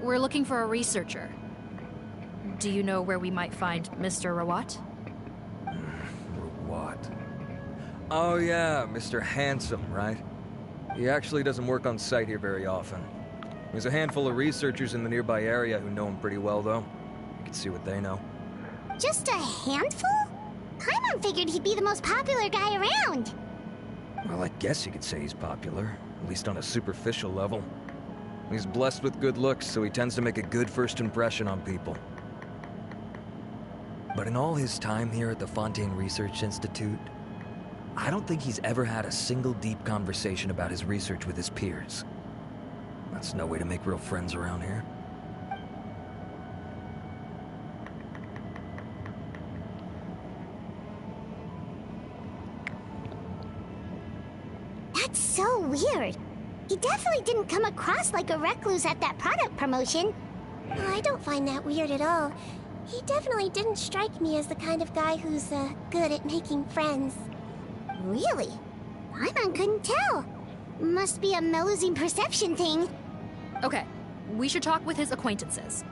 We're looking for a researcher. Do you know where we might find Mr. Rawat? What? Oh yeah, Mr. Handsome, right? He actually doesn't work on site here very often. There's a handful of researchers in the nearby area who know him pretty well, though. You can see what they know. Just a handful? Paimon figured he'd be the most popular guy around. Well, I guess you could say he's popular, at least on a superficial level. He's blessed with good looks, so he tends to make a good first impression on people. But in all his time here at the Fontaine Research Institute, I don't think he's ever had a single deep conversation about his research with his peers. That's no way to make real friends around here. That's so weird. He definitely didn't come across like a recluse at that product promotion. Oh, I don't find that weird at all. He definitely didn't strike me as the kind of guy who's, good at making friends. Really? Paimon couldn't tell. Must be a Melusine perception thing. Okay, we should talk with his acquaintances.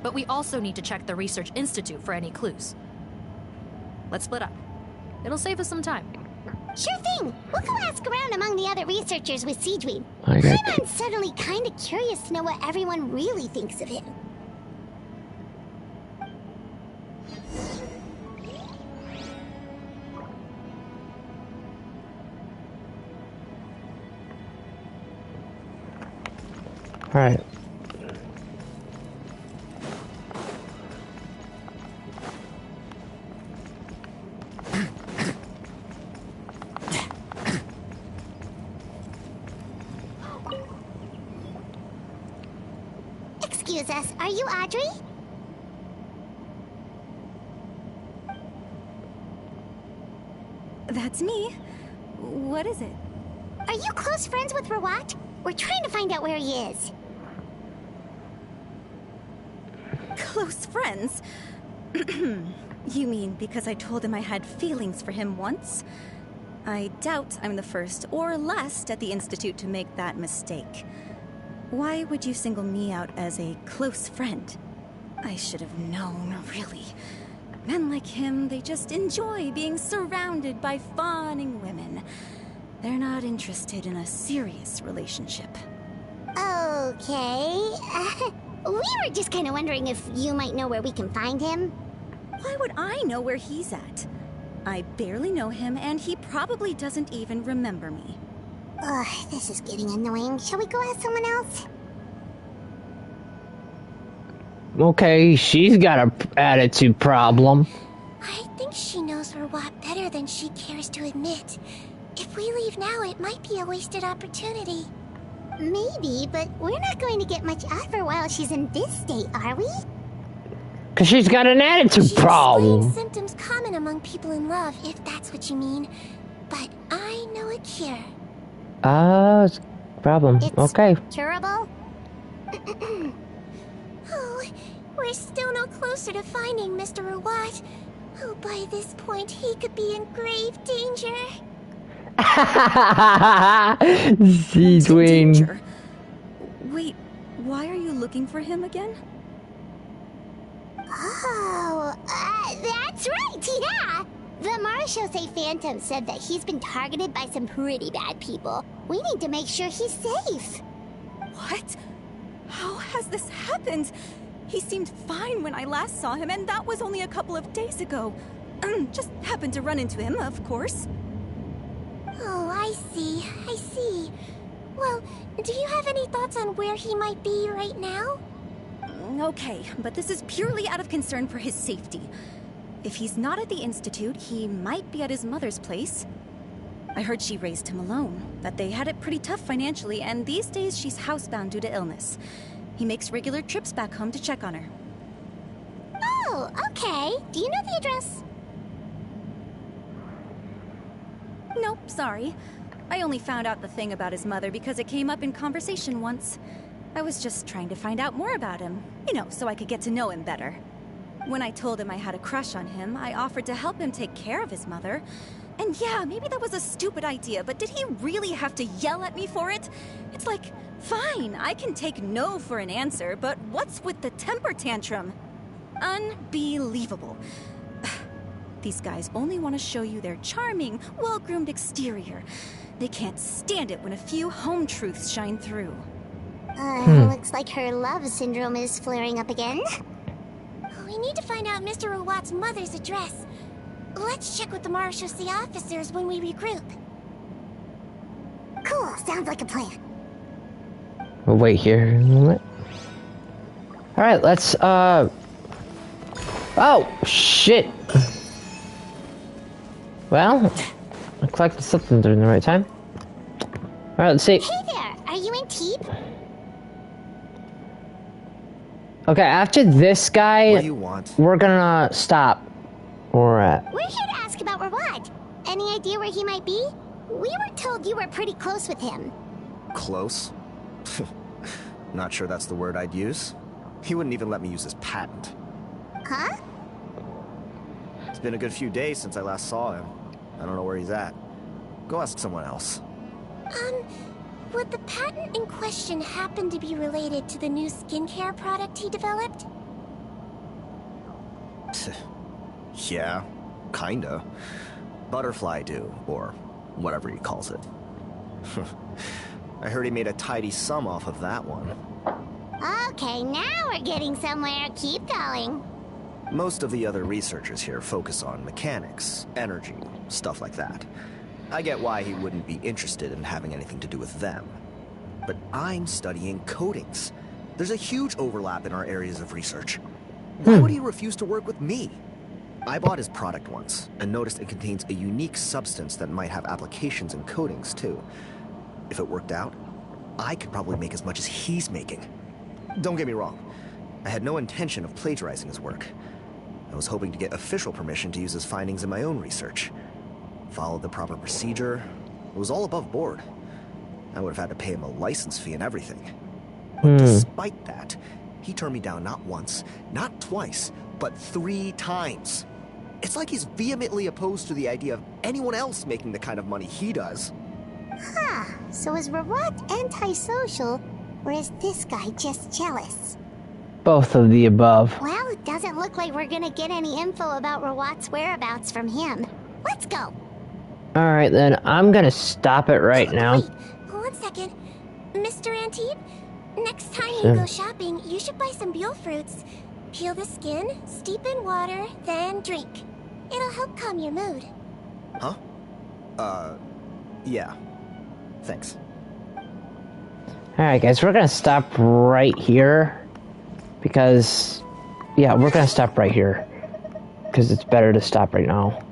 But we also need to check the Research Institute for any clues. Let's split up. It'll save us some time. Sure thing. We'll go ask around among the other researchers with Siegeween. Okay. Paimon's suddenly kind of curious to know what everyone really thinks of him. Alright. Excuse us, are you Audrey? That's me. What is it? Are you close friends with Rawat? We're trying to find out where he is. Close friends? You mean because I told him I had feelings for him once? I doubt I'm the first or last at the Institute to make that mistake. Why would you single me out as a close friend? I should have known, really. Men like him, they just enjoy being surrounded by fawning women. They're not interested in a serious relationship. Okay. We were just kind of wondering if you might know where we can find him. Why would I know where he's at? I barely know him, and he probably doesn't even remember me. Ugh, this is getting annoying. Shall we go ask someone else? Okay, she's got a attitude problem. I think she knows Rawat better than she cares to admit. If we leave now, it might be a wasted opportunity. Maybe, but we're not going to get much out of her while she's in this state, are we? Cause she's got an attitude problem. Symptoms common among people in love, if that's what you mean. But I know a cure. It's a problem. Okay. Curable? Oh, we're still no closer to finding Mr. Rawat. Oh, by this point, he could be in grave danger. Siegeween. Wait, why are looking for him again? Oh, that's right, yeah! The Marechaussee Phantom said that he's been targeted by some pretty bad people. We need to make sure he's safe. What? How has this happened? He seemed fine when I last saw him, and that was only a couple of days ago. Just happened to run into him, of course. Oh, I see. Well, do you have any thoughts on where he might be right now? Okay, but this is purely out of concern for his safety. If he's not at the Institute, he might be at his mother's place. I heard she raised him alone, that they had it pretty tough financially, and these days she's housebound due to illness. He makes regular trips back home to check on her. Oh, okay. Do you know the address? Nope, sorry. I only found out the thing about his mother because it came up in conversation once. I was just trying to find out more about him, you know, so I could get to know him better. When I told him I had a crush on him, I offered to help him take care of his mother. And yeah, maybe that was a stupid idea, but did he really have to yell at me for it? It's like, fine, I can take no for an answer, but what's with the temper tantrum? Unbelievable. These guys only want to show you their charming, well-groomed exterior. They can't stand it when a few home truths shine through. Looks like her love syndrome is flaring up again. We need to find out Mr. Rawat's mother's address. Let's check with the Marechaussee officers when we regroup. Cool, sounds like a plan. We'll wait here a moment. Alright, let's, Oh, shit! Well, I collected something during the right time. Alright, let's see. Hey there, are you in Teep? Okay, after this guy, What do you want? we're gonna stop where we're at. We're here to ask about Rawat. Any idea where he might be? We were told you were pretty close with him. Close? Not sure that's the word I'd use. He wouldn't even let me use his patent. Huh? It's been a good few days since I last saw him. I don't know where he's at. Go ask someone else. Would the patent in question happen to be related to the new skincare product he developed? Yeah, kinda. Butterfly dew, or whatever he calls it. I heard he made a tidy sum off of that one. Okay, now we're getting somewhere. Keep going. Most of the other researchers here focus on mechanics, energy, stuff like that. I get why he wouldn't be interested in having anything to do with them. But I'm studying coatings. There's a huge overlap in our areas of research. Why would he refuse to work with me? I bought his product once, and noticed it contains a unique substance that might have applications in coatings, too. If it worked out, I could probably make as much as he's making. Don't get me wrong. I had no intention of plagiarizing his work. I was hoping to get official permission to use his findings in my own research. Followed the proper procedure. It was all above board. I would have had to pay him a license fee and everything. But despite that, he turned me down not once, not twice, but 3 times. It's like he's vehemently opposed to the idea of anyone else making the kind of money he does. Huh, so is Rawat antisocial, or is this guy just jealous? Both of the above. Well, it doesn't look like we're gonna get any info about Rawat's whereabouts from him. Let's go. Alright then, I'm gonna stop it right now. Wait, 1 second. Mr. Antibes, next time you go shopping, you should buy some Buell fruits. Peel the skin, steep in water, then drink. It'll help calm your mood. Huh? Yeah. Thanks. Alright guys, we're gonna stop right here. Because, yeah, we're gonna stop right here. Because it's better to stop right now.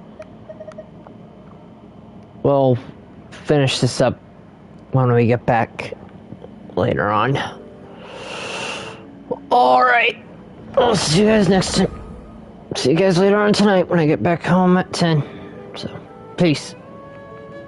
We'll finish this up when we get back later on. Alright. I'll see you guys next time. See you guys later on tonight when I get back home at 10. So, peace.